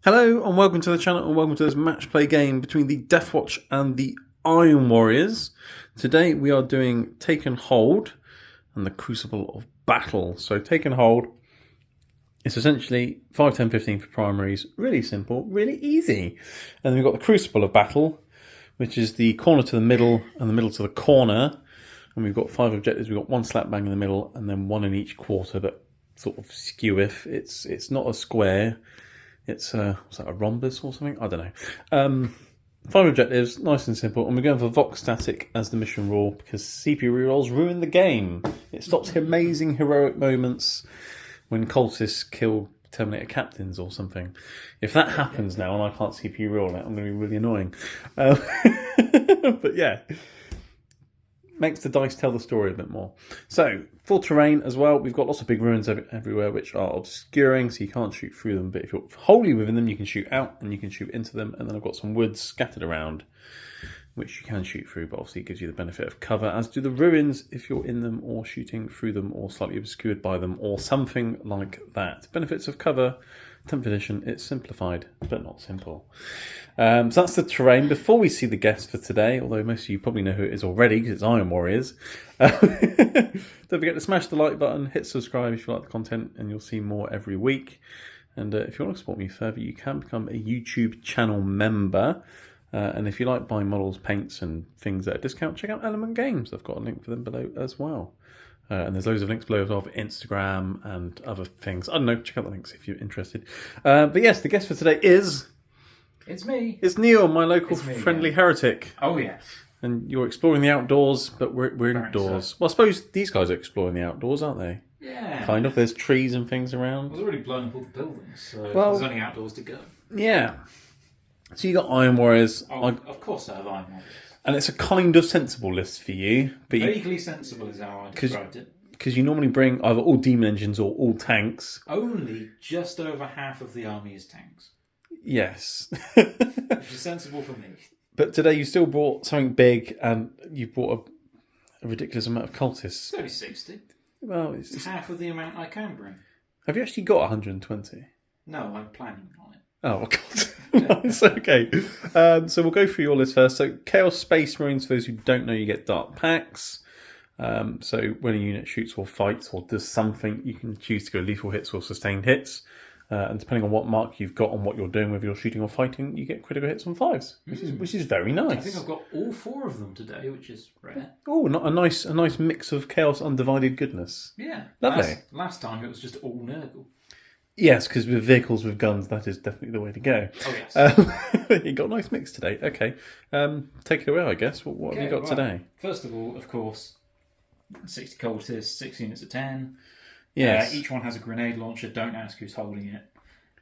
Hello and welcome to the channel and welcome to this match play game between the Deathwatch and the Iron Warriors. Today we are doing Take and Hold and the Crucible of Battle. So Take and Hold is essentially 5, 10, 15 for primaries. Really simple, really easy. And then we've got the Crucible of Battle, which is the corner to the middle and the middle to the corner. And we've got 5 objectives. We've got 1 slap bang in the middle and then 1 in each quarter that sort of skeweth. It's not a square. It's what's that, a rhombus or something? I don't know. 5 objectives, nice and simple. And we're going for Vox Static as the mission rule because CPU rerolls ruin the game. It stops amazing heroic moments when cultists kill Terminator captains or something. If that happens now and I can't CPU reroll it, I'm going to be really annoying. But yeah. Makes the dice tell the story a bit more. So, for terrain as well, we've got lots of big ruins everywhere which are obscuring, so you can't shoot through them. But if you're wholly within them, you can shoot out and you can shoot into them. And then I've got some woods scattered around, which you can shoot through, but obviously it gives you the benefit of cover, as do the ruins if you're in them or shooting through them or slightly obscured by them or something like that. Benefits of cover, 10th edition, it's simplified, but not simple. So that's the terrain. Before we see the guest for today, although most of you probably know who it is already because it's Iron Warriors, don't forget to smash the like button, hit subscribe if you like the content, and you'll see more every week. And if you want to support me further, you can become a YouTube channel member. And if you like buying models, paints, and things at a discount, check out Element Games. I've got a link for them below as well. And there's loads of links below as well for Instagram and other things. I don't know, check out the links if you're interested. But yes, the guest for today is... It's me. It's Neil, my local friendly heretic. Oh, yes. And you're exploring the outdoors, but we're indoors. So. Well, I suppose these guys are exploring the outdoors, aren't they? Yeah. Kind of. There's trees and things around. I was already blowing up all the buildings, so there's only outdoors to go. Yeah. So you got Iron Warriors. Oh, of course I have Iron Warriors. And it's a kind of sensible list for you. But vaguely sensible is how I described it. Because you normally bring either all demon engines or all tanks. Only just over half of the army is tanks. Yes. Which is sensible for me. But today you still brought something big and you brought a ridiculous amount of cultists. It's only 60. Well, it's half of the amount I can bring. Have you actually got 120? No, I'm planning on it. Oh, God. Nice, okay. So we'll go through your list first. So Chaos Space Marines, for those who don't know, you get Dark Packs. So when a unit shoots or fights or does something, you can choose to go lethal hits or sustained hits. And depending on what mark you've got on what you're doing with your shooting or fighting, you get critical hits on 5s, which is very nice. I think I've got all 4 of them today, which is rare. Oh, not a nice mix of chaos undivided goodness. Yeah, lovely. Last time it was just all Nurgle. Yes, because with vehicles with guns, that is definitely the way to go. Oh yes, you got a nice mix today. Okay, take it away, I guess. What have you got today? First of all, of course, 60 cultists, 6 units of 10. Yes. Each one has a grenade launcher. Don't ask who's holding it.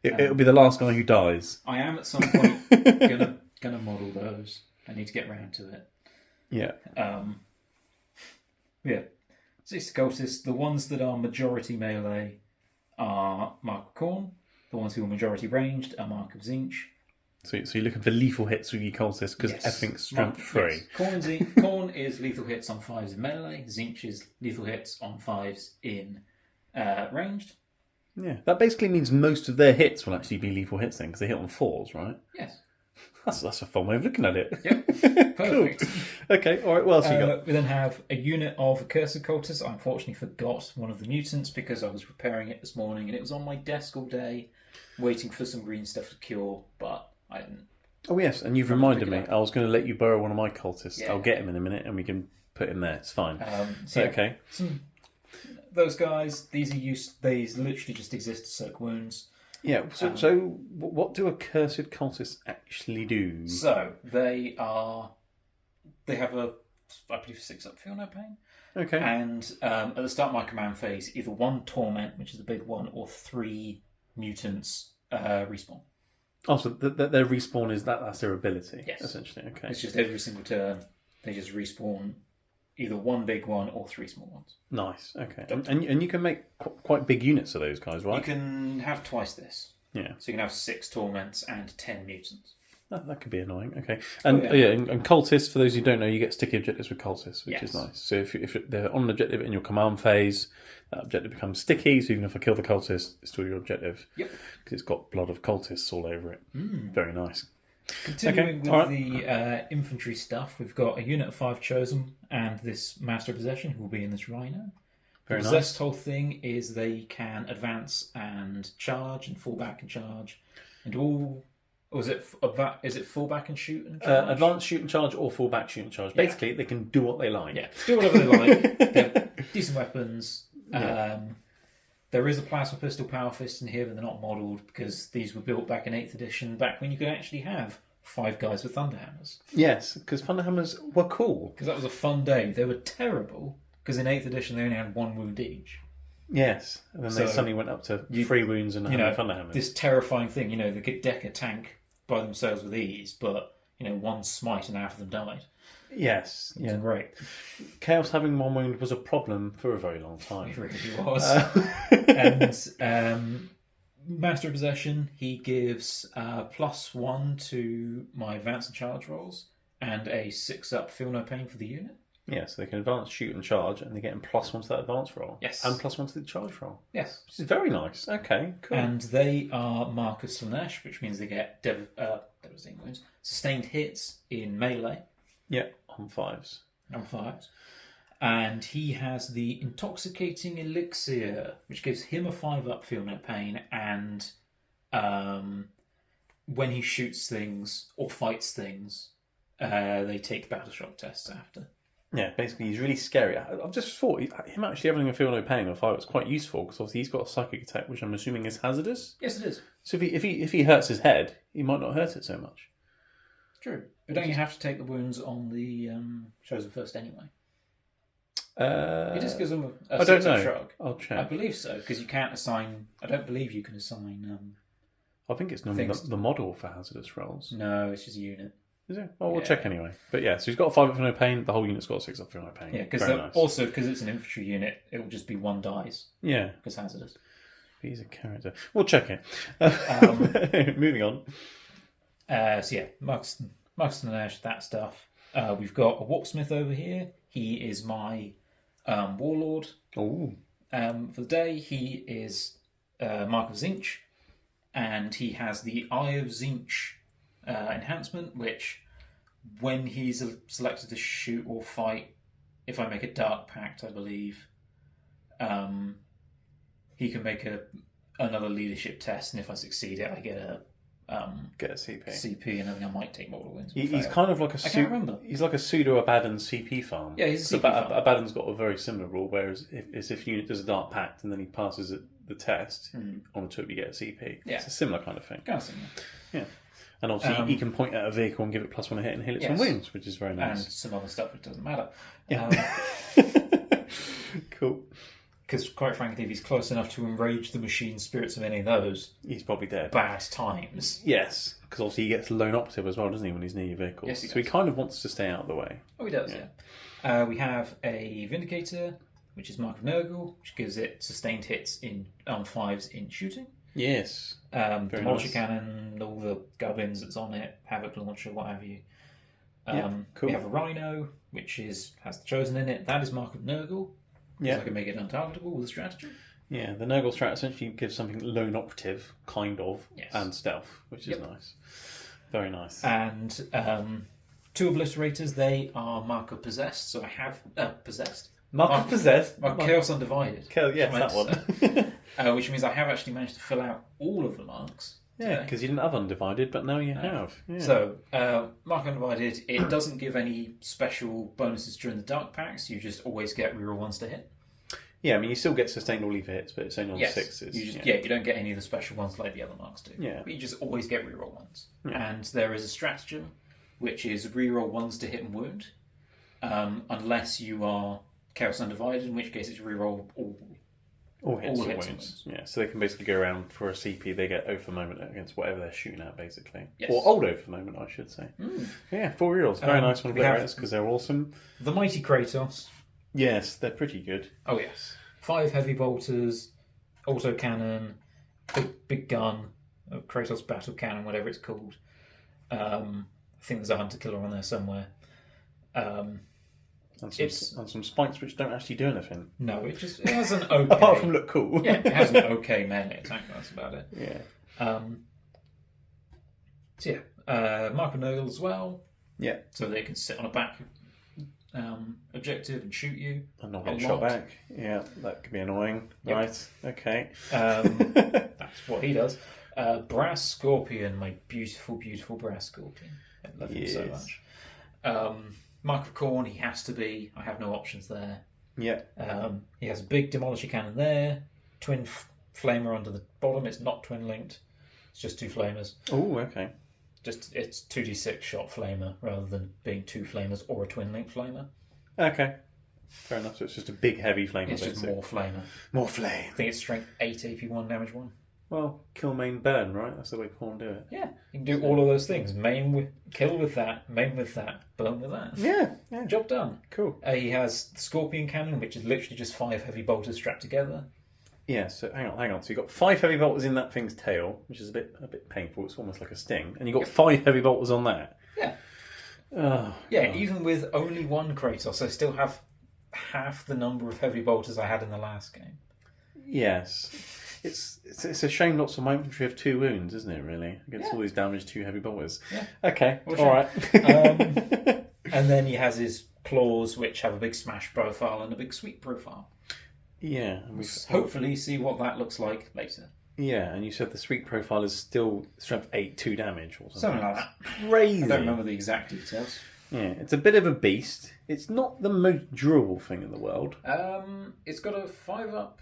It'll be the last guy who dies. I am at some point gonna model those. I need to get round to it. Yeah. Yeah. 60 cultists. The ones that are majority melee are Mark of Khorne. The ones who are majority ranged are Mark of Tzeentch. So you're looking for lethal hits with your cultists because everything's strength 3. Yes. Khorne is lethal hits on 5s in melee. Tzeentch is lethal hits on 5s in ranged. Yeah, that basically means most of their hits will actually be lethal hits then, because they hit on 4s, right? Yes. That's a fun way of looking at it. Yep, perfect. Cool. Okay, all right, what else you got? We then have a unit of Accursed Cultists. I unfortunately forgot one of the mutants because I was repairing it this morning and it was on my desk all day, waiting for some green stuff to cure, but I didn't. Oh yes, and you've reminded me. I was going to let you borrow one of my cultists. Yeah. I'll get him in a minute and we can put him there. It's fine. Okay. Those guys, these literally just exist to soak wounds. Yeah, so what do accursed cultists actually do? So, they have a, I believe, 6 up feel no pain. Okay. And at the start of my command phase, either 1 torment, which is the big one, or 3 mutants respawn. Oh, so their respawn is that's their ability? Yes. Essentially, okay. It's just every single turn, they just respawn either 1 big one or 3 small ones. Nice, okay. And you can make quite big units of those guys, right? You can have twice this. Yeah. So you can have 6 torments and 10 mutants. That could be annoying. Okay, and and cultists. For those who don't know, you get sticky objectives with cultists, which is nice. So if they're on an objective in your command phase, that objective becomes sticky. So even if I kill the cultist, it's still your objective. Yep. Because it's got blood of cultists all over it. Very nice. Continuing with the infantry stuff, we've got a unit of 5 chosen, and this Master of Possession who will be in this Rhino. The possessed whole thing is they can advance and charge and fall back and charge and all. Or is it fall back and shoot and charge? Advance, shoot and charge, or fall back, shoot and charge. Basically, they can do what they like. Yeah, do whatever they like. They have decent weapons. Yeah. There is a plasma pistol power fist in here, but they're not modelled because these were built back in 8th edition, back when you could actually have 5 guys with thunderhammers. Yes, because thunderhammers were cool. Because that was a fun day. They were terrible because in 8th edition they only had 1 wound each. Yes, and then they suddenly went up to 3 wounds and thunderhammers. This terrifying thing, they could deck a tank by themselves with ease, but 1 smite and half of them died. Yes, yeah, great. Chaos having 1 wound was a problem for a very long time. It really was. And Master of Possession, he gives +1 to my advance and charge rolls, and a 6-up feel no pain for the unit. Yeah, so they can advance, shoot, and charge, and they get +1 to that advance roll. Yes. And +1 to the charge roll. Yes. Which is very nice. Okay, cool. And they are Mark of Slanesh, which means they get devastating wounds, sustained hits in melee. Yeah, on 5s. On 5s. And he has the Intoxicating Elixir, which gives him a 5-up feel no pain, and when he shoots things or fights things, they take battle shock tests after. Yeah, basically he's really scary. I've just thought him actually having a feel no pain on 5 was quite useful because obviously he's got a psychic attack, which I'm assuming is hazardous. Yes, it is. So if he hurts his head, he might not hurt it so much. True, but don't you have to take the wounds on the chosen first anyway? It just gives them a I don't know. shrug. I'll check. I believe so because you can't assign. I don't believe you can assign. I think it's normally the model for hazardous rolls. No, it's just a unit. Is it? Well, we'll check anyway. But yeah, so he's got a 5-up for no pain. The whole unit's got a 6-up for no pain. Yeah, because also because it's an infantry unit, it will just be 1 dice. Yeah, because hazardous. He's a character. We'll check it. Moving on. So yeah, Marcus and Ash, that stuff. We've got a Warpsmith over here. He is my warlord. Oh. For the day, he is Mark of Zinch, and he has the Eye of Zinch enhancement, which when he's selected to shoot or fight, if I make a Dark Pact, I believe, he can make another leadership test, and if I succeed it, I get a CP, and then I might take mortal wins. He's kind of like I can't remember. He's like a pseudo Abaddon CP farm. Yeah, he's a CP farm. Abaddon's got a very similar rule, whereas if unit does a Dark Pact and then he passes the test on a 2, you get a CP. Yeah. It's a similar kind of thing. Kind of similar. Yeah. And obviously he can point at a vehicle and give it +1 a hit and heal it from wounds, which is very nice. And some other stuff, which doesn't matter. Yeah. Cool. Because quite frankly, if he's close enough to enrage the machine spirits of any of those, he's probably dead. Bad times. Yes, because obviously he gets lone operative as well, doesn't he, when he's near your vehicle? Yes, he so he kind of wants to stay out of the way. Oh, he does, yeah. We have a Vindicator, which is Mark of Nurgle, which gives it sustained hits on 5s in shooting. Yes. Demolisher Cannon, all the gubbins that's on it, Havoc Launcher, what have you. Cool. We have a Rhino, which has the Chosen in it. That is Mark of Nurgle. Yeah. I can make it untargetable with a stratagem. Yeah, the Nurgle strat essentially gives something lone operative, kind of, and stealth, which is nice. Very nice. And 2 Obliterators, they are Mark of Possessed, so I have Possessed. Mark of Possessed? Chaos Undivided. Yes, that one. Which means I have actually managed to fill out all of the marks. Yeah, because you didn't have Undivided, but now you have. Yeah. So, Mark Undivided, it doesn't give any special bonuses during the Dark Pacts. You just always get reroll 1s to hit. Yeah, I mean, you still get sustained all lever hits, but it's only on 6s. You don't get any of the special ones like the other marks do. Yeah. But you just always get reroll 1s. Yeah. And there is a stratagem, which is reroll 1s to hit and wound, unless you are Chaos Undivided, in which case it's reroll all hits and wounds. Yeah, so they can basically go around for a CP. They get O for moment against whatever they're shooting at, basically. Yes. Or old O for moment, I should say. Yeah, 4 rerolls. Very nice one because they're awesome. The Mighty Kratos. Yes, they're pretty good. Oh, yes. 5 heavy bolters, auto cannon, big gun, Kratos battle cannon, whatever it's called. I think there's a hunter killer on there somewhere. And some spikes which don't actually do anything. No, it has an okay... Apart from look cool. Yeah, it has an okay melee attack, that's about it. Yeah. Micro Noggle as well. Yeah. So they can sit on a back objective and shoot you. And not get shot back. Yeah, that could be annoying. Yep. Right, okay. That's what he does. Brass Scorpion, my beautiful, beautiful Brass Scorpion. I love him so much. Microcorn, he has to be. I have no options there. Yeah. He has a big Demolisher Cannon there. Twin Flamer under the bottom. It's not twin linked. It's just 2 flamers. Oh, okay. It's 2d6 shot flamer rather than being 2 flamers or a twin link flamer. Okay. Fair enough. So it's just a big heavy flamer. It's just more flamer. More flame. I think it's strength 8, AP 1, damage 1. Well, kill, main, burn, right? That's the way Corn do it. Yeah, you can do all of those things. Kill with that, main with that, burn with that. Yeah. Job done. Cool. He has the Scorpion Cannon, which is literally just 5 heavy bolters strapped together. Yeah, so hang on. So you've got 5 heavy bolters in that thing's tail, which is a bit painful. It's almost like a sting. And you've got 5 heavy bolters on that. Yeah. Oh, yeah, God. Even with only 1 Kratos, I still have half the number of heavy bolters I had in the last game. Yes. It's a shame lots of my infantry have 2 wounds, isn't it, really? Against all these damaged 2 heavy bolters. Yeah. Okay, alright. And then he has his claws, which have a big smash profile and a big sweep profile. Yeah. And we'll hopefully see what that looks like later. Yeah, and you said the sweep profile is still strength 8, 2 damage or something. Something like that. Crazy. I don't remember the exact details. Yeah, it's a bit of a beast. It's not the most durable thing in the world. It's got a 5-up...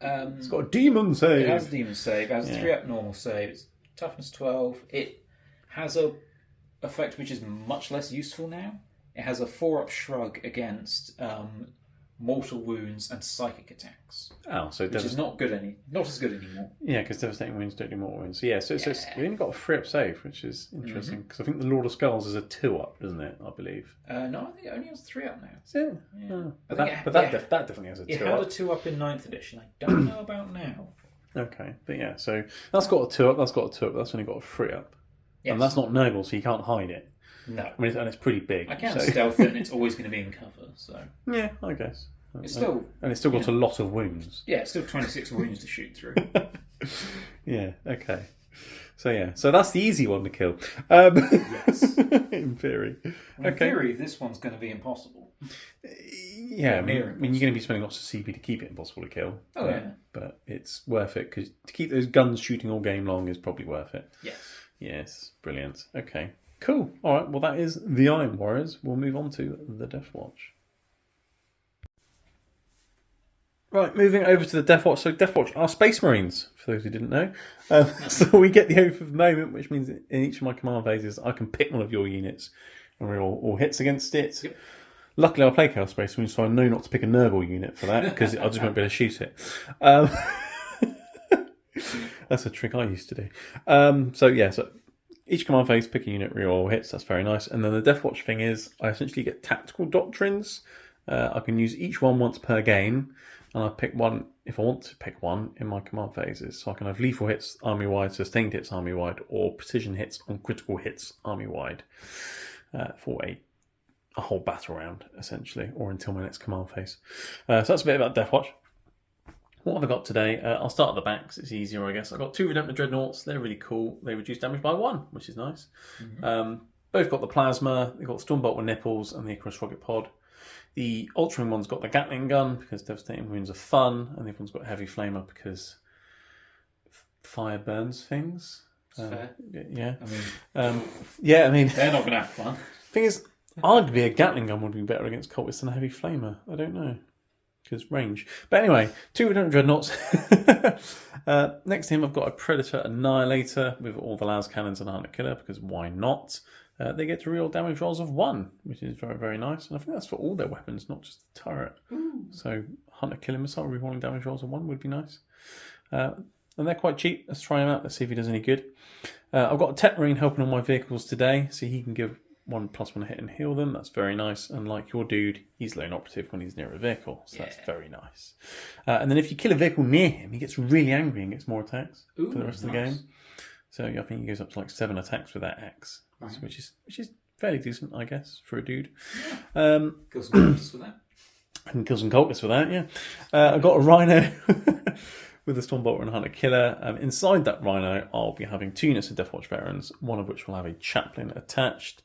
it's got a demon save. It has a demon save. It has a 3-up normal save. It's toughness 12. It has a effect which is much less useful now. It has a 4-up shrug against mortal wounds and psychic attacks. Oh, so which is not as good anymore. Yeah, because devastating wounds don't do mortal wounds. So it's we only got a 3-up save, which is interesting because I think the Lord of Skulls is a 2-up, isn't it? I believe. No, I think it only has 3-up now. Yeah. Oh. That definitely has a 2-up. It had a 2-up in 9th edition. I don't know about now. Okay, but yeah, so that's got a 2-up. That's got a 2-up. That's only got a 3-up. Yes. And that's not noble, so you can't hide it. No. I mean, and it's pretty big. I can stealth it, and it's always going to be in cover. So yeah, I guess. It's still... And it's still got a lot of wounds. Yeah, it's still 26 wounds to shoot through. Yeah, okay. So that's the easy one to kill. Yes. In theory. In theory, this one's going to be impossible. Yeah, I mean, you're going to be spending lots of CP to keep it impossible to kill. Oh, yeah. But it's worth it, because to keep those guns shooting all game long is probably worth it. Yes. Yes, brilliant. Okay, cool. All right, well, that is the Iron Warriors. We'll move on to the Deathwatch. Right, moving over to the Deathwatch. So Deathwatch are Space Marines, for those who didn't know. So we get the Oath of the Moment, which means in each of my command phases, I can pick one of your units and roll all hits against it. Yep. Luckily, I play Chaos Space Marines, so I know not to pick a Nurgle unit for that, because I just won't be able to shoot it. That's a trick I used to do. So each command phase, pick a unit, reroll all hits. That's very nice. And then the Deathwatch thing is, I essentially get tactical doctrines. I can use each one once per game. And I pick one, if I want to pick one, in my command phases. So I can have lethal hits army-wide, sustained hits army-wide, or precision hits on critical hits army-wide for a whole battle round, essentially, or until my next command phase. So that's a bit about Deathwatch. What have I got today? I'll start at the back because it's easier, I guess. I've got 2 Redemptor Dreadnoughts. They're really cool. They reduce damage by 1, which is nice. Mm-hmm. Both got the Plasma. They've got the Stormbolt with nipples and the Icarus Rocket Pod. The Ultramarine one's got the Gatling gun because devastating wounds are fun, and the other one's got Heavy Flamer because fire burns things. Fair. Yeah. I mean, they're not going to have fun. Thing is, arguably a Gatling gun would be better against cultists than a Heavy Flamer. I don't know, because range. But anyway, 2 Redemptor Dreadnoughts. Next to him, I've got a Predator Annihilator with all the las cannons and a Hunter Killer because why not? They get to real damage rolls of 1, which is very, very nice. And I think that's for all their weapons, not just the turret. Ooh. So Hunter Killer Missile rerolling damage rolls of 1 would be nice. And they're quite cheap. Let's try him out. Let's see if he does any good. I've got a Tech Marine helping on my vehicles today, so he can give 1+1 hit and heal them. That's very nice. And like your dude, he's lone operative when he's near a vehicle, so that's very nice. And then if you kill a vehicle near him, he gets really angry and gets more attacks for the rest of the game. So I think he goes up to like 7 attacks with that axe, which is fairly decent, I guess, for a dude. Kill some cultists with that. I can kill some cultists with that, yeah. I've got a rhino with a Stormbolter and Hunter Killer. Inside that rhino, I'll be having 2 units of Deathwatch veterans, one of which will have a chaplain attached.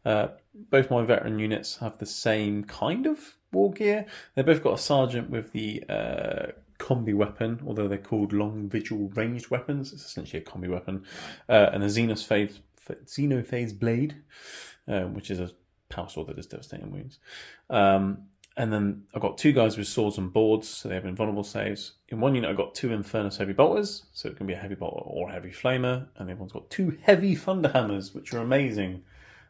Both my veteran units have the same kind of war gear. They've both got a sergeant with the combi weapon, although they're called long vigil ranged weapons. It's essentially a combi weapon. And a Xenophase blade, which is a power sword that does devastating wounds. And then I've got 2 guys with swords and boards, so they have invulnerable saves. In one unit, I've got 2 Infernus Heavy Bolters, so it can be a Heavy Bolter or a Heavy Flamer. And the other one's got 2 Heavy Thunderhammers, which are amazing.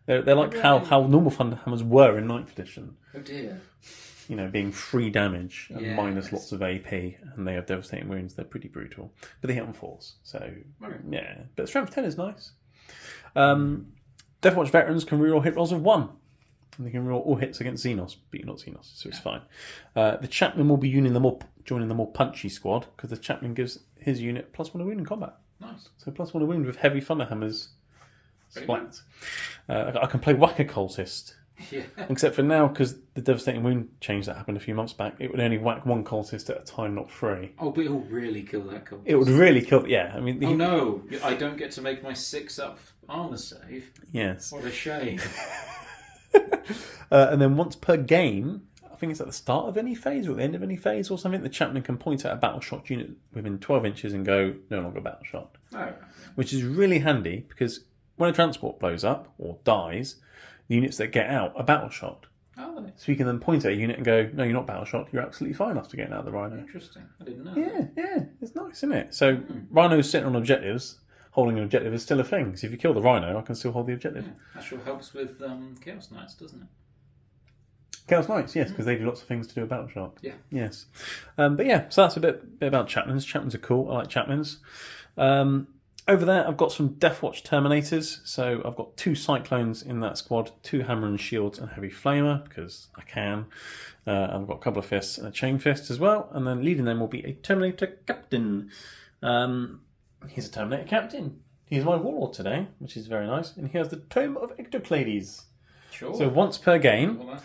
They're like how normal Thunderhammers were in 9th edition. Oh dear. You know, being 3 damage and minus lots of AP, and they have devastating wounds. They're pretty brutal. But they hit on 4s, so yeah. But Strength 10 is nice. Deathwatch veterans can reroll hit rolls of 1. And they can roll all hits against Xenos, but you're not Xenos, so it's fine. The chaplain will be joining the more punchy squad, because the chaplain gives his unit +1 to wound in combat. Nice. So +1 to wound with heavy thunderhammers. Splat. I can play Whacker Cultist. Yeah. Except for now, because the devastating wound change that happened a few months back, it would only whack 1 cultist at a time, not 3. Oh, but it'll really kill that cultist. It would really kill. Yeah, I mean. Oh no! I don't get to make my 6-up armor save. Yes. What a shame. And then once per game, I think it's at the start of any phase or the end of any phase or something, the chaplain can point at a battle shot unit within 12 inches and go, no longer battle shot. Oh. Which is really handy, because when a transport blows up or dies, the units that get out are battle shot. Oh. So you can then point at a unit and go, no, you're not battle shot, you're absolutely fine after getting out of the rhino. Interesting. I didn't know that. Yeah, it's nice, isn't it? So rhinos sitting on objectives, holding an objective is still a thing. So if you kill the rhino, I can still hold the objective. Yeah. That sure helps with Chaos Knights, doesn't it? Chaos Knights, yes, because they do lots of things to do a battle shot. Yeah. Yes. But yeah, so that's a bit about chaplains. Chaplains are cool. I like chaplains. Over there, I've got some Deathwatch Terminators. So I've got 2 Cyclones in that squad, 2 Hammer and Shields and Heavy Flamer, because I can. I've got a couple of Fists and a Chain Fist as well. And then leading them will be a Terminator Captain. He's a Terminator Captain. He's my Warlord today, which is very nice. And he has the Tome of Ectoclades. Sure. So once per game,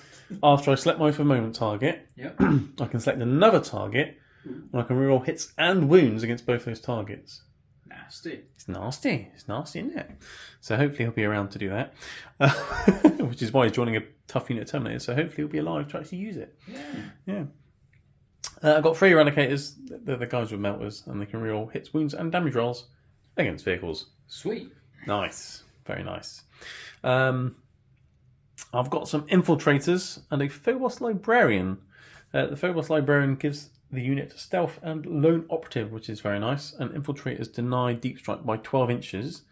after I select my for moment target, I can select another target, and I can reroll hits and wounds against both those targets. Nasty. It's nasty, isn't it? So hopefully he'll be around to do that, which is why he's joining a tough unit Terminator. So hopefully he'll be alive to actually use it. Yeah. I've got 3 Eradicators. They're the guys with melters, and they can reroll hits, wounds, and damage rolls against vehicles. Sweet. Nice, very nice. I've got some Infiltrators and a Phobos Librarian. The Phobos Librarian gives the unit Stealth and Lone Operative, which is very nice. And Infiltrators deny Deep Strike by 12 inches.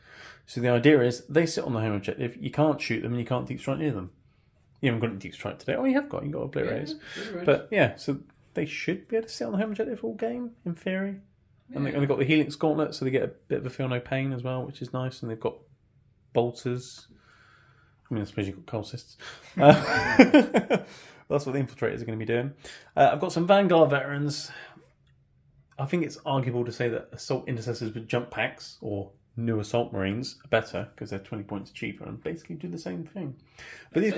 So the idea is they sit on the home objective, you can't shoot them and you can't Deep Strike near them. You haven't got a Deep Strike today. Oh, you have got. You've got a Blue Rays. But yeah, so they should be able to sit on the home objective all game, in theory. And they've got the Helix Gauntlet, so they get a bit of a feel no pain as well, which is nice. And they've got bolters. I mean, I suppose you've got cultists. That's what the Infiltrators are going to be doing. I've got some Vanguard veterans. I think it's arguable to say that Assault Intercessors with jump packs or new Assault Marines are better because they're 20 points cheaper and basically do the same thing. But these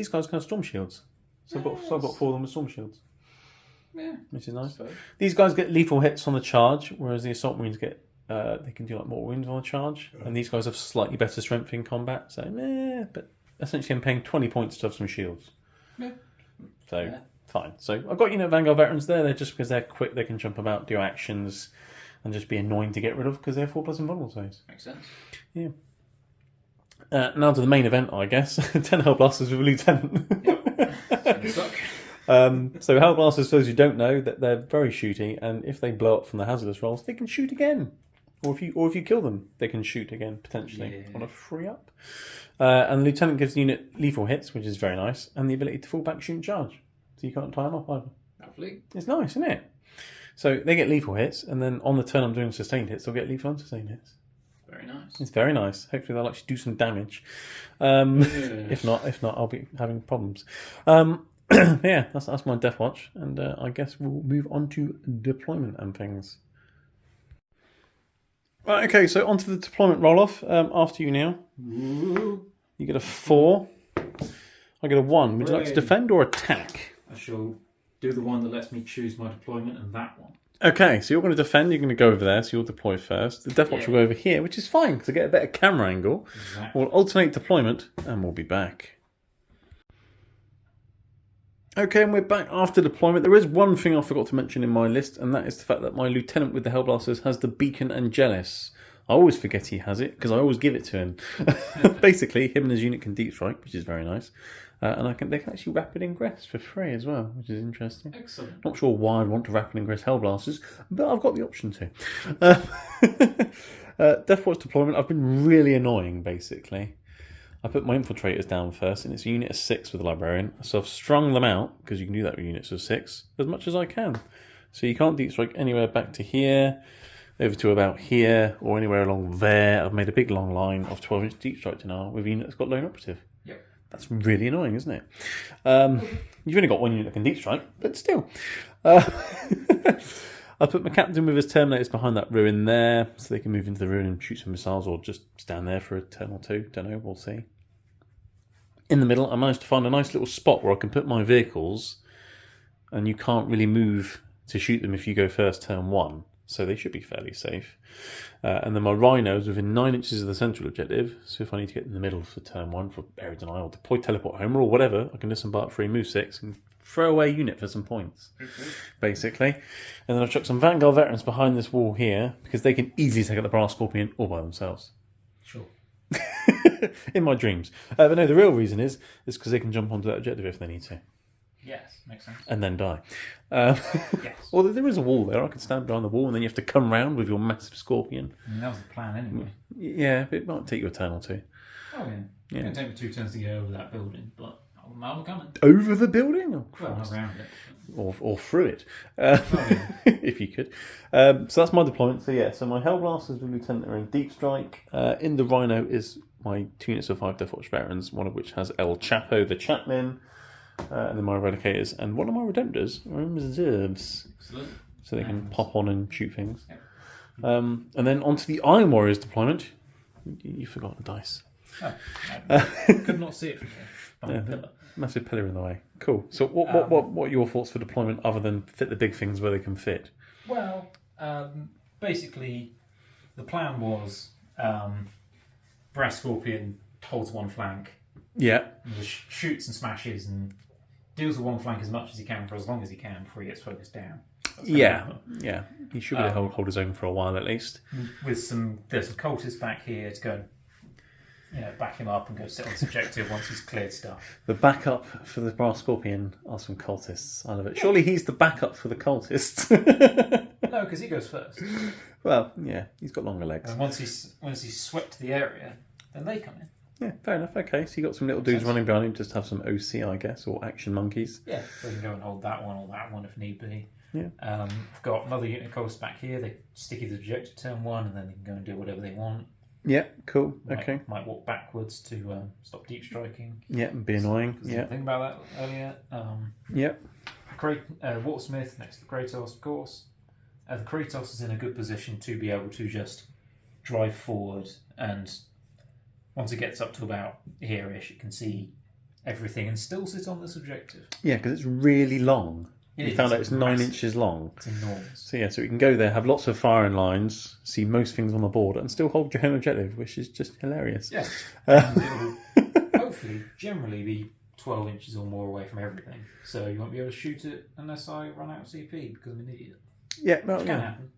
guys can have Storm Shields. So I've got 4 of them with Storm Shields. Yeah, which is nice. These guys get lethal hits on the charge, whereas the Assault Marines get they can do like more wounds on the charge, and these guys have slightly better strength in combat. So but essentially I'm paying 20 points to have some shields. Yeah. So fine. So I've got Vanguard veterans there. They're just because they're quick, they can jump about, do actions, and just be annoying to get rid of because they're 4+ invulnerable saves. Makes sense. Yeah. Now to the main event, I guess. 10 Hellblasters with a Lieutenant. So Hellblasters, for those who don't know, that they're very shooty, and if they blow up from the hazardous rolls, they can shoot again. Or if you kill them, they can shoot again, potentially, on a free up. And the Lieutenant gives the unit lethal hits, which is very nice, and the ability to fall back, shoot and charge. So you can't tie them up either. Lovely. It's nice, isn't it? So they get lethal hits, and then on the turn I'm doing sustained hits, they'll get lethal and sustained hits. Very nice. It's very nice. Hopefully they'll actually do some damage. If not, I'll be having problems. Yeah, that's my Deathwatch, and I guess we'll move on to deployment and things. Right, okay, so onto the deployment roll-off. After you now. You get a 4. I get a 1. Would you like to defend or attack? I shall do the one that lets me choose my deployment and that one. Okay, so you're going to defend. You're going to go over there, so you'll deploy first. The Deathwatch will go over here, which is fine, because I get a better camera angle. Exactly. We'll alternate deployment, and we'll be back. Okay, and we're back after deployment. There is one thing I forgot to mention in my list, and that is the fact that my lieutenant with the Hellblasters has the Beacon Angelus. I always forget he has it, because I always give it to him. Basically, him and his unit can deep strike, which is very nice. And they can actually rapid ingress for free as well, which is interesting. Excellent. Not sure why I'd want to rapid ingress Hellblasters, but I've got the option to. Deathwatch deployment, I've been really annoying, basically. I put my infiltrators down first, and it's a unit of 6 with the librarian. So I've strung them out, because you can do that with units of 6, as much as I can. So you can't deep strike anywhere back to here, over to about here, or anywhere along there. I've made a big long line of 12-inch deep strike now with a unit that's got lone operative. Yep. That's really annoying, isn't it? You've only got one unit that can deep strike, but still. I put my captain with his Terminators behind that ruin there, so they can move into the ruin and shoot some missiles, or just stand there for a turn or two. Don't know, we'll see. In the middle, I managed to find a nice little spot where I can put my vehicles, and you can't really move to shoot them if you go first turn 1, so they should be fairly safe. And then my rhinos within 9 inches of the central objective, so if I need to get in the middle for turn 1 for area denial, deploy teleport homer or whatever, I can disembark 3, move 6, and throw away unit for some points, basically. And then I've chucked some Vanguard veterans behind this wall here, because they can easily take out the Brass Scorpion all by themselves. Sure. In my dreams. But no, the real reason is because they can jump onto that objective if they need to. Yes, makes sense. And then die. Yes. Although there is a wall there, I can stand behind the wall and then you have to come round with your massive Scorpion. That was the plan anyway. Yeah, it might take you a turn or two. Oh yeah. It's going to take me 2 turns to get over that building, but I'm coming. Over the building? Oh, well, not around it. Or through it, if you could. So that's my deployment. So yeah, so my Hellblasters with Lieutenant are in Deep Strike. In the Rhino is my 2 units of 5 Deathwatch veterans, one of which has El Chapo the Chaplain, and then my Eradicators, and one of my Redemptors are in reserves. Excellent. So they can pop on and shoot things. Yep. And then onto the Iron Warriors deployment. You forgot the dice. Oh, I could not see it from here. Yeah, massive pillar in the way. Cool. So what are your thoughts for deployment other than fit the big things where they can fit? Well, basically, the plan was Brass Scorpion holds one flank. Yeah. And just shoots and smashes and deals with one flank as much as he can for as long as he can before he gets focused down. Yeah. He should be able to hold his own for a while at least. There's some cultists back here to go back him up and go sit on his objective once he's cleared stuff. The backup for the Brass Scorpion are some cultists. I love it. Surely he's the backup for the cultists. No, because he goes first. Well, yeah, he's got longer legs. And once he's swept the area, then they come in. Yeah, fair enough. Okay, so you got some little dudes running behind him, just have some OC, I guess, or action monkeys. Yeah, they can go and hold that one or that one if need be. Yeah. I've got another unit of cultists back here. They stick his objective turn 1, and then they can go and do whatever they want. Yeah, cool. Okay. Might walk backwards to stop deep striking. Yeah, be annoying. Yeah. Think about that earlier. Watersmith next to Kratos, of course. The Kratos is in a good position to be able to just drive forward, and once it gets up to about here-ish, it can see everything and still sit on this objective. Yeah, because it's really long. You found out it's 9 inches long. It's enormous. So yeah, so we can go there, have lots of firing lines, see most things on the board, and still hold your home objective, which is just hilarious. Yes. And it'll hopefully generally be 12 inches or more away from everything. So you won't be able to shoot it unless I run out of CP because I'm an idiot. Yeah, well, Which can happen.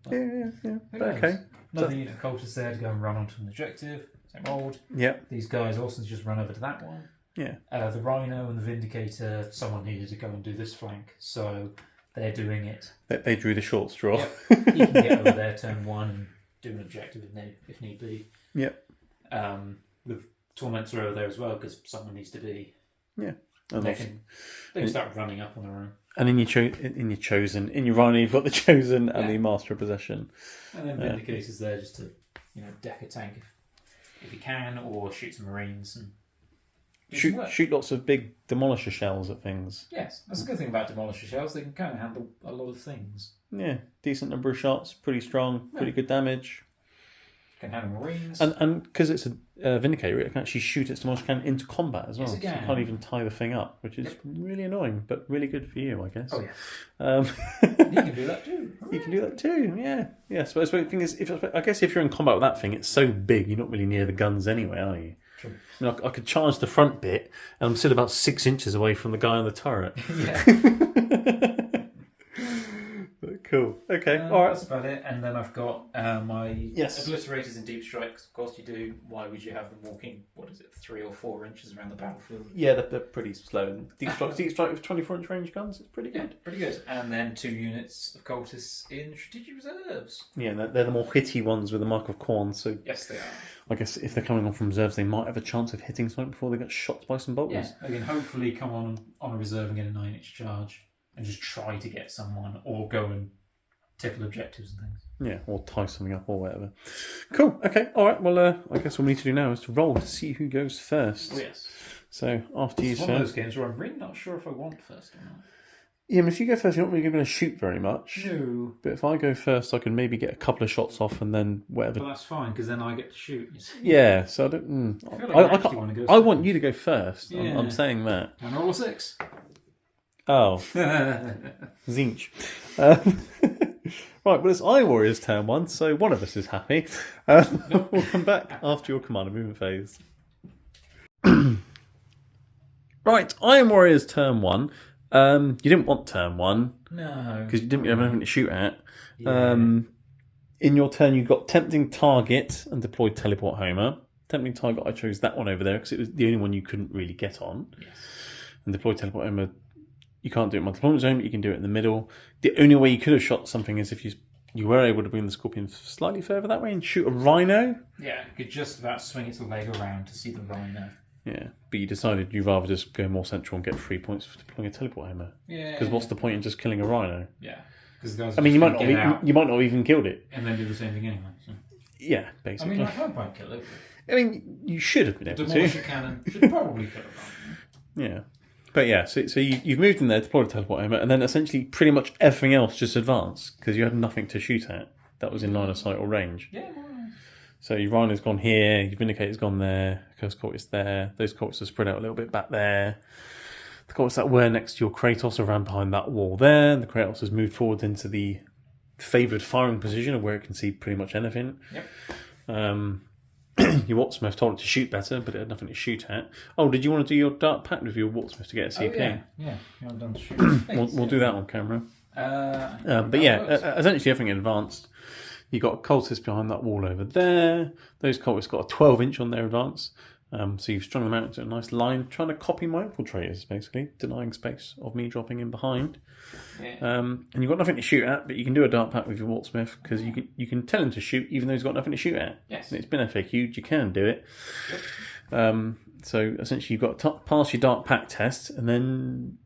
Yeah. But okay. Another unit of cultists there to go and run onto an objective. Same old. Yeah. These guys also just run over to that one. Yeah. The Rhino and the Vindicator, someone needed to go and do this flank, so they're doing it. They drew the short straw. Yep. You can get over there turn 1 and do an objective if need be. Yep. The Torments are over there as well because someone needs to be. Yeah. And they can start running up on their own. And in your Rhino, you've got the Chosen and the Master of Possession. And then Vindicator's there just to deck a tank if you can, or shoot some Marines and shoot lots of big demolisher shells at things. Yes, that's a good thing about demolisher shells. They can kind of handle a lot of things. Yeah, decent number of shots, pretty strong, pretty good damage. Can handle Marines. And because it's a Vindicator, it can actually shoot its demolisher cannon into combat as well. Yes, it so you can. can't even tie the thing up, which is really annoying, but really good for you, I guess. Oh, yeah. You can do that too. You can do that too, yeah. Yeah, so the thing is, I guess if you're in combat with that thing, it's so big, you're not really near the guns anyway, are you? True. I mean, I could charge the front bit, and I'm still about 6 inches away from the guy on the turret. Yeah. Cool. Okay. All right. That's about it. And then I've got my Yes. obliterators and deep strikes. Of course you do. Why would you have them walking, 3 or 4 inches around the battlefield? Yeah, they're pretty slow. Deep strike with 24-inch range guns, it's pretty good. Yeah, pretty good. And then 2 units of cultists in strategic reserves. Yeah, they're the more hitty ones with the Mark of Khorne. So Yes, they are. I guess if they're coming on from reserves, they might have a chance of hitting something before they get shot by some bolters. Yeah, they can hopefully come on a reserve and get a 9-inch charge and just try to get someone or go and tickle objectives and things. Yeah, or tie something up or whatever. Cool. Okay. All right. Well, I guess what we need to do now is to roll to see who goes first. Oh, yes. So after you, it's one of those games where I'm really not sure if I want first or not. Yeah, but if you go first, you're not really going to shoot very much. No. But if I go first, I can maybe get a couple of shots off and then whatever. But that's fine because then I get to shoot. You see? Yeah. So I don't. I feel like I actually want to go. I want you to go first. Yeah. I'm saying that. And roll a 6. Oh. Zinch. Right, well, it's Iron Warrior's turn 1, so one of us is happy. We'll come back after your command and movement phase. Right, Iron Warrior's turn 1. You didn't want turn 1. No. Because you didn't have anything to shoot at. Yeah. In your turn, you got Tempting Target and deployed Teleport Homer. Tempting Target, I chose that one over there because it was the only one you couldn't really get on. Yes. And deployed Teleport Homer, you can't do it in my deployment zone, but you can do it in the middle. The only way you could have shot something is if you were able to bring the Scorpion slightly further that way and shoot a Rhino. Yeah, you could just about swing its leg around to see the Rhino. Yeah, but you decided you'd rather just go more central and get 3 points for deploying a Teleport Hammer. Yeah. Because what's the point in just killing a Rhino? Yeah. Because guys. I mean, you might not have even killed it. And then do the same thing anyway. So. Yeah, basically. I mean, I hope I kill it. I mean, you should have been able to. Demolisher cannon should probably kill a Rhino. Yeah. But yeah, so you've moved in there, deployed a teleport hammer, and then essentially pretty much everything else just advanced because you had nothing to shoot at that was in line of sight or range. Yeah, more or less. So your Rhino's gone here, your Vindicator's gone there, Curse Cultist there, those cultists are spread out a little bit back there. The cultists that were next to your Kratos are around behind that wall there, and the Kratos has moved forward into the favoured firing position of where it can see pretty much anything. Yep. Your Wartsmith told it to shoot better, but it had nothing to shoot at. Oh, did you want to do your Dark Pact with your Wartsmith to get a CP? Oh, yeah. I've done shoot. We'll do that on camera. But yeah, essentially everything advanced. You got a cultist behind that wall over there. Those cultists got a 12-inch on their advance. So you've strung them out into a nice line, trying to copy my infiltrators, basically, denying space of me dropping in behind. Yeah. And you've got nothing to shoot at, but you can do a Dark Pact with your Wartsmith because you can tell him to shoot even though he's got nothing to shoot at. Yes. And it's been FAQ'd, you can do it. Yep. So essentially you've got to pass your Dark Pact test and then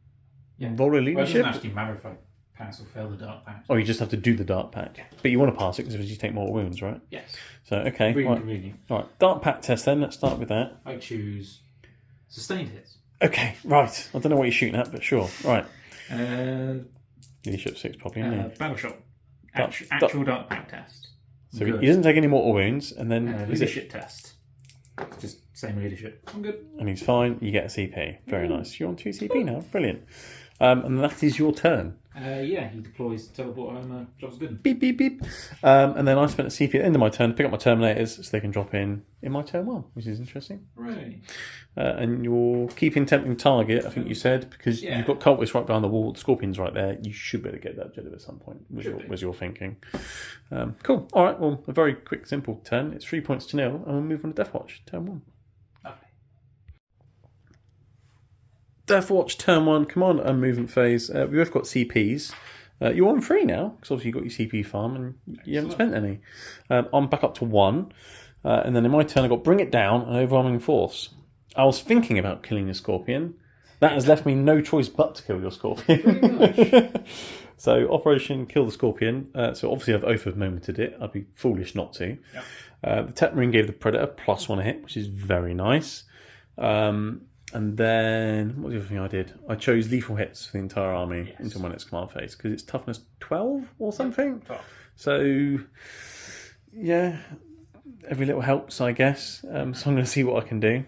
roll a Well, it leadership. doesn't actually matter if I pass or fail the Dark Pact. Or you just have to do the Dark Pact. Yeah. But you want to pass it because you take more wounds, right? Yes. So, okay. Really Right. convenient. Right. Dark Pact test then. Let's start with that. I choose sustained hits. Okay, right. I don't know what you're shooting at, but sure. Right. Leadership 6 probably, isn't it? Battle shot. Actual Dark Pact test. So he doesn't take any mortal wounds, and then leadership test. Just same leadership. I'm good. And he's fine. You get a CP. Very nice. You're on 2 CP now. Brilliant. And that is your turn. Yeah, he deploys teleport home. Job's good. Beep, beep, beep. And then I spent a CP at the end of my turn to pick up my Terminators so they can drop in my turn 1, which is interesting. Right. And you're keeping Tempting Target, I think you said, because you've got Cultists right behind the wall, the Scorpion's right there. You should be able to get that objective at some point, was your thinking. Cool. All right, well, a very quick, simple turn. It's 3 points to 0, and we'll move on to Deathwatch, turn 1. Okay. Deathwatch, turn 1, come on, and movement phase. We both got CPs. You're on 3 now, because obviously you've got your CP farm, and you haven't spent any. I'm back up to 1. And then in my turn, I got Bring It Down and Overwhelming Force. I was thinking about killing the Scorpion. That has left me no choice but to kill your Scorpion. Pretty much. So, Operation Kill the Scorpion. So, obviously, I've Oath of Momented it. I'd be foolish not to. Yep. The Tech Marine gave the Predator +1 a hit, which is very nice. And then, what was the other thing I did? I chose lethal hits for the entire army into my next command phase because it's toughness 12 or something. 12. So, yeah. every little helps, I guess. So I'm going to see what I can do.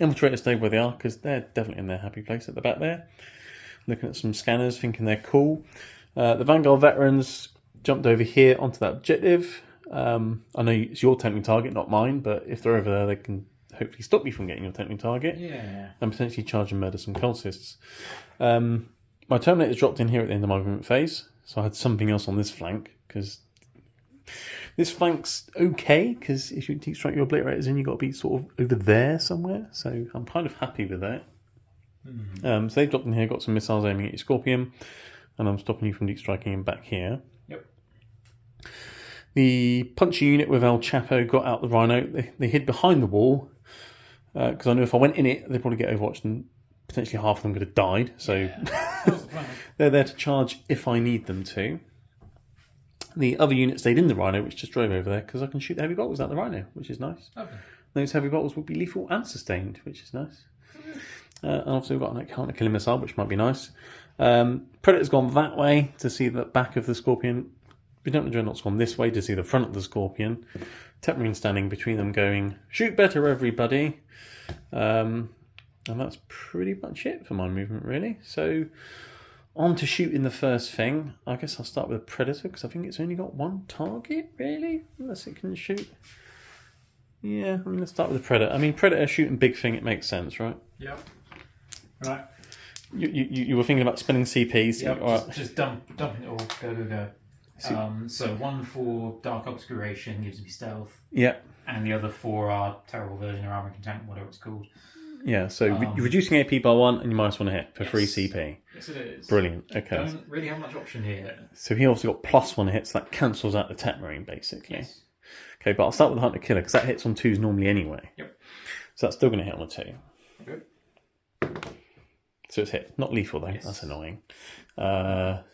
Infiltrators stay where they are because they're definitely in their happy place at the back there. Looking at some scanners, thinking they're cool. The Vanguard veterans jumped over here onto that objective. I know it's your tempting target, not mine, but if they're over there, they can hopefully stop you from getting your tempting target. Yeah. And potentially charge and murder some cultists. My Terminator's dropped in here at the end of my movement phase, so I had something else on this flank, because this flank's okay, because if you deep strike your obliterators in, you've got to be sort of over there somewhere, so I'm kind of happy with that. So they've dropped in here, got some missiles aiming at your Scorpion, and I'm stopping you from deep striking him back here. Yep. The Punchy unit with El Chapo got out the Rhino. They hid behind the wall, because I knew if I went in it, they'd probably get overwatched and potentially half of them could have died. So they're there to charge if I need them to. The other unit stayed in the Rhino, which just drove over there because I can shoot the heavy bolters out the Rhino, which is nice. Okay. Those heavy bolters will be lethal and sustained, which is nice. And obviously we've got a counter-killing missile, which might be nice. Predator's gone that way to see the back of the Scorpion. Redemptor Dreadnought's gone this way to see the front of the Scorpion. Tetmarine standing between them going, shoot better everybody. And that's pretty much it for my movement, really. So on to shooting the first thing. I guess I'll start with a Predator because I think it's only got one target, really, unless it can shoot. Yeah, I'm going to start with the Predator. I mean, Predator shooting big thing, it makes sense, right? Yep. Right. You were thinking about spending CPs. Yep, right. just dumping it all. Go. So one for Dark Obscuration gives me stealth. Yep. And the other four are Terrible Version or Armor Contempt, whatever it's called. Yeah, so you're reducing AP by 1 and you minus 1 a hit for free CP. Yes, it is. Brilliant. Okay. Don't really have much option here. So he obviously got plus 1 hit, so that cancels out the Tetmarine, basically. Yes. Okay, but I'll start with the Hunter Killer, because that hits on 2s normally anyway. Yep. So that's still going to hit on a 2. Okay. So it's hit. Not lethal, though. Yes. That's annoying.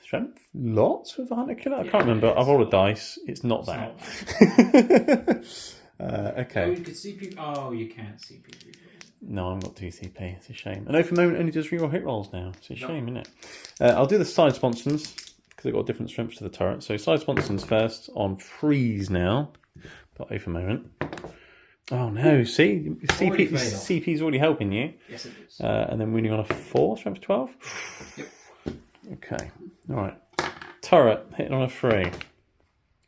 Strength? Lots with the Hunter Killer? I can't remember. I've rolled a dice. It's not that. Okay. Oh, you could CP... Oh, you can't CP reroll. No, I'm not 2 CP. It's a shame. I know for the moment only does reroll hit rolls now. It's a shame, isn't it? I'll do the side sponsons, because they've got different strengths to the turret. So side sponsons first on freeze now. Got A for a moment. Oh no, see? CP's already helping you. Yes, it is. And then winning on a 4, strength 12? Yep. Okay, alright. Turret, hitting on a 3.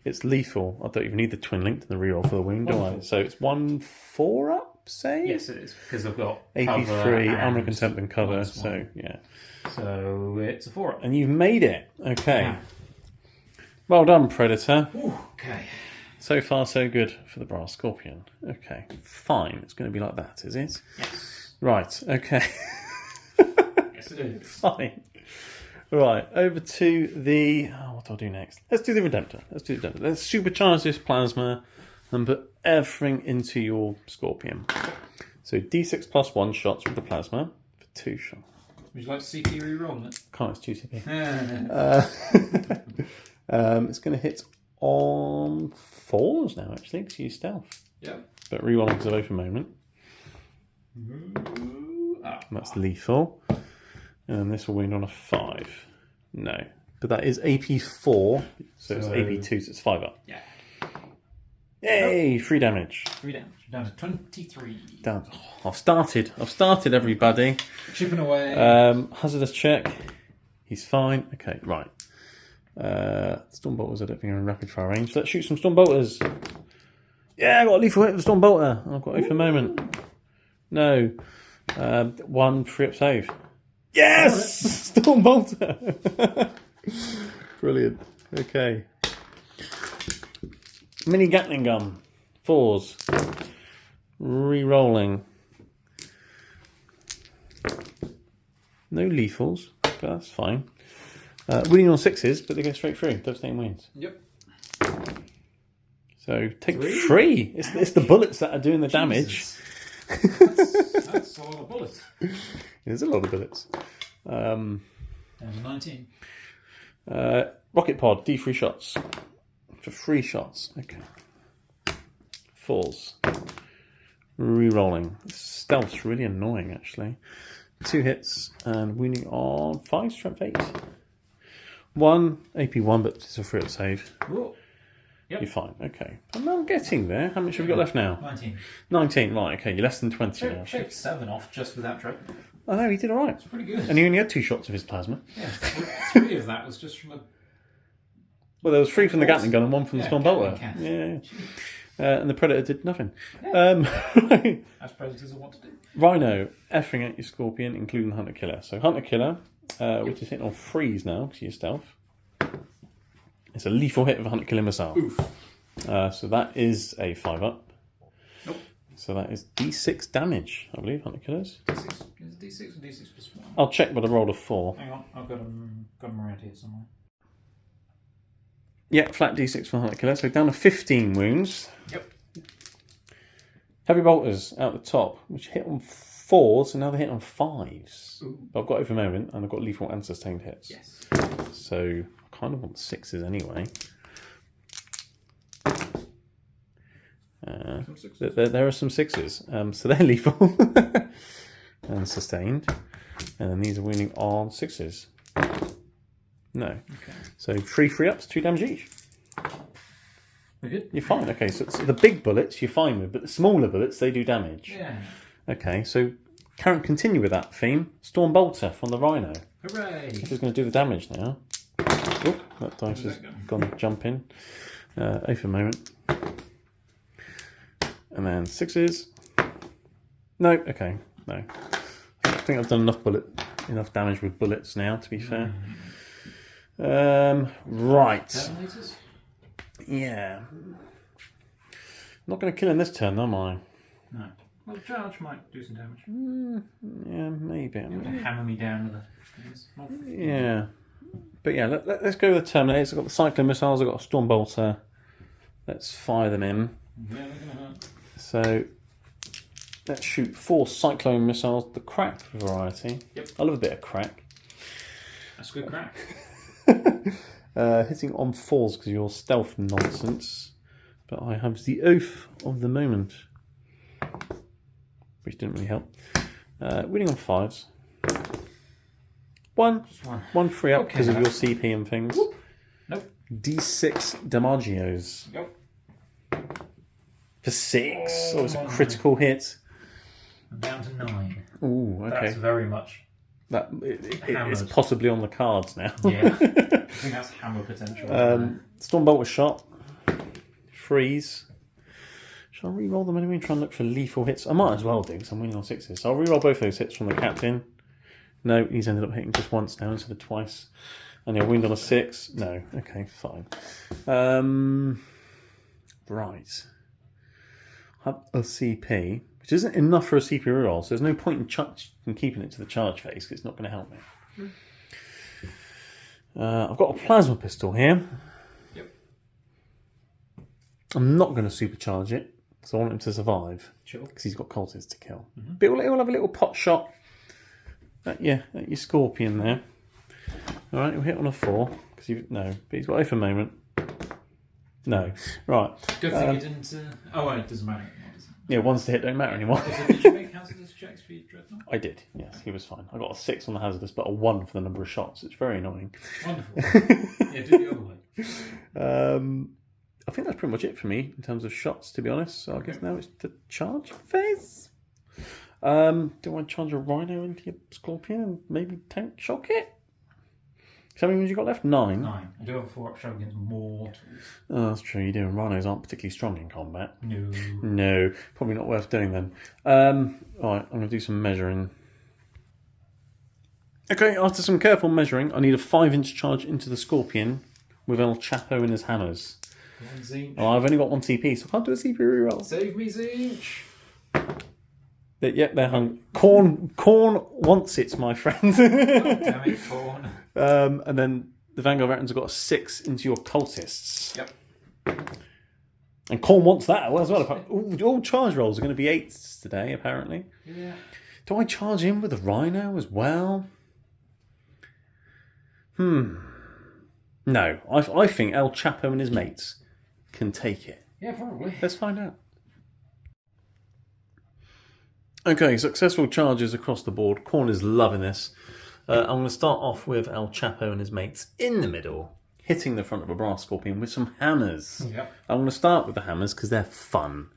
It's lethal. I don't even need the twin link to the reroll for the wound, do I? So it's 1-4 up, say? Yes, it is, because I've got AP3, Armor Contempt and cover, so yeah. So it's a 4 up. And you've made it. Okay. Yeah. Well done, Predator. Ooh, okay. So far, so good for the Brass Scorpion. Okay, fine. It's going to be like that, is it? Yes. Right, okay. Yes, it is. Fine. Right, over to the... Oh, what do I do next? Let's do the Redemptor. Let's supercharge this plasma and put everything into your Scorpion. So D6 plus 1 shots with the plasma for 2 shots. Would you like to CP reroll it? Can't, it's 2 CP. It's going to hit on 4s now, actually, because you use stealth. Yeah. But rerolling because of open moment. That's lethal. And this will wound on a 5. No. But that is AP4, so it's AP2, so it's 5 up. Yeah. Yay! 3 damage. 3 damage. Down to 23. Down. Oh, I've started, everybody. Chipping away. Hazardous check. He's fine. Okay, right. Stormbolters, I don't think are in rapid fire range. Let's shoot some Stormbolters. Yeah, I got a lethal hit with the Stormbolter. I've got A for a moment. No. 1 free up save. Yes! Stormbolter! Brilliant. Okay. Mini Gatling gun. 4s. Re-rolling. No lethals, but that's fine. Winning on 6s, but they go straight through. Devastating wins. Yep. So take 3. It's the bullets that are doing the damage. That's a lot of bullets. There's a lot of bullets. And 19. Rocket pod, D3 shots. For 3 shots. Okay. 4s. Re-rolling. Stealth's really annoying, actually. 2 hits and wounding on 5, strength 8. 1 AP1, but it's a free up save. Ooh. Yep. You're fine. Okay. I'm getting there. How much have we got left now? 19. 19. Right. Okay. You're less than 20 now. Shaved 7 off just with that trip. Oh no, he did all right. It's pretty good. And he only had 2 shots of his plasma. Yeah. 3 of that was just from a. Well, there was 3 from the Gatling gun and 1 from the Storm Bolter. Yeah. And the Predator did nothing. Yeah. As Predators are what to do. Rhino, effing at your Scorpion, including the Hunter Killer. So Hunter Killer, which is hitting on freeze now because of your stealth. It's a lethal hit of a Hunter Killer missile. Oof. So that is a 5-up. Nope. So that is D6 damage, I believe, Hunter Killers. D6. Is it D6 or D6 plus 1? I'll check, but I rolled a 4. Hang on, I've got them around here somewhere. Yeah, flat D6 for the Hunter Killer. So down to 15 wounds. Yep. Heavy bolters out the top, which hit on 4s, so now they hit on 5s. But I've got over moment, and I've got lethal and sustained hits. Yes. So I kind of want 6s anyway. There are some 6s. So they're lethal and sustained. And then these are wounding on 6s. No. Okay. So 3 free-ups, 2 damage each. We're good? You're fine. Okay, so the big bullets you're fine with, but the smaller bullets, they do damage. Yeah. Okay, so continue with that theme. Storm Bolter from the Rhino. Hooray! This is going to do the damage now. Oh, that dice has gone jumping. For a moment. And then 6s. No, okay, no. I think I've done enough damage with bullets now, to be fair. Right. Detonators? Yeah. Not going to kill him this turn, am I? No. Well, the charge might do some damage. Yeah, maybe. Hammer me down with a... Yeah. But yeah, let's go with the Terminators. I've got the Cyclone missiles, I've got a Storm Bolter. Let's fire them in. Yeah, they're going to hurt. So, let's shoot 4 Cyclone missiles, the crack variety. Yep. I love a bit of crack. That's good crack. Hitting on 4s because of your stealth nonsense. But I have the oath of the moment, which didn't really help. Winning on 5s. One free up because of your CP and things. Whoop. Nope. D6 Damagios. Yep. For 6. Oh, it's a critical hit. I'm down to 9. Ooh, okay. That's very much. It's possibly on the cards now. Yeah. I think that's hammer potential. Stormbolt was shot. Freeze. Shall I re-roll them anyway and try and look for lethal hits? I might as well do because I'm winning on 6s. So I'll re-roll both those hits from the captain. No, he's ended up hitting just once now instead of twice. And you're wound on a 6. No. Okay, fine. Right. I have a CP, which isn't enough for a CP reroll, so there's no point in keeping it to the charge phase because it's not going to help me. I've got a plasma pistol here. Yep. I'm not going to supercharge it, so I want him to survive. Sure. Because he's got cultists to kill. Mm-hmm. But he'll have a little pot shot at your Scorpion there. Alright, he'll hit on a 4. But he's got open moment. No. Right. Good thing you didn't... Oh, well, it doesn't matter anymore, does it? Yeah, ones to hit don't matter anymore. Did you make hazardous checks for your Dreadnought? I did, yes, he was fine. I got a 6 on the hazardous, but a 1 for the number of shots. It's very annoying. Wonderful. Yeah, do the other way. I think that's pretty much it for me in terms of shots, to be honest. So I guess now it's the charge phase. Do I charge a Rhino into your Scorpion and maybe tank shock it? How many wounds you got left? 9? 9. I do have a 4-up shot against mortals. Oh, that's true, you do. And Rhinos aren't particularly strong in combat. No. Probably not worth doing then. Alright, I'm going to do some measuring. Okay, after some careful measuring, I need a 5-inch charge into the Scorpion with El Chapo and his hammers. I've only got 1 CP, so I can't do a CP reroll. Save me, Zinch! They're hung. Corn wants it, my friend. Oh, damn it, Corn. And then the Vanguard Veterans have got a 6 into your cultists. Yep. And Corn wants that as well. All charge rolls are going to be 8s today, apparently. Yeah. Do I charge in with a Rhino as well? No. I think El Chapo and his mates can take it. Yeah, probably. Let's find out. Okay, successful charges across the board. Corn is loving this. I'm going to start off with El Chapo and his mates in the middle. hitting the front of a brass scorpion with some hammers. Yep. I'm going to start with the hammers because they're fun.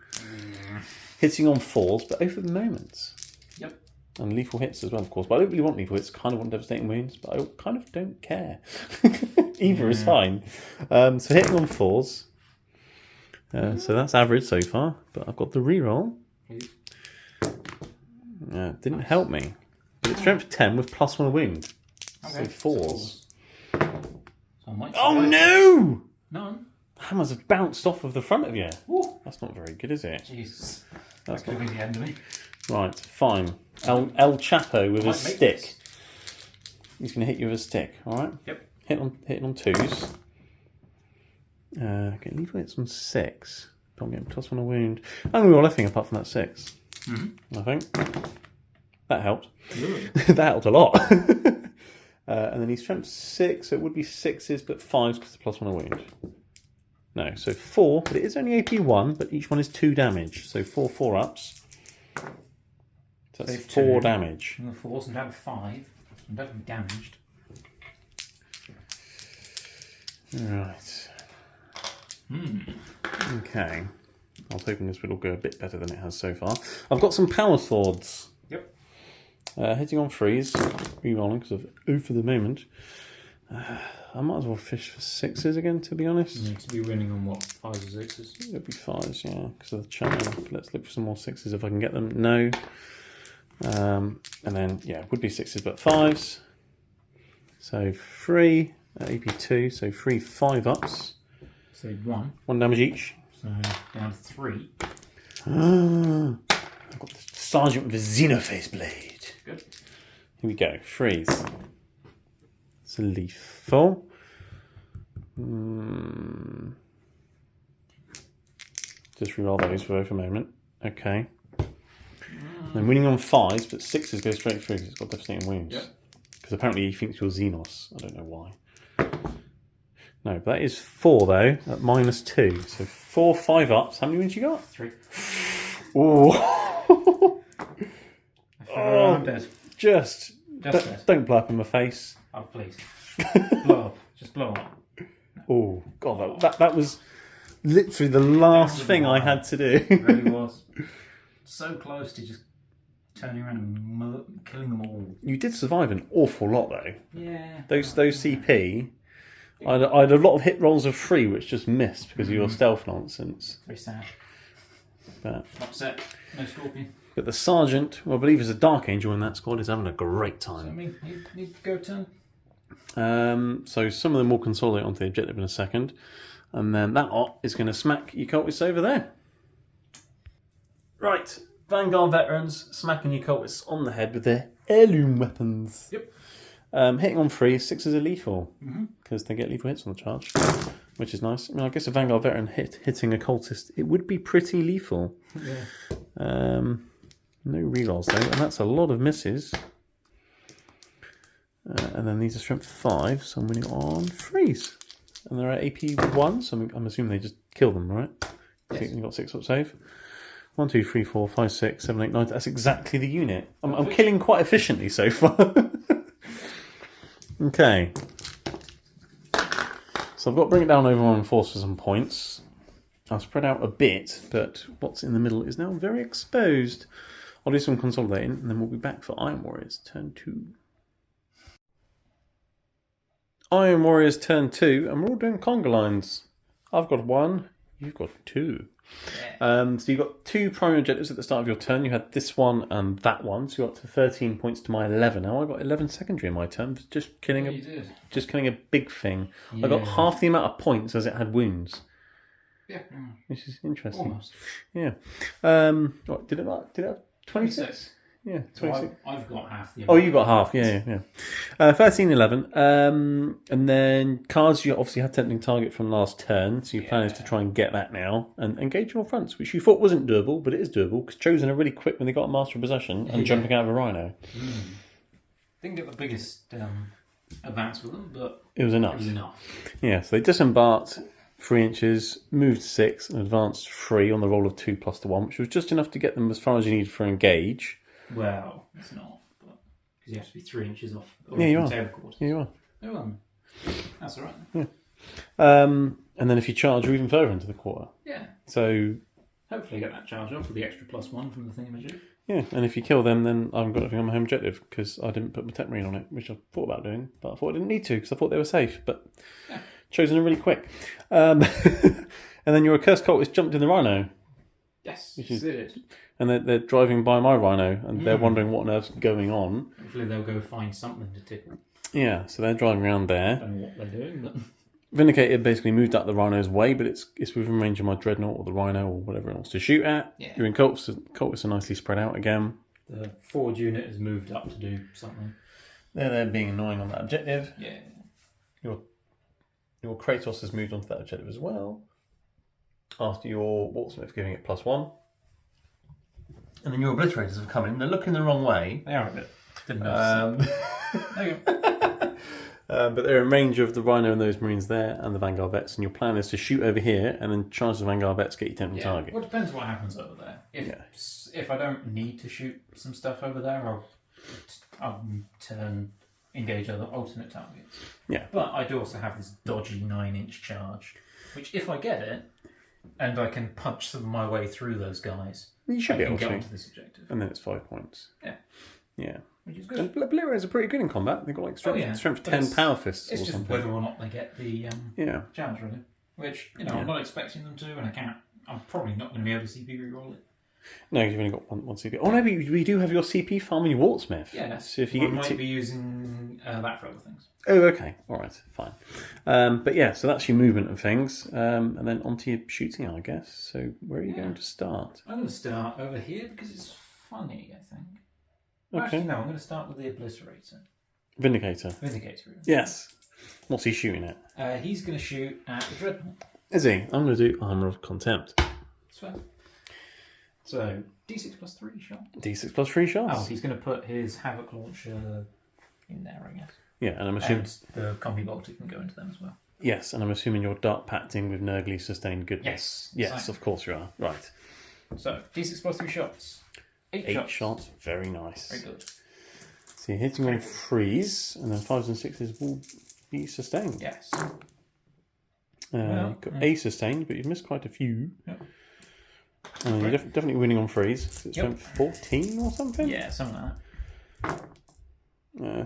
Hitting on 4s, but over the moments. Yep. And lethal hits as well, of course. But I don't really want lethal hits. Kind of want devastating wounds, but I kind of don't care. Either is fine. So hitting on 4s. So that's average so far, but I've got the reroll. Didn't help me. But it's strength 10 with +1 wound. Okay. So 4s. Oh no! None. Hammers have bounced off of the front of you. Ooh. That's not very good, is it? Jesus. That's going to be the end of me. Right, fine. El Chapo with a stick. He's going to hit you with a stick, alright? Yep. Hitting on 2s. Okay, lethal hits on 6. Don't get +1 a wound. I'm going to roll everything apart from that 6. I think. That helped. That helped a lot. And then he's strength 6, so it would be 6s, but 5s because it's +1 a wound. No, so 4, but it is only AP 1, but each one is 2 damage. So 4 4-ups. So that's 4 damage. And the 4s and down to 5. I'm definitely damaged. Right. Okay. I was hoping this would all go a bit better than it has so far. I've got some power swords. Yep. Hitting on 3s. Rerolling because of O for the moment. I might as well fish for 6s again, to be honest. You need to be winning on what? 5s or 6s? It'll be 5s, yeah, because of the channel. Let's look for some more 6s if I can get them. No. And then, yeah, it would be 6s, but 5s. So 3, AP 2, so 3 5-ups. So 1. 1 damage each. So down to 3. I've got the Sergeant with a Xenoface blade. Good. Here we go. 3s. It's a lethal. Just reroll those for both a moment. Okay. Then winning on 5s, but 6s go straight through because it's got devastating wounds. Yep. Because apparently he thinks you're Xenos. I don't know why. No, but that is 4 though, at -2. So 4 5-ups. How many wounds you got? 3. Ooh. I'm dead. Just dead. Don't blow up in my face. Oh, please. Blow up. Just blow up. Oh, God, that was literally the last thing I had to do. It really was. So close to just turning around and killing them all. You did survive an awful lot, though. Yeah. Those CP, I had a lot of hit rolls of 3, which just missed because of your stealth nonsense. Very sad. But, upset. No scorpion. But the Sergeant, who I believe is a Dark Angel in that squad, is having a great So, I time. mean, you go turn. So some of them will consolidate onto the objective in a second. And then that lot is going to smack your cultists over there. Right. Vanguard veterans smacking your cultists on the head with their heirloom weapons. Yep. Hitting on 3, 6s are lethal. Because they get lethal hits on the charge. Which is nice. I mean, I guess a Vanguard veteran hitting a cultist, it would be pretty lethal. Yeah. No rerolls though, and that's a lot of misses. And then these are strength 5, so I'm winning on 3s. And they're at AP 1, so I'm assuming they just kill them, right? Yes. You've got 6-up save. 1, 2, 3, 4, 5, 6, 7, 8, 9. That's exactly the unit. I'm killing quite efficiently so far. Okay. So I've got to bring it down over on force for some points. I'll spread out a bit, but what's in the middle is now very exposed. I'll do some consolidating, and then we'll be back for Iron Warriors turn 2. Iron Warriors turn 2, and we're all doing conga lines. I've got 1, you've got 2. Yeah. So you've got 2 primary objectives at the start of your turn. You had this one and that one, so you got to 13 points to my 11. Now I got 11 secondary in my turn, just killing a big thing. Yeah. I got half the amount of points as it had wounds. Yeah. Which is interesting. Almost. Yeah. What, did it have 26? Yeah, 26. So I've got half the. Oh, you got half. Yeah. 13, 11. And then cards, you obviously had tempting target from last turn, so your plan is to try and get that now and engage your fronts, which you thought wasn't doable, but it is doable because Chosen are really quick when they got a Master of Possession and jumping out of a Rhino. Didn't get the biggest advance with them, but it was enough. Yeah, so they disembarked 3 inches, moved 6, and advanced 3 on the roll of 2 plus the 1, which was just enough to get them as far as you needed for engage. Well, it's not, because you have to be 3 inches off. Yeah, you are. Tail cord. Yeah, you are. Oh, well, that's all right. Yeah. And then if you charge, you're even further into the quarter. Yeah. So hopefully get that charge off with the extra +1 from the thingamajig. yeah, and if you kill them, then I haven't got anything on my home objective because I didn't put my tech marine on it, which I thought about doing, but I thought I didn't need to because I thought they were safe. But chosen them really quick. And then your accursed cultist jumped in the rhino. Yes, which is did. And they're driving by my rhino, and they're wondering what on earth's going on. Hopefully they'll go find something to tickle. Yeah, so they're driving around there. I don't know what they're doing, but... Vindicator basically moved out the rhino's way, but it's within range of my dreadnought or the rhino or whatever it wants to shoot at. Yeah. You're in cultists are nicely spread out again. The forward unit has moved up to do something. They're being annoying on that objective. Yeah. Your Kratos has moved onto that objective as well. After your Wartsmith giving it +1. And then your Obliterators have come in. They're looking the wrong way. They are a bit. Didn't notice. There you go. But they're in range of the Rhino and those Marines there and the Vanguard Vets. And your plan is to shoot over here and then charge the Vanguard Vets, get your tempting target. Well, it depends what happens over there. If I don't need to shoot some stuff over there, I'll engage other alternate targets. Yeah. But I do also have this dodgy 9-inch charge, which if I get it, and I can punch my way through those guys, you should be able get to. onto this objective. And then it's 5 points. Yeah. Yeah. Which is good. And Blue are pretty good in combat. They've got like strength 10 power fists or It's just something. whether or not they get the challenge, really. Which, I'm not expecting them to, and I can't. I'm probably not going to be able to CP reroll it. No, you've only got one CP. Oh no, but we do have your CP farm and your Wartsmith. Yeah, so if you I might be using that for other things. Oh, okay. All right, fine. But yeah, so that's your movement and things. And then onto your shooting, I guess. So where are you going to start? I'm going to start over here because it's funny, I think. Okay. Actually, no, I'm going to start with the Obliterator. Vindicator. Vindicator. Yes. What's he shooting at? He's going to shoot at the Dreadnought. Is he? I'm going to do Armour of Contempt. That's fair. So, D6 plus 3 shot. D6 plus 3 shots? Oh, he's going to put his Havoc Launcher in there, I guess. Yeah, and I'm assuming... And the Combi Bolter can go into them as well. Yes, and I'm assuming you're dark pacting with Nurgly sustained goodness. Yes. Yes, exactly. of course you are. Right. So, D6 plus 3 shots. 8 shots. Very nice. Very good. So you're hitting on freeze, and then 5s and 6s will be sustained. Yes. You've got a sustained, but you've missed quite a few. Yep. You're definitely winning on freeze. It's 14 or something? Yeah, something like that.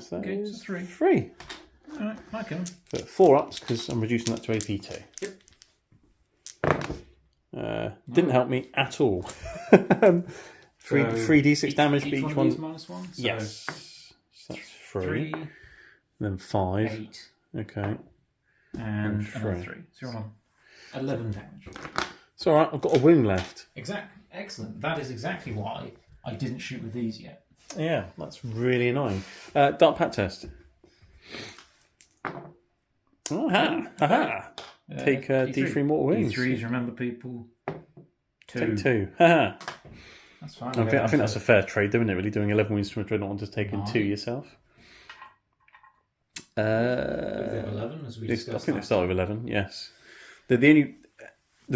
So that Okay, is so 3. 3. Alright, I can. So 4 ups because I'm reducing that to AP2. Yep. Didn't help me at all. 3d6 damage, but each one. -1. So yes. So that's 3. 3, Then 5. 8, Okay. and 3. another 3. So you're on 11 damage. It's alright, I've got a wound left. Excellent. That is exactly why I didn't shoot with these yet. Yeah, that's really annoying. Dark Pat test. Aha! Take D3 mortal wounds. D3s, remember people. 2. Take 2. Haha. That's fine. I think that's a fair trade, though, isn't it? Really doing 11 wounds from a dreadnought and just taking 2 yourself. 11, as we I discussed. think they start with 11. Yes. The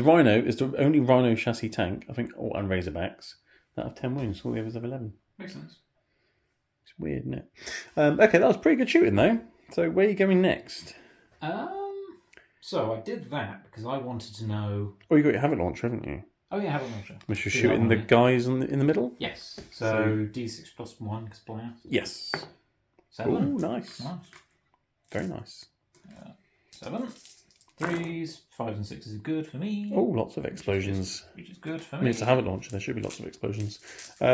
Rhino is the only Rhino chassis tank, I think, and Razorbacks that have 10 wounds. All the others have 11. Makes sense. It's weird, isn't it? Okay, that was pretty good shooting, though. So where are you going next? So I did that because I wanted to know. Oh, you got your Havoc Launcher, haven't you? Oh yeah, Havoc Launcher. Which is shooting the guys in the middle? Yes. So D6 plus 1 because blast. Yes. 7. Oh, nice. Very nice. 7. 3s, 5s and 6s are good for me. Oh, lots of explosions. Which is good for I me. mean, it's a Havoc Launcher. There should be lots of explosions.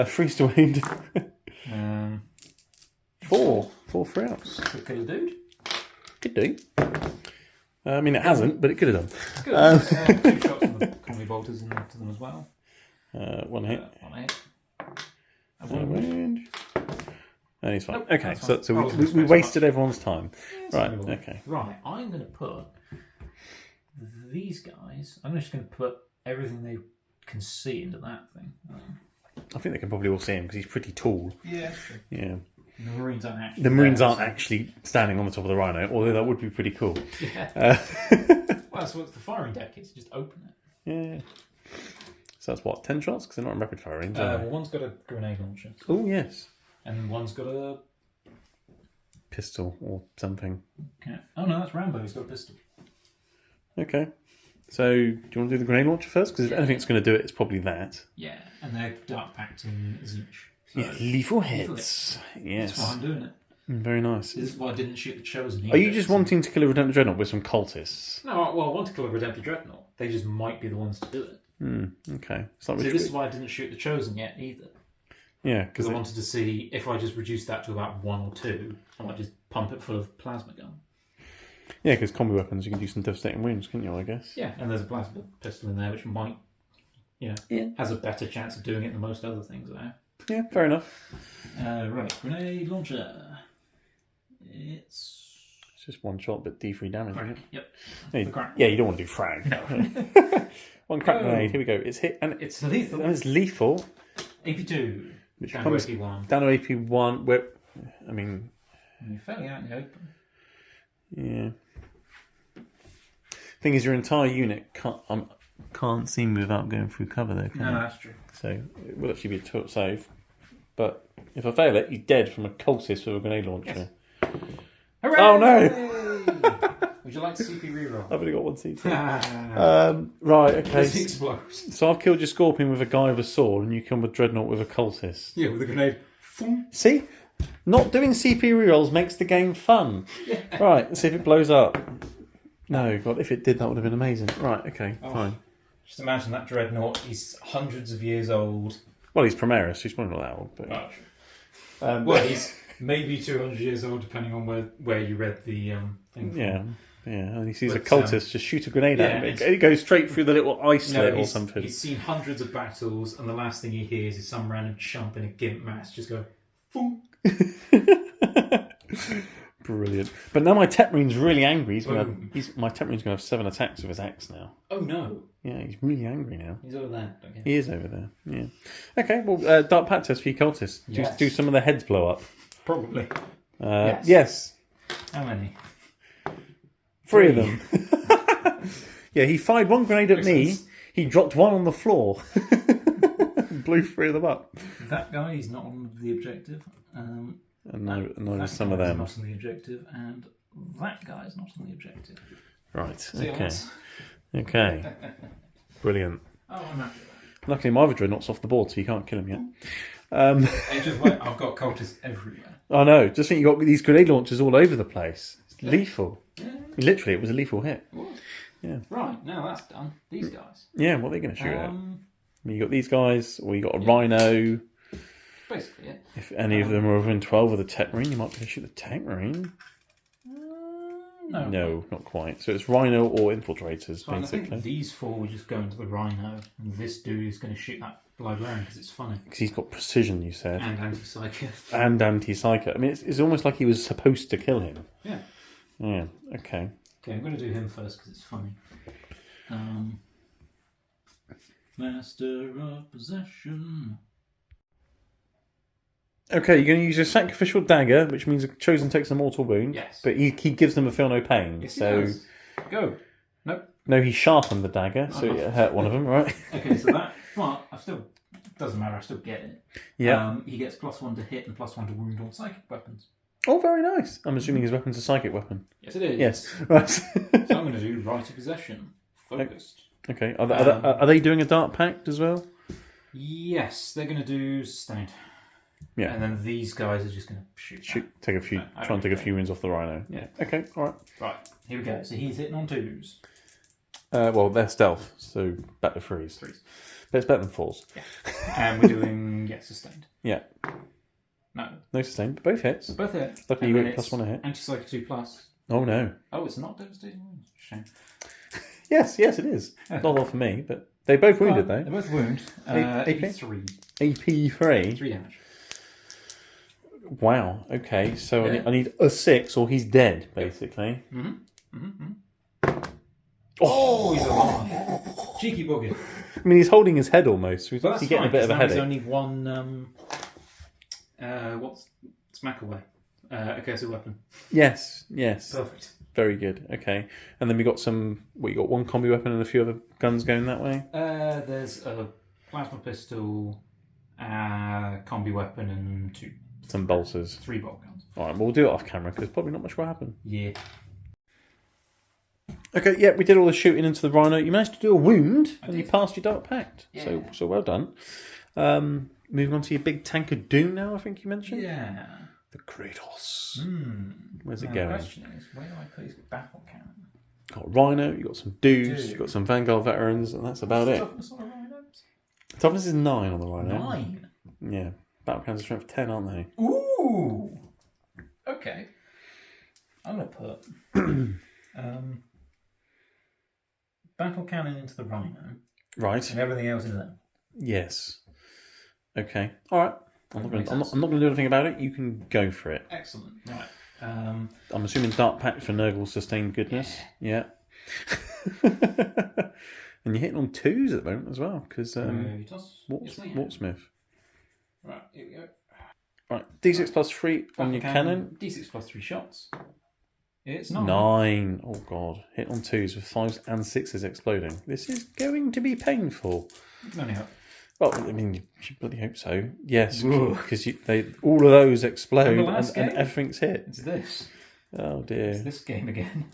Freeze to wound. 4 free ups. Could kill a dude. Could do. I mean, it hasn't, but it could have done. Good. 2 shots from the Combi Bolters into them as well. 1 hit. 1 hit. A Wound. wound. And he's fine. Nope, Okay, that's so fine. we wasted everyone's time. Yeah, Right, anyway. okay. Right, I'm going to put these guys. I'm just going to put everything they can see into that thing. I think they can probably all see him because he's pretty tall. Yeah, that's true. Yeah. The Marines aren't actually. The Marines aren't actually standing on the top of the Rhino, although that would be pretty cool. Yeah. Well, that's what the firing deck is. Just open it. Yeah. So that's what, 10 shots? Because they're not in rapid fire range. Well, one's got a grenade launcher. Oh, yes. And one's got a Pistol or something. Okay. Oh no, that's Rambo. He's got a pistol. Okay. So, do you want to do the grenade launcher first? Because if anything's going to do it, it's probably that. Yeah, and they're dark packed in Zinch. So Yeah, lethal hits. Yes. That's why I'm doing it. Very nice. This is why I didn't shoot the Chosen. Are you just wanting to kill a Redemptor Dreadnought with some cultists? No, well, I want to kill a Redemptor Dreadnought. They just might be the ones to do it. Okay. So this is why I didn't shoot the Chosen yet either. Yeah, because I wanted to see if I just reduce that to about 1 or 2, I might just pump it full of plasma gun. Yeah, because combi weapons, you can do some devastating wounds, can't you, I guess? Yeah, and there's a plasma pistol in there, which might, has a better chance of doing it than most other things there. Yeah, fair enough. Right, grenade launcher. It's just one shot, but D3 damage. Right. Yep. Yeah, you don't want to do frag. No. One crack grenade. Here we go. It's hit and it's lethal. And it's lethal. AP2. Which down comes to AP1. Down to AP1. Where, I mean, you're fairly out in the open. Yeah. Thing is, your entire unit can't see me without going through cover, though. No, that's true. So it will actually be a tilt save. But if I fail it, you're dead from a cultist with a grenade launcher. Yes. Hooray! Oh no! Would you like to CP reroll? I've only got one CP. Right, okay. It explodes. So I've killed your Scorpion with a guy with a sword, and you kill with Dreadnought with a cultist. Yeah, with a grenade. See? Not doing CP rerolls makes the game fun. Yeah. Right, let's see if it blows up. No, God, if it did, that would have been amazing. Right, okay, fine. Just imagine that Dreadnought, he's hundreds of years old. Well, he's Primaris, he's probably not that old. But... well, he's maybe 200 years old, depending on where you read the thing from. Yeah, and he sees a cultist just shoot a grenade at him. It goes straight through the little ice slit or something. He's seen hundreds of battles, and the last thing he hears is some random chump in a gimp mask just go, boom. Brilliant. But now my Tetmarine's really angry. My Tetmarine's going to have 7 attacks with his axe now. Oh no. Yeah, he's really angry now. He's over there. Okay. He is over there, yeah. Okay, well, Dark Pact test for your cultists. Yes. Do some of the heads blow up? Probably. Yes. How many? 3 of them. Yeah, he fired 1 grenade at me. He dropped 1 on the floor. Blew 3 of them up. That guy is not on the objective. And neither some of them. Not on the objective, and that guy is not on the objective. Right. Okay. Brilliant. Oh, I'm happy with that. Luckily, my other Dreadnought's off the board, so you can't kill him yet. Just wait, I've got cultists everywhere. I know. Just think you got these grenade launchers all over the place. It's lethal. Yeah. Literally, it was a lethal hit. It was. Yeah. Right, now that's done. These guys. Yeah, what are they going to shoot at? I mean, you got these guys, or you got a Rhino. Basically, yeah. If any of them are within 12 of the Tetmarine, you might be able to shoot the Tetmarine. No, not quite. So it's Rhino or Infiltrators, basically. I think these 4 will just go into the Rhino, and this dude is going to shoot that Librarian because it's funny. Because he's got precision, you said. And anti-psychic. I mean, it's almost like he was supposed to kill him. Yeah. Yeah, okay. Okay, I'm going to do him first because it's funny. Master of Possession. Okay, you're going to use a sacrificial dagger, which means a chosen takes a mortal wound. Yes. But he gives them a feel no pain. Yes, so he does. Go. Nope. No, he sharpened the dagger, so it hurt one of them, right? Okay, so that, well, doesn't matter, I still get it. Yeah. He gets +1 to hit and +1 to wound on psychic weapons. Oh, very nice. I'm assuming his weapon's a psychic weapon. Yes, it is. Yes, right. So I'm going to do Right of Possession. Focused. Okay. Are they doing a Dark Pact as well? Yes, they're going to do Sustained. Yeah. And then these guys are just going to shoot. Try and take a few wins off the Rhino. Yeah. Okay, alright. Right, here we go. So he's hitting on 2s. Well, they're stealth, so back to 3s. But it's better than 4s. Yeah. And we're doing, Sustained. Yeah. No sustained, but both hits. Both hit. Luckily you get +1 a hit. Anti-Psychic 2+. Oh no. Oh, it's not devastating wounds. Shame. Yes, it is. Not all for me, but they both wounded though. They both wound. AP3. AP3. 3 damage. Wow. Okay, so I need a 6 or he's dead, basically. Oh, he's alive. Cheeky bugger. I mean, he's holding his head almost. He's getting a bit of a headache. There's only one. Smack away. A cursive weapon. Yes. Perfect. Very good. Okay, and then we got some. You got 1 combi weapon and a few other guns going that way. There's a plasma pistol, combi weapon, and some bolters. 3 bolt guns. All right, we'll do it off camera because probably not much will happen. Yeah. Okay, yeah, we did all the shooting into the rhino. You managed to do a wound, and you passed your Dark Pact. Yeah. So well done. Moving on to your big tank of doom now, I think you mentioned. Yeah. The Kratos. Where's Where's it going? The question is, where do I put his battle cannon? Got a rhino, you got some dudes, you got some Vanguard veterans, and that's about it. Toughness on a rhinos? Toughness is 9 on the rhino. 9? Yeah. Battle cannons are strength 10, aren't they? Ooh! Okay. I'm going to put battle cannon into the rhino. Right. And everything else in there. Yes. Okay. All right. I'm not going to do anything about it. You can go for it. Excellent. Right. I'm assuming Dark Pact for Nurgle's sustained goodness. Yeah. And you're hitting on 2s at the moment as well, because Wartsmith. Right, here we go. Right, D6 plus 3 on your cannon. D6 plus 3 shots. It's 9. 9. Oh god. Hit on 2s with 5s and 6s exploding. This is going to be painful. You can only hope. Well, I mean, you should bloody hope so. Yes, because all of those explode and everything's hit. It's this. Oh dear. It's this game again.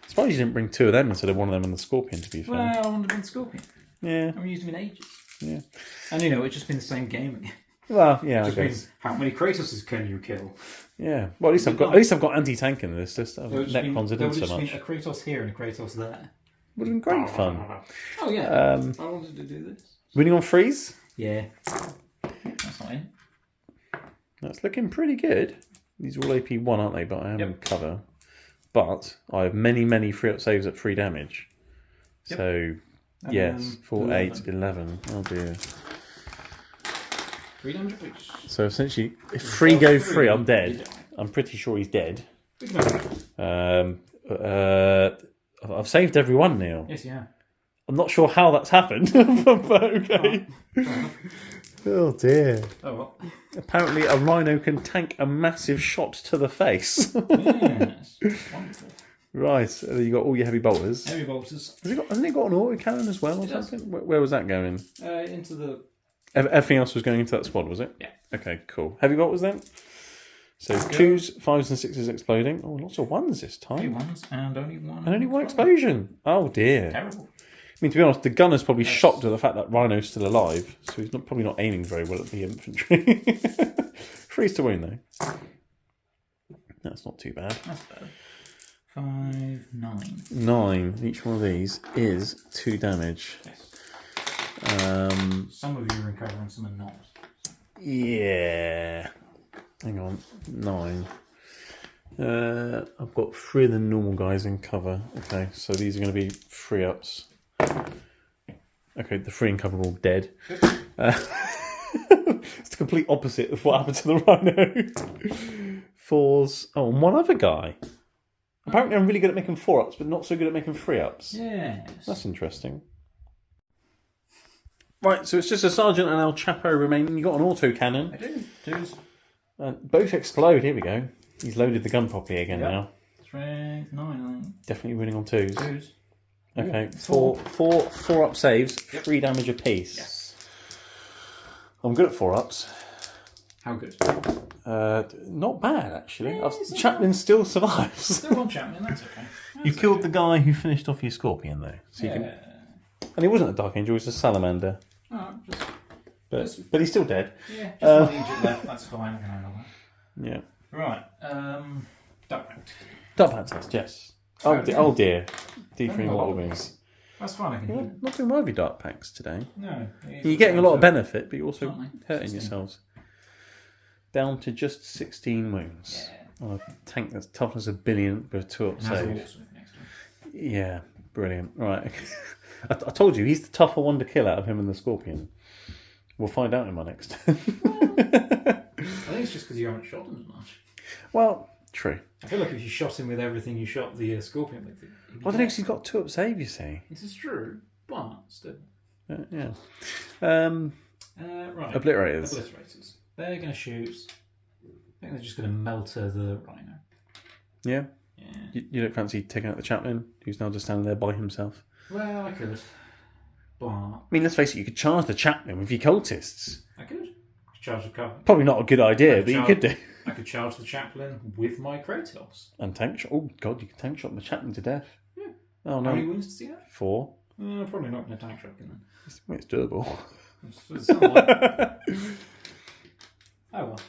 I suppose you didn't bring 2 of them instead of one of them and the Scorpion, to be fair. Well, I wanted to bring Scorpion. Yeah. I haven't used him in ages. Yeah. And it's just been the same game again. Well, yeah, I Just guess. means how many Kratoses can you kill? Yeah. Well, at least I've got anti-tank in this. Just Necrons There didn't would so just much. been a Kratos here and a Kratos there. Would have been great fun. Oh yeah. I wanted to do this. Winning on freeze? Yeah. That's not in. That's looking pretty good. These are all AP1, aren't they? But I am in cover. But I have many free up saves at 3 damage. Yep. So, yes. 4, 8, 11. Oh dear. 3 damage apiece. So essentially, if 3 go 3, I'm dead. I'm pretty sure he's dead. I've saved everyone, Neil. Yes, yeah. I'm not sure how that's happened, but okay. Oh dear. Oh well. Apparently a rhino can tank a massive shot to the face. Yes. Wonderful. Right, you got all your heavy bolters. Heavy bolters. Hasn't it got an auto cannon as well or something? Where was that going? Into the... Everything else was going into that squad, was it? Yeah. Okay, cool. Heavy bolters then? So 2s, 5s and 6s exploding. Oh, lots of 1s this time. 2 1s and only 1. And only 1 explosion. Oh dear. Terrible. I mean, to be honest, the gunner's probably shocked at the fact that Rhino's still alive, so he's probably not aiming very well at the infantry. Freeze to wound, though. That's not too bad. That's better. 5, 9. 9. Each one of these is 2 damage. Yes. Some of you are recovering, some are not. Yeah. Hang on. 9. I've got 3 of the normal guys in cover. Okay, so these are going to be 3-ups. Okay, the 3 in cover are all dead. It's the complete opposite of what happened to the rhino. 4s. Oh, and 1 other guy. Apparently I'm really good at making 4-ups, but not so good at making 3-ups. Yes. That's interesting. Right, so it's just a Sergeant and El Chapo remaining. You got an auto cannon. I do. 2s. Both explode. Here we go. He's loaded the gun properly again now. 3, 9. Definitely winning on 2s. 2s. Okay, 4-up saves, 3 damage apiece. Yes. I'm good at 4-ups. How good? Not bad, actually. Chaplin still survives. Still on Chaplin, that's okay. You killed the guy who finished off your Scorpion, though. So and he wasn't a Dark Angel, he was a Salamander. Oh, but he's still dead. Yeah, just 1 injured left, that's fine, I can handle that. Yeah. Right, Dark Pact. Dark Pact test, yes. Oh dear. D3 mortal wounds. That's fine, I can heal. Not doing well with your Dark Pacts today. No. You're getting a lot of benefit, but you're also hurting yourselves. Down to just 16 wounds. Yeah. On a tank that's toughness 1 billion with 2-up save. Yeah, brilliant. Right. I told you, he's the tougher one to kill out of him and the Scorpion. We'll find out in my next. I think it's just because you haven't shot him as much. Well, true. I feel like if you shot him with everything you shot the Scorpion with, well, the next he's got 2-up save, you see. This is true, but still. Yeah. Right. Obliterators. They're going to shoot. I think they're just going to melter the rhino. Yeah? Yeah. You don't fancy taking out the Chaplain, who's now just standing there by himself? Well, I could. But... I mean, let's face it, you could charge the Chaplain with your cultists. I could. Charge the car. Probably not a good idea, but you could do. I could charge the Chaplain with my Kratos. And tank shot. Oh, God, you could tank shot the Chaplain to death. Yeah. Oh no. How many wounds does he have? 4. Probably not an attack shotgun then. It's doable. It's somewhat. Oh well.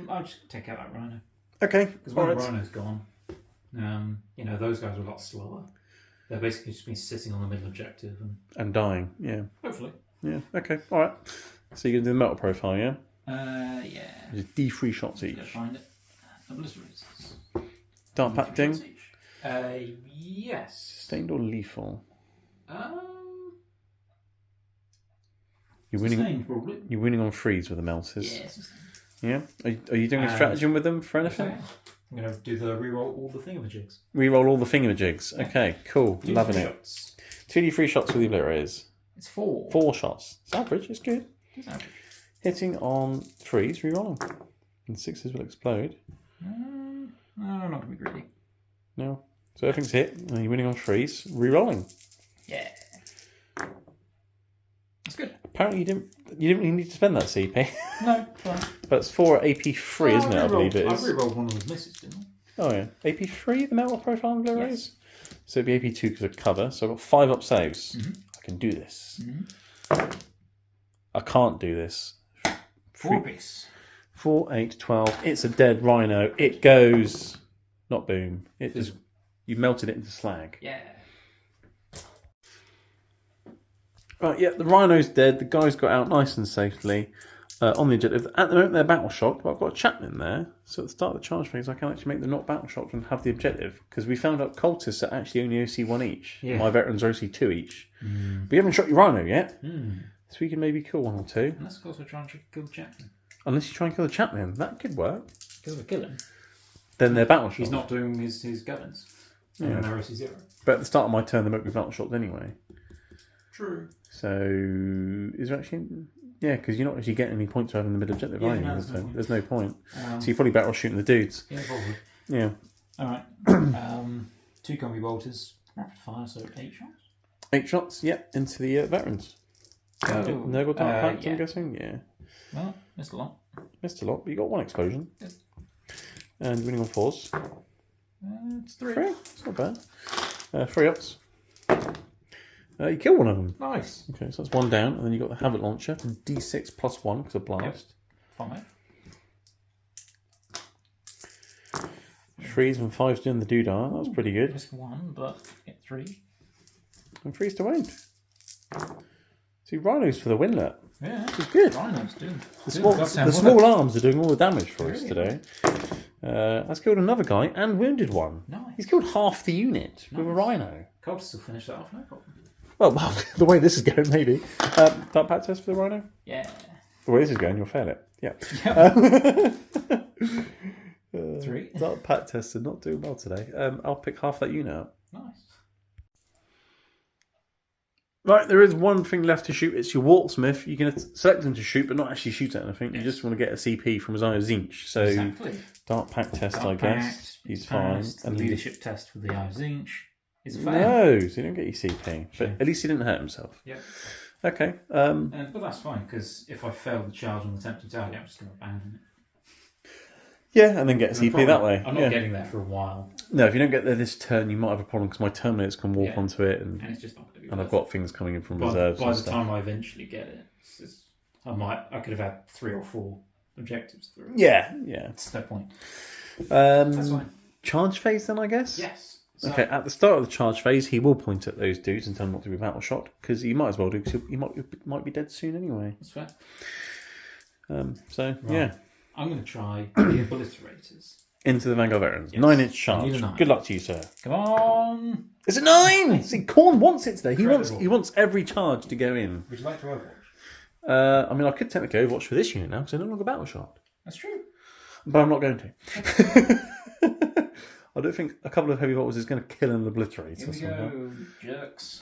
I'll just take out that rhino. Okay. Because when the rhino's gone, those guys are a lot slower. They're basically just been sitting on the middle objective and dying. Yeah. Hopefully. Yeah. Okay. All right. So you're gonna do the metal profile, yeah? Yeah. Just D3 shots each. Find it. Obliterators. Dark pack ding. Yes. Sustained or lethal? You're Sustained, winning. probably. You're winning on freeze with the melters. Yeah, sustained. Yeah. Are you doing a stratagem with them for anything? I'm going to do the reroll all the thingamajigs. Reroll all the thingamajigs. Okay, cool. Loving it. Shots. 2d3 shots with the obliterators. It's 4. 4 shots. It's average. It's good. It's average. Hitting on 3s, rerolling. And 6s will explode. No, I'm not going to be greedy. No. So everything's hit. And you're winning on 3s, rerolling. Yeah. That's good. Apparently you didn't really need to spend that CP. No, right. But it's 4 AP3, isn't it? I believe it is. I rerolled one of the misses, didn't I? Oh yeah. AP3, the metal profile on Blu-rays? Yes. So it'd be AP2 because of cover. So I've got 5 up saves. Mm-hmm. I can do this. Mm-hmm. I can't do this. 4 piece. 4, 8, 12. It's a dead rhino. It goes. Not boom. It just. You melted it into slag. Yeah. Right, yeah, the rhino's dead. The guy's got out nice and safely on the objective. At the moment, they're battle shocked, but I've got a chaplain there. So at the start of the charge phase, I can actually make them not battle shocked and have the objective. Because we found out cultists are actually only OC1 each. Yeah. My veterans are OC2 each. But you haven't shot your rhino yet. Mm. So we can maybe kill 1 or 2. Unless, of course, we're trying to kill the chaplain. Unless you try and kill the chaplain. That could work. Kill him. Then they're battle shocked. He's not doing his guns. Yeah. And they're OC0. But at the start of my turn, they won't be battle shocked anyway. True. So, is there actually... Yeah, because you're not actually getting any points for having the mid objective, are you? No, There's no point. So you're you probably better off shooting the dudes. Yeah, probably. Yeah. Alright. 2 combi bolters, rapid fire, so 8 shots. 8 shots, yep, into the veterans. Nurgle Dark Pact, I'm guessing? Yeah. Well, missed a lot. Missed a lot, but you got 1 explosion. Yep. And winning on 4s. It's 3. 3? It's not bad. 3 ups. You kill 1 of them. Nice. Okay, so that's 1 down, and then you got the Havoc Launcher from D6 plus 1 because of blast. Yep. 5. 3s and 5s doing the doodah. That was pretty good. Just 1, but get 3. And 3s to win. See, Rhinos for the winlet. Yeah. Which is good. Rhinos doing. The small arms are doing all the damage for us today. That's killed another guy and wounded 1. Nice. He's killed half the unit with a rhino. Cultists will finish that off, no problem. Well, the way this is going, maybe. Dark Pact test for the rhino? Yeah. The way this is going, you'll fail it. Yeah. 3. Dark Pact test are not doing well today. I'll pick half that unit up. Nice. Right, there is one thing left to shoot. It's your Wartsmith. You can select him to shoot, but not actually shoot at anything. You just want to get a CP from his Eye of Zinch. So, exactly. Dark Pact test, Dark I guess. Pact, He's fine. And leadership test for the Eye of Zinch is a fail. No, so you don't get your CP. But at least he didn't hurt himself. Yep. Okay. But that's fine, because if I fail the charge on the tempting target, I'm just going to abandon it. Yeah, and then get a CP that way. I'm not getting there for a while. No, if you don't get there this turn, you might have a problem because my Terminators can walk onto it, and it's just not going to be. And I've got things coming in from reserves. By the time I eventually get it, I could have had 3 or 4 objectives through. Yeah. It's no point. That's fine. Charge phase, then, I guess. Yes. So, okay, at the start of the charge phase, he will point at those dudes and tell them not to be battle shot because he might as well do because he might be dead soon anyway. That's fair. Yeah. I'm going to try the Obliterators. Into the Vanguard Veterans. Yes. 9-inch charge. 9. Good luck to you, sir. Come on. It's a 9! See, Korn wants it today. He wants every charge to go in. Would you like to Overwatch? I mean, I could technically Overwatch for this unit now because they're no longer battle shot. That's true. But I'm not going to. I don't think a couple of heavy bolters is going to kill an Obliterator. Here we go, jerks.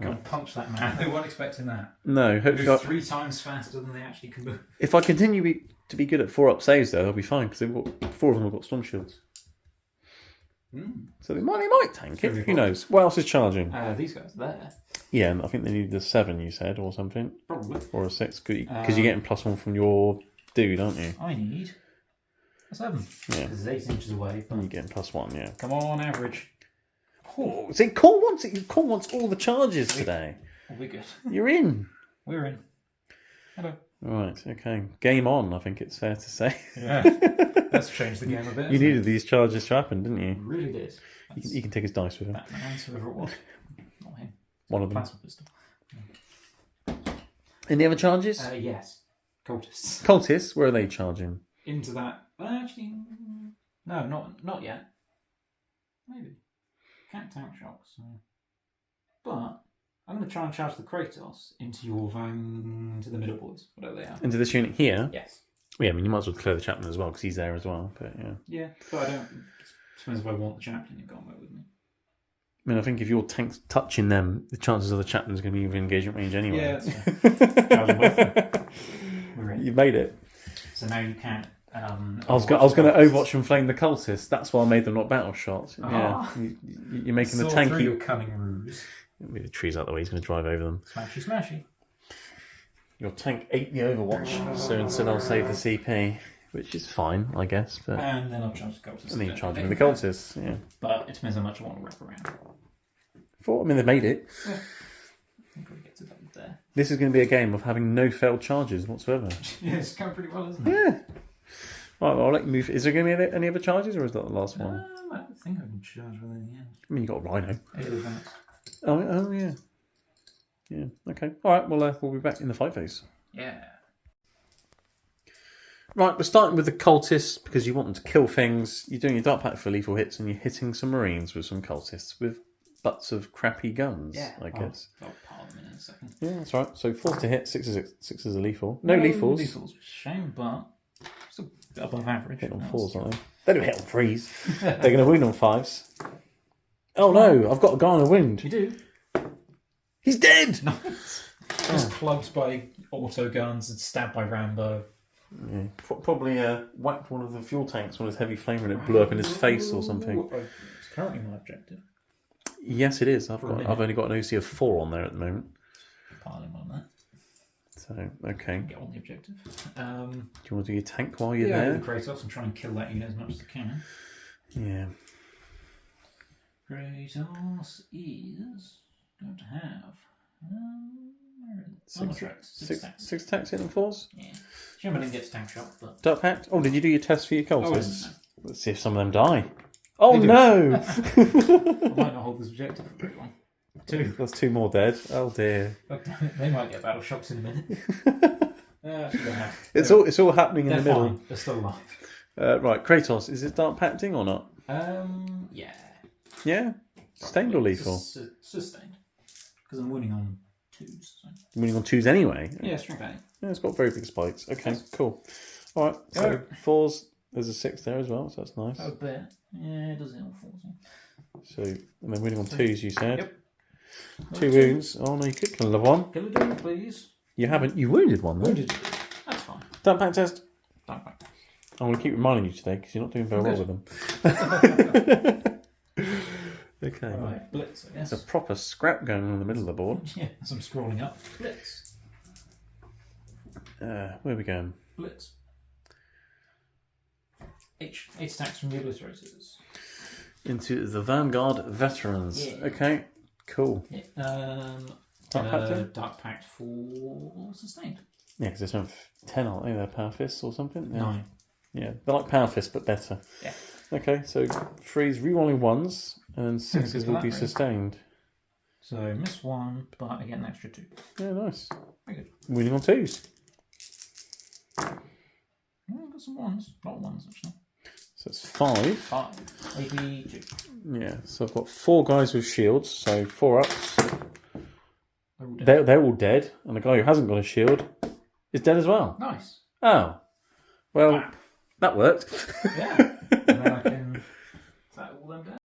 Gonna punch that man. They weren't expecting that. No, hopefully 3 times faster than they actually can move. If I continue to be good at 4-up saves, though, I'll be fine because 4 of them have got storm shields. So they might tank it. Who knows? What else is charging? These guys there. Yeah, and I think they needed a 7. You said, or something, Probably. or a 6 because you're getting +1 from your dude, aren't you? I need a 7. Yeah. Because it's 8 inches away. And you're getting +1. Yeah. Come on, average. Oh, see, Cole wants all the charges today. We'll be good. You're in. We're in. Hello. Right, okay. Game on, I think it's fair to say. Yeah. Let's change the game a bit. You needed these charges to happen, didn't you? Really did. You can take his dice with him. Batman's, whoever it was. Not him. One of them. Plasma pistol. Any other charges? Yes. Cultists. Cultists, where are they charging? Into that. Actually, no, not yet. Maybe. Can't tank shocks. So. But I'm going to try and charge the Kratos into your into the middle boys, whatever they are. Into this unit here? Yes. Yeah, I mean, you might as well clear the chaplain as well, because he's there as well, but yeah. Yeah, but I don't... Depends if I want the chaplain in combat with me. I mean, I think if your tank's touching them, the chances of the chaplain's going to be within engagement range anyway. Yeah, that's right. We're in. You've made it. So now you can't... I was going to Overwatch and flame the cultists. That's why I made them not battle shots. Yeah, you're making the tanky. Through your cunning ruse. Move the trees out the way. He's going to drive over them. Smashy, smashy. Your tank ate the Overwatch, so instead I'll save the CP, which is fine, I guess. But and then I'll charge the cultists. And then you charge them with the cultists. Yeah. But it depends how much I want to wrap around. I mean, they've made it. Yeah. I can probably get to that there. This is going to be a game of having no failed charges whatsoever. Yeah, it's going pretty well, isn't it? Yeah. Right, well, I'll let you move. Is there going to be any other charges, or is that the last one? I don't think I can charge with anything else. I mean, you got a Rhino. 8 advance. Oh, yeah. Yeah, okay. All right, well, we'll be back in the fight phase. Yeah. Right, we're starting with the cultists because you want them to kill things. You're doing your Dark Pact for lethal hits and you're hitting some Marines with some cultists with butts of crappy guns, I guess. I'll pile them in a second. Yeah, that's right. So 4 to hit, 6 is a lethal. No lethals. Lethals, shame, but still above average. Hit on 4s, aren't they? They don't hit on 3s. They're going to wound on 5s. Oh no, I've got a guy on a wound. You do? He's dead! Just clubbed by auto guns and stabbed by Rambo. Yeah. Probably whacked one of the fuel tanks on his heavy flamer and it blew up in his face or something. It's currently my objective. Yes, it is. I've only got an OC of 4 on there at the moment. Pile him on that. So, okay. Get on the objective. Do you want to do your tank while you're there? Yeah, Kratos and try and kill that unit as much as I can. Yeah. Kratos is going to have... Six attacks hitting 4s? Yeah. Shame I didn't get to tank shot, but... Dark Pact? Oh, did you do your test for your cultists? Let's see if some of them die. Oh no! I might not hold this objective for very long. 2. There's 2 more dead. Oh dear. Oh, damn it. They might get battle shocks in a minute. It's all happening in the middle. Fine. They're still alive. Right, Kratos, is it Dark Pacting or not? Yeah. Yeah? Sustained or lethal? Sustained. Because I'm winning on 2s. So. Winning on 2s anyway? Yeah, strength 8. Yeah, it's got very big spikes. Okay, cool. Alright, so 4s, there's a 6 there as well, so that's nice. Oh, bet. Yeah, it does it on 4s. So, and then winning on 2s, you said? Yep. 2 wounds. Oh no, you could kill another one. Kill a dude, please. You haven't. You wounded one, though. Wounded. That's fine. Dark Pact test. Dark Pact. I'm going to keep reminding you today because you're not doing very well with them. Okay. Right, Blitz, I guess. There's a proper scrap going on in the middle of the board. Yeah, as I'm scrolling up. Blitz. Where are we going? Blitz. 8 stacks from the obliterators. Into the Vanguard Veterans. Yeah. Okay, cool. Yeah. Dark Pact? Dark Pact for sustained. Yeah, because they're 10, aren't they? They're Power Fists or something? Yeah. 9. Yeah, they're like Power Fists, but better. Yeah. Okay, so 3's rerolling 1s, and 6's will be sustained. So miss 1, but I get an extra 2. Yeah, nice. Very good. Winning on 2s. Yeah, I've got some 1s. A lot of 1s, actually. So it's 5. 5. Maybe 2. Yeah, so I've got 4 guys with shields, so 4 ups. They're all dead, and the guy who hasn't got a shield is dead as well. Nice. Oh. Well, that worked. Yeah. And then I can flat all them down.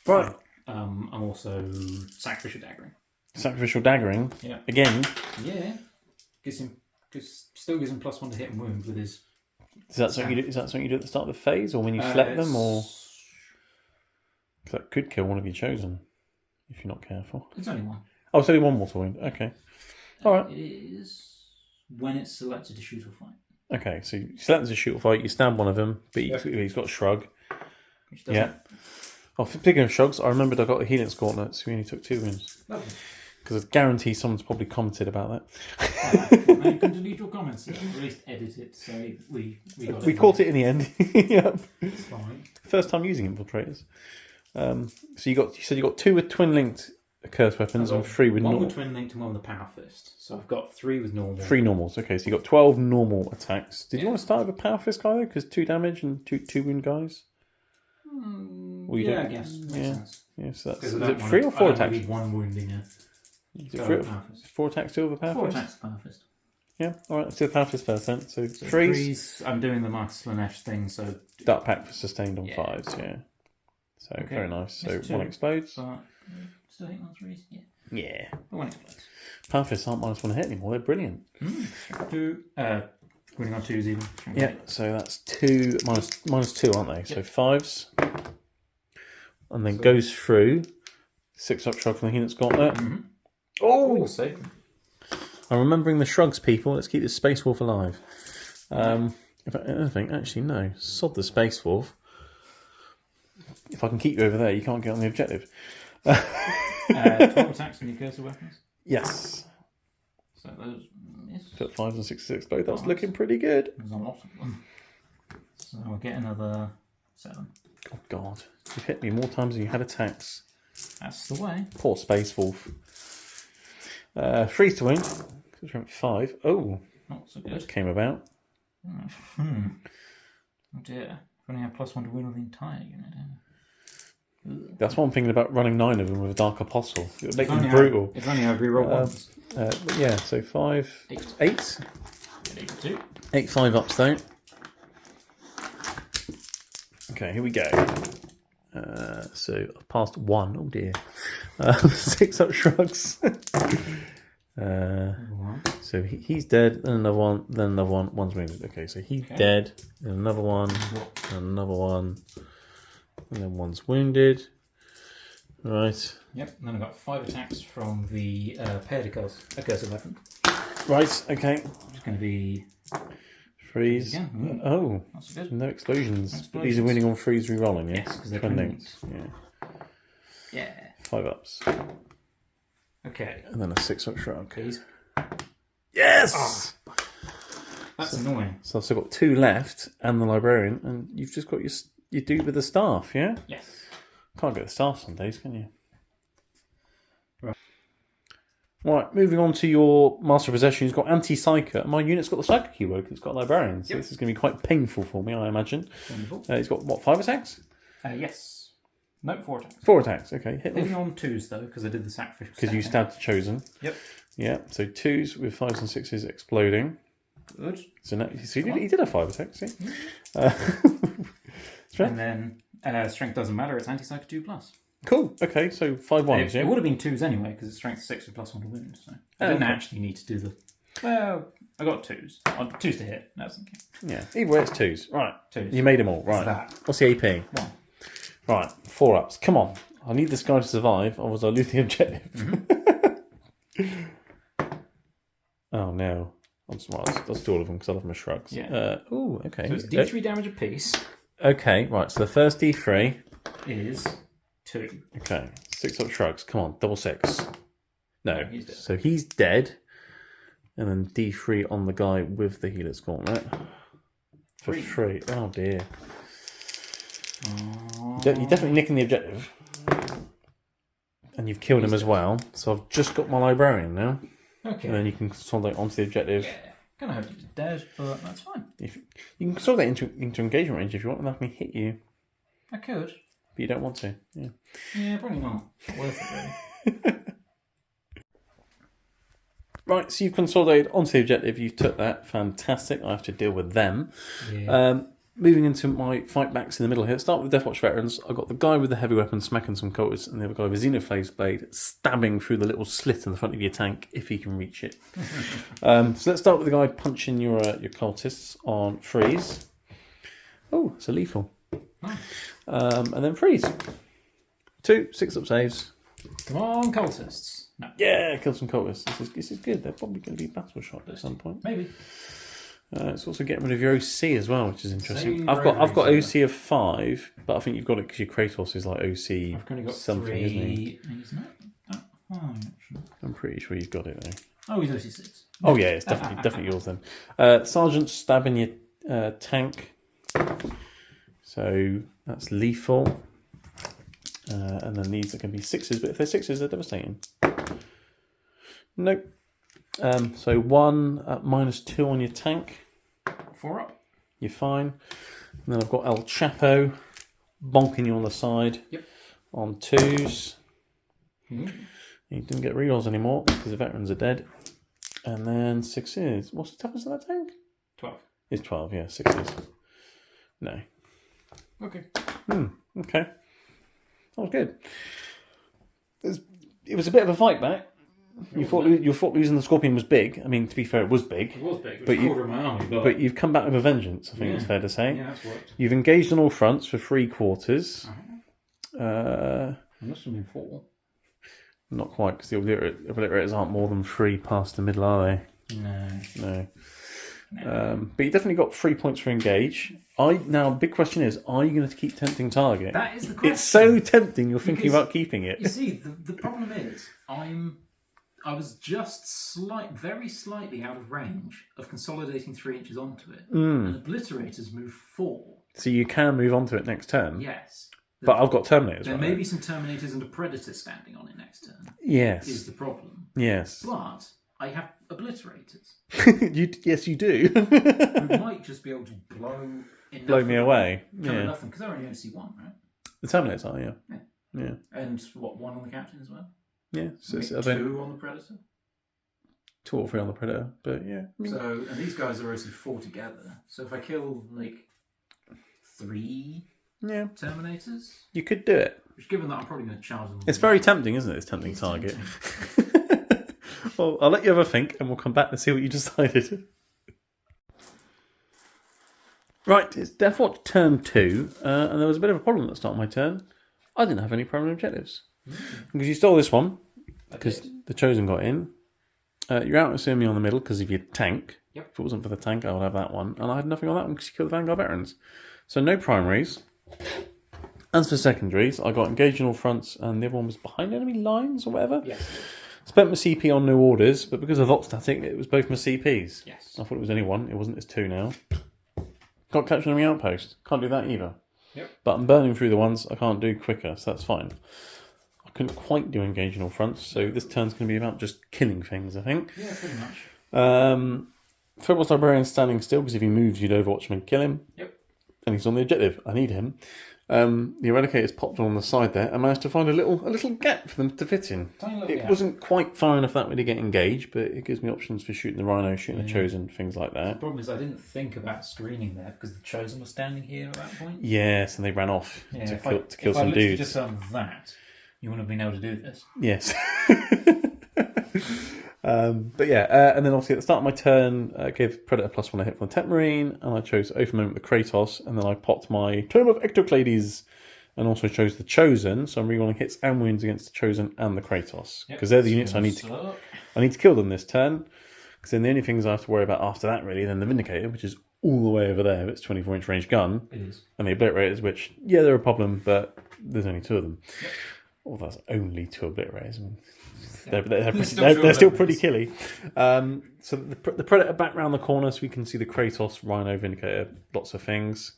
Right. I'm also sacrificial daggering. Sacrificial daggering? Yeah. Again? Yeah. Still gives him +1 to hit and wound with his... Is that something you do at the start of the phase, or when you select them, or... Because that could kill one of your chosen, if you're not careful. It's only 1. Oh, it's only 1 mortal wound. Okay. Alright. It is when it's selected to shoot or fight. Okay, so you select as a shoot or fight, you stab one of them, but he's got a shrug. Which doesn't. Oh, speaking of shrugs, I remembered I got a Helix Gauntlet, so we only took 2 wins. Lovely. Because I guarantee someone's probably commented about that. Now you can delete your comments. You can at least edit it. So we caught it in the end. Yep. It's fine. First time using Infiltrators. So you said you got 2 with twin linked cursed weapons and 3 with normal. One with twin linked and one with a power fist. So I've got 3 with normal. 3 normals. Okay, so you got 12 normal attacks. Did you want to start with a power fist guy though? Because 2 damage and 2 wound guys. Well, yeah, I guess. Makes sense. Yeah, so that's, is it 3 or 4 attacks? I need 1 wounding. Is it 4 attacks to over power fist? 4 attacks to power fist. Yeah, alright, let's do the power fist first then. So threes. Threes, I'm doing the Marcus Slanesh thing, so... Dark Pact for sustained on 5s, yeah. So, okay. Very nice. So, 1 explodes. But, still hitting on 3s? Yeah. Yeah. But 1 explodes. Power fists aren't -1 hit anymore, they're brilliant. 2, winning on 2s even. Yeah, so that's 2, -2, aren't they? Yep. So 5s. And then goes through. 6 up shrug from the Helix Gauntlet. Mm-hmm. Oh! Save. I'm remembering the shrugs, people. Let's keep this Space Wolf alive. If anything, actually, no. Sod the Space Wolf. If I can keep you over there, you can't get on the objective. 12 attacks from your cursor weapons? Yes. So those miss. Got 5s and 6s explode. That's looking pretty good. There's a lot of them. So I'll get another 7. Oh, God. You've hit me more times than you had attacks. That's the way. Poor Space Wolf. Freeze to wound. Because we're at 5. Oh. Not so good. Came about. Oh dear. I've only had +1 to win with the entire unit. That's what I'm thinking about running 9 of them with a Dark Apostle. It would make them brutal. If only I'd reroll once. Yeah, so 5. 8. 82. 8 5-ups though. Okay, here we go. So I've passed 1. Oh dear. 6 up shrugs. So he's dead, then another one, then another one. One's wounded. Okay, so he's dead, then another one, and another one, and then one's wounded. Right. Yep, and then I've got 5 attacks from the paired accursed weapon. Right, okay. It's going to be... Freeze. Again. Oh, that's good. No explosions. But these are winning on freeze re-rolling, yeah? Yes, because they're linked. Yeah. 5-ups. Okay. And then a 6-up shrug. Please. Yes! Oh, that's annoying. So I've still got 2 left and the librarian, and you've just got your dude with the staff, yeah? Yes. Can't get the staff some days, can you? Right, moving on to your Master of Possession. You've got Anti-Psyker. My unit's got the Psyker keyword because it's got librarian, so this is going to be quite painful for me, I imagine. Wonderful. He's got, what, 5 attacks? Yes. No, 4 attacks. 4 attacks, okay. Hitting on 2s, though, because I did the sacrificial. Because you stabbed Chosen. Yep. Yeah, so 2s with 5s and 6s exploding. Good. So he did have 5 attacks, see? And then strength doesn't matter, it's Anti-Psyker 2+. Cool, okay, so 5 ones, yeah? It would have been 2s anyway, because it's strength 6 with +1 to wound, so I didn't actually need to do the... Well, I got 2s. 2s to hit, that doesn't count. Yeah, either way it's 2s. Right, 2s. You made them all, right. What's the AP? 1. Right, 4-ups. Come on, I need this guy to survive, otherwise I'll lose the objective. Mm-hmm. Oh no. I'll do all of them because I love my shrugs. Yeah. Oh, okay. So it's D3 damage apiece. Okay, right, so the first D3 is 2. Okay, 6-up shrugs. Come on, double 6. No, he's dead. So he's dead. And then D3 on the guy with the Helix Gauntlet. For 3. Oh dear. You're definitely nicking the objective. And you've killed him as well. So I've just got my librarian now. Okay. And then you can consolidate onto the objective. Yeah. Kind of hope he's dead, but that's fine. You can consolidate into engagement range if you want, and have me hit you. I could. But you don't want to. Yeah. Yeah, probably not. Not worth it, really. Right, so you've consolidated onto the objective. You took that. Fantastic. I have to deal with them. Yeah. Moving into my fight backs in the middle here. Start with the Deathwatch veterans. I've got the guy with the heavy weapon smacking some cultists, and the other guy with Xenoflave's blade stabbing through the little slit in the front of your tank if he can reach it. So let's start with the guy punching your cultists on freeze. Oh, it's a lethal. Nice. And then freeze. 2 6-up saves. Come on, cultists. No. Yeah, kill some cultists. This is good. They're probably going to be battle shot at some point. Maybe. It's also getting rid of your OC as well, which is interesting. Same I've got bravery, OC of 5, but I think you've got it because your Kratos is like OC I've only got something, 3. isn't he? Isn't it? Oh, actually. I'm pretty sure you've got it though. Oh, he's OC 6. Oh yeah, it's definitely yours then. Sergeant stabbing your tank, so that's lethal. And then these are going to be 6s, but if they're 6s, they're devastating. Nope. So 1 at -2 on your tank. 4 up. You're fine. And then I've got El Chapo bonking you on the side. Yep. On 2s. Mm-hmm. You didn't get rerolls anymore because the veterans are dead. And then 6s. What's the toughness of that tank? 12. It's 12, yeah. 6s. No. Okay. Okay. That was good. It was a bit of a fight back. You thought losing the Scorpion was big. I mean, to be fair, it was big. It was big. It was But a quarter of my army. But you've come back with a vengeance, I think it's fair to say. Yeah, that's worked. You've engaged on all fronts for 3/4. It must have been 4. Not quite, because the obliterators aren't more than 3 past the middle, are they? No. But you definitely got 3 points for engage. Now, the big question is, are you going to keep tempting target? That is the question. It's so tempting, you're thinking about keeping it. You see, the problem is, I was just very slightly out of range of consolidating 3 inches onto it. And obliterators move 4. So you can move on to it next turn. Yes. But I've got Terminators. There may be some Terminators and a Predator standing on it next turn. Yes. Is the problem. Yes. But I have obliterators. Yes, you do. Who might just be able to blow me away. Yeah. Nothing, because I only see 1, right? The Terminators are, yeah. And what, 1 on the Captain as well? Yeah. So Maybe 2 on the Predator? 2 or 3 on the Predator, but yeah. So, and these guys are also 4 together. So if I kill, 3 Terminators? You could do it. Which, given that I'm probably going to charge them. It's very tempting, isn't it? It's tempting target. Well, I'll let you have a think, and we'll come back and see what you decided. Right, it's Deathwatch turn 2, and there was a bit of a problem at the start of my turn. I didn't have any primary objectives. Because you stole this one, because the Chosen got in. You're out assuming me on the middle because of your tank. Yep. If it wasn't for the tank, I would have that one. And I had nothing on that one because you killed the Vanguard veterans. So no primaries. As for secondaries, I got engaged in all fronts, and the other one was behind enemy lines or whatever. Yes. Spent my CP on new orders, but because of Vox static, it was both my CPs. Yes. I thought it was only 1. It wasn't. It's 2 now. Got capture enemy outpost. Can't do that either. Yep. But I'm burning through the ones I can't do quicker, so that's fine. I couldn't quite do engage in all fronts, so this turn's going to be about just killing things, I think. Yeah, pretty much. Phobos Librarian standing still, because if he moves, you'd overwatch him and kill him. Yep. And he's on the objective. I need him. The Eradicator's popped on the side there and managed to find a little gap for them to fit in. It wasn't quite far enough that way to get engaged, but it gives me options for shooting the Rhino, shooting the Chosen, things like that. The problem is I didn't think about screening there because the Chosen was standing here at that point. Yes, and they ran off to kill some dudes. If I just done that, you wouldn't have been able to do this. Yes. But yeah, and then obviously at the start of my turn, I gave Predator +1 a hit from the Tet Marine, and I chose Oath Moment with the Kratos, and then I popped my Tome of Ectoclades, and also chose the Chosen, so I'm rerolling hits and wounds against the Chosen and the Kratos, because they're the units I need to kill them this turn, because then the only things I have to worry about after that, really, then the Vindicator, which is all the way over there, it's 24-inch range gun, it is, and the Obliterators, which, yeah, they're a problem, but there's only 2 of them. Yep. Well, that's only 2 Obliterators. I mean, they're still pretty killy. So the Predator back round the corner, so we can see the Kratos, Rhino, Vindicator, lots of things.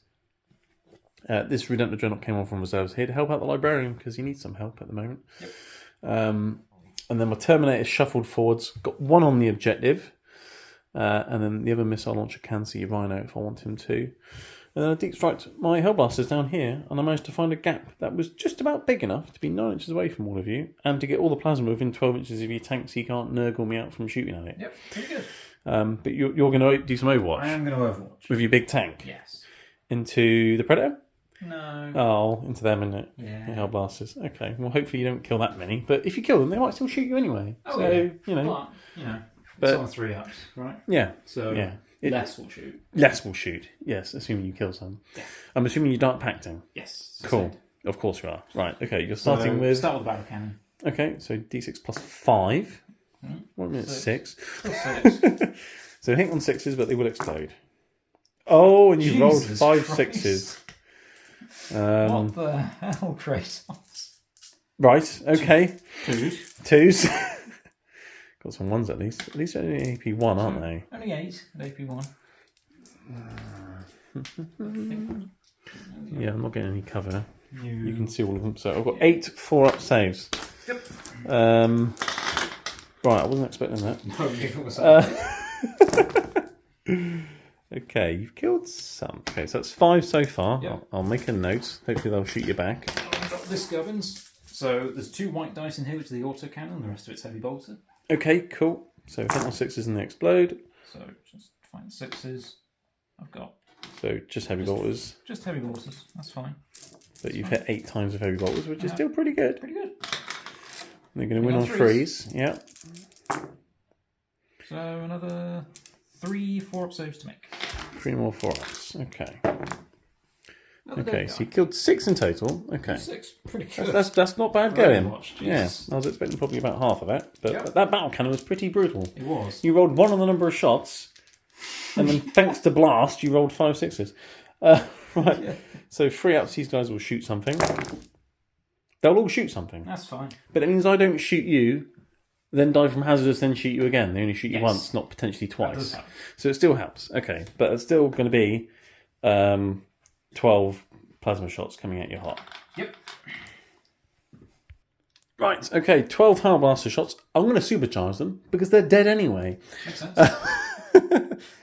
This Redemptor Dreadnought came on from reserves here to help out the Librarian because he needs some help at the moment. Yep. And then my Terminator shuffled forwards, got 1 on the objective, and then the other missile launcher can see Rhino if I want him to. And then I deep striked my Hellblasters down here, and I managed to find a gap that was just about big enough to be 9 inches away from all of you, and to get all the plasma within 12 inches of your tank so you can't nurgle me out from shooting at it. Yep, pretty good. But you're going to do some Overwatch. I am going to Overwatch. With your big tank? Yes. Into the Predator? No. Oh, into them, isn't it? Yeah. The Hellblasters. Okay, well, hopefully you don't kill that many, but if you kill them, they might still shoot you anyway. Oh, so, yeah. you know. It's on 3-ups, right? Yeah. So, yeah. Less will shoot. Less will shoot, yes, assuming you kill some. Yeah. I'm assuming you Dark Pacting. Yes. Cool. Of course you are. Right, okay, you're starting with... Start with the battle cannon. Okay, so D6 plus 5. 1 minute 6. +6. So So hit on 6s, but they will explode. Oh, and you rolled 5 Christ. 6s. What the hell, Kratos? Right, okay. 2s. 2s. Got some 1s at least. At least only AP 1, aren't they? Only 8 at AP 1. Yeah, I'm not getting any cover. You can see all of them. So I've got 8 4-up saves. Yep. Right, I wasn't expecting that. No, it was Okay, you've killed some. Okay, so that's 5 so far. Yep. I'll make a note. Hopefully they'll shoot you back. I've got this gubbins. So there's 2 white dice in here, which are the autocannon. The rest of it's heavy bolter. Okay, cool. So hit on 6s and they explode. So just find 6s. I've got So just heavy bolters. just heavy bolters. That's fine. But you've hit 8 times with heavy bolters, which is still pretty good. Pretty good. They're going to win on 3s. Yeah. So another 3 4-up saves to make. 3 more 4-ups. Okay. Another Okay, dead so guy. you killed 6 in total. Okay. 6. Pretty good. That's not bad For going. Overwatch, Yeah, Jesus. I was expecting probably about half of that. But Yep. that battle cannon was pretty brutal. It was. You rolled 1 on the number of shots, and then thanks to blast, you rolled 5 6s. Right. Yeah. So 3-ups, these guys will shoot something. They'll all shoot something. That's fine. But it means I don't shoot you, then die from hazardous, then shoot you again. They only shoot you Yes. once, not potentially That twice. does help. So it still helps. Okay, but it's still going to be 12 plasma shots coming at you hot. Yep. Right, okay, 12 Hell Blaster shots. I'm going to supercharge them because they're dead anyway. Makes sense.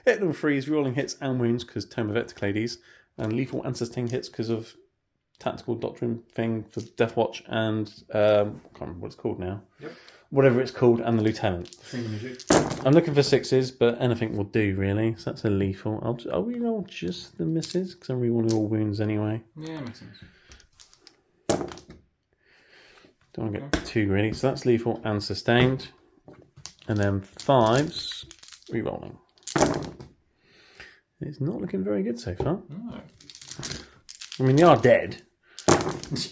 Hit them freeze, rolling hits and wounds because Tome of Ectoclades, and lethal and sustained hits because of tactical doctrine thing for Deathwatch and I can't remember what it's called now. Yep. Whatever it's called, and the Lieutenant. Thingamajig. I'm looking for 6s, but anything will do really. So that's a lethal. I'll reroll just the misses because I'm rerolling all wounds anyway. Yeah, makes sense. Don't want to get too greedy. So that's lethal and sustained, and then 5s rerolling. It's not looking very good so far. No. I mean, they are dead,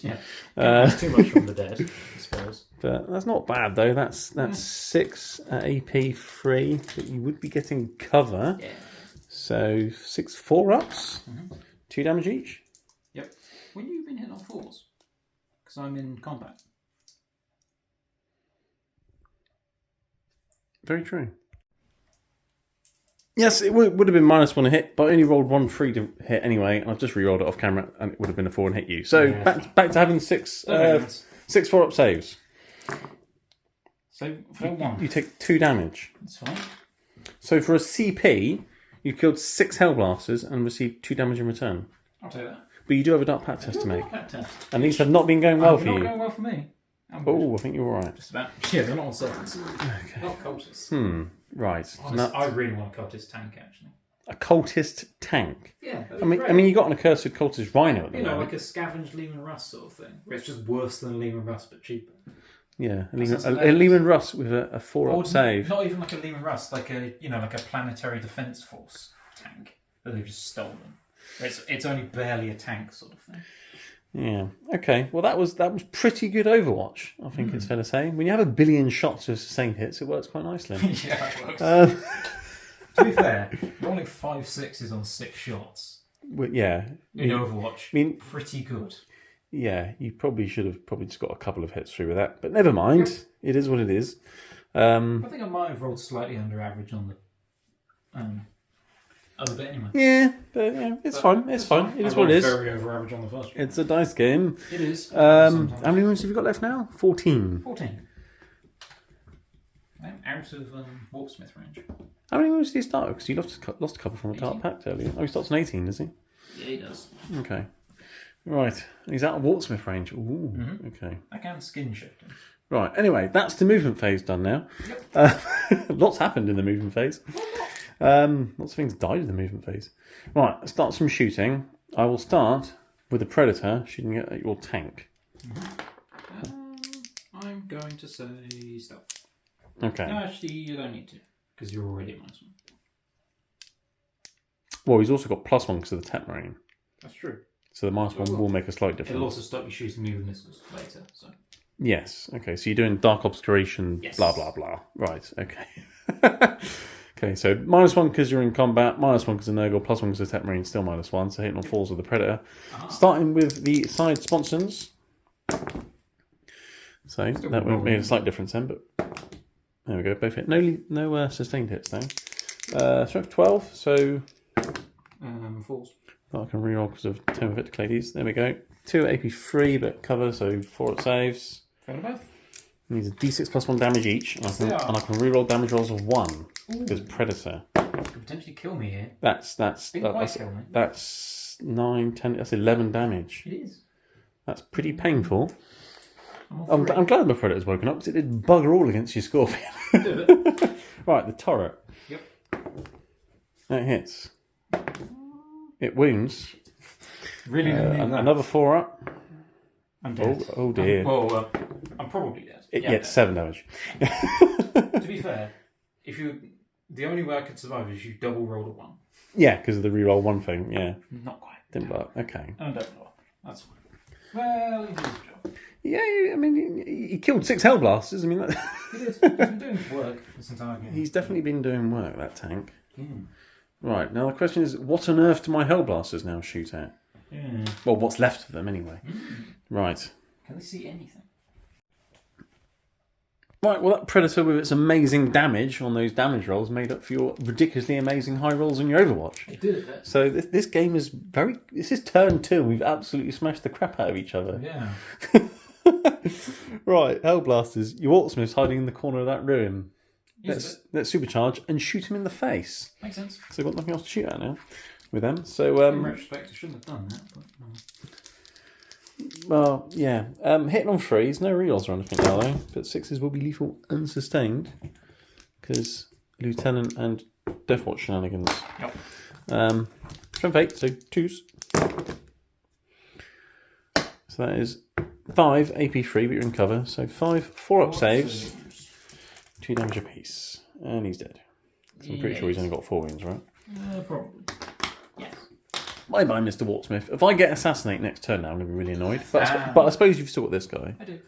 Yeah. That's too much from the dead, I suppose. but that's not bad though. That's 6 at AP 3, but you would be getting cover. Yeah. So 6 4-ups, 2 damage each. Yep. When you've been hit on 4s? Because I'm in combat. Very true. Yes, it would have been -1 to hit, but I only rolled 1 3 to hit anyway, and I've just re-rolled it off camera, and it would have been a 4 and hit you. So Yeah. back to having 6 4-up saves. So for 1. You take 2 damage. That's fine. So for a CP, you killed 6 Hellblasters and received 2 damage in return. I'll take that. But you do have a dark pack test to make, That test. and these have not been going well for Not you. going well for me. I'm good. Oh, I think you're all right. Just about. Yeah, they're not on sevens. Not cultists. Right. So Honest, now, I really want a cultist tank, actually. a cultist tank. Yeah, I mean, you got an accursed cultist rhino at the you know, moment. like a scavenged Lehman Russ sort of thing, where it's just worse than Lehman Russ but cheaper. Yeah, a That sounds Lehman Russ with a 4-up Or save. Not even like a Lehman Russ, like a like a planetary defense force tank that they've just stolen. Where it's only barely a tank sort of thing. Yeah. Okay. Well, that was pretty good Overwatch. I think it's fair to say. When you have 1 billion shots of sustained hits, it works quite nicely. Yeah, it works. To be fair, rolling 5 6s on 6 shots Yeah. in Overwatch, I mean, pretty good. yeah. You probably should have just got a couple of hits through with that, but never mind. It is what it is. I think I might have rolled slightly under average on the other bit anyway. Yeah, but yeah, it's fine. It's fine. It is what it is. Very over average on the first one. It's a dice game. It is. How many wounds have you got left now? 14. 14. I'm out of Warpsmith range. How many wounds did he start? Because you lost a couple from the 18. Dark Pact earlier. Oh, he starts on 18, does he? Yeah, he does. Okay. Right. He's out of Wartsmith range. Ooh. Okay. I can skin shift him. Right. Anyway, that's the movement phase done now. Yep. Lots happened in the movement phase. Lots of things died in the movement phase. Right. Let's start some shooting. I will start with the Predator shooting at your tank. I'm going to say stealth. Okay. No, actually, you don't need to, because you're already at -1. Well, he's also got +1 because of the Tech Marine. That's true. So the -1 will make a slight difference. It'll also stop you shooting me with missiles later. So Yes. Okay. So you're doing Dark Obscuration, Yes. blah, blah, blah. Right. Okay. Okay, so -1 because you're in combat, -1 because of Nurgle, +1 because of Tech Marine, still -1. So hitting on falls with the Predator. Starting with the side sponsons. So that would make a slight difference then, but there we go. Both hit. No sustained hits though. Strength 12, so falls. I can reroll because of Tome of Victor There we go. 2 AP free, but cover, so 4 up saves. Fair enough. Needs a D6 +1 damage each, and I can reroll damage rolls of 1 because Predator. Could potentially kill me here. That's 9, 10. That's 11 damage. It is. That's pretty painful. I'm glad my Predator's woken up because it did bugger all against your Scorpion. Right, the turret. Yep. That hits. It wounds. Really another 4 up. I'm dead. Oh dear. I'm probably dead. It gets 7 damage. To be fair, the only way I could survive is you double rolled a 1. Yeah, because of the reroll 1 thing. Yeah. Not quite. Didn't work. Okay. I don't know. That's fine. Well, he did his job. Yeah, I mean, he killed 6 Hellblasters. I mean, He did. He's been doing work this entire game. He's definitely been doing work, that tank. Mm. Right, now the question is, what on earth do my Hellblasters now shoot at? Yeah. Well, what's left of them anyway. Right. Can they see anything? Right, well, that Predator with its amazing damage on those damage rolls made up for your ridiculously amazing high rolls on your Overwatch. It did it. So this game is this is turn 2. We've absolutely smashed the crap out of each other. Yeah. Right, Hellblasters. Your Orcsmith's hiding in the corner of that ruin. Let's supercharge and shoot him in the face. Makes sense. So we've got nothing else to shoot at now with them. So in retrospect, I shouldn't have done that. But, well, yeah. Hitting on 3s, no rerolls or anything now though. But 6s will be lethal unsustained because Lieutenant and Deathwatch shenanigans. Yep. Strength 8, so 2s. So that is 5 AP free, but you're in cover. So 5 4 up saves, 2 damage apiece, and he's dead. So I'm pretty sure he's only got 4 wounds, right? Probably. Yes. Bye bye, Mr. Wartsmith. If I get assassinate next turn now, I'm going to be really annoyed. But I suppose you've still got this guy. I do.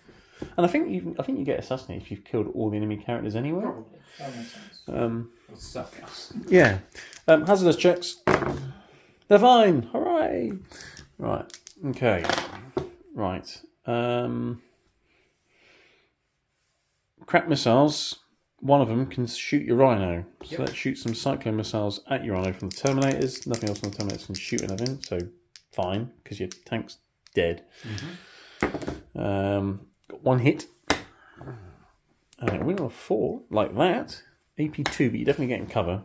And I think you get assassinate if you've killed all the enemy characters anyway. Probably. That makes sense. Yeah. Hazardous checks. They're fine. Hooray! Right. Okay. Right. Crap missiles. One of them can shoot your Rhino. So let's shoot some Cyclone missiles at your Rhino from the Terminators. Nothing else from the Terminators can shoot anything, so fine, because your tank's dead. Got 1 hit. Win on a 4, like that. AP2, but you're definitely getting cover.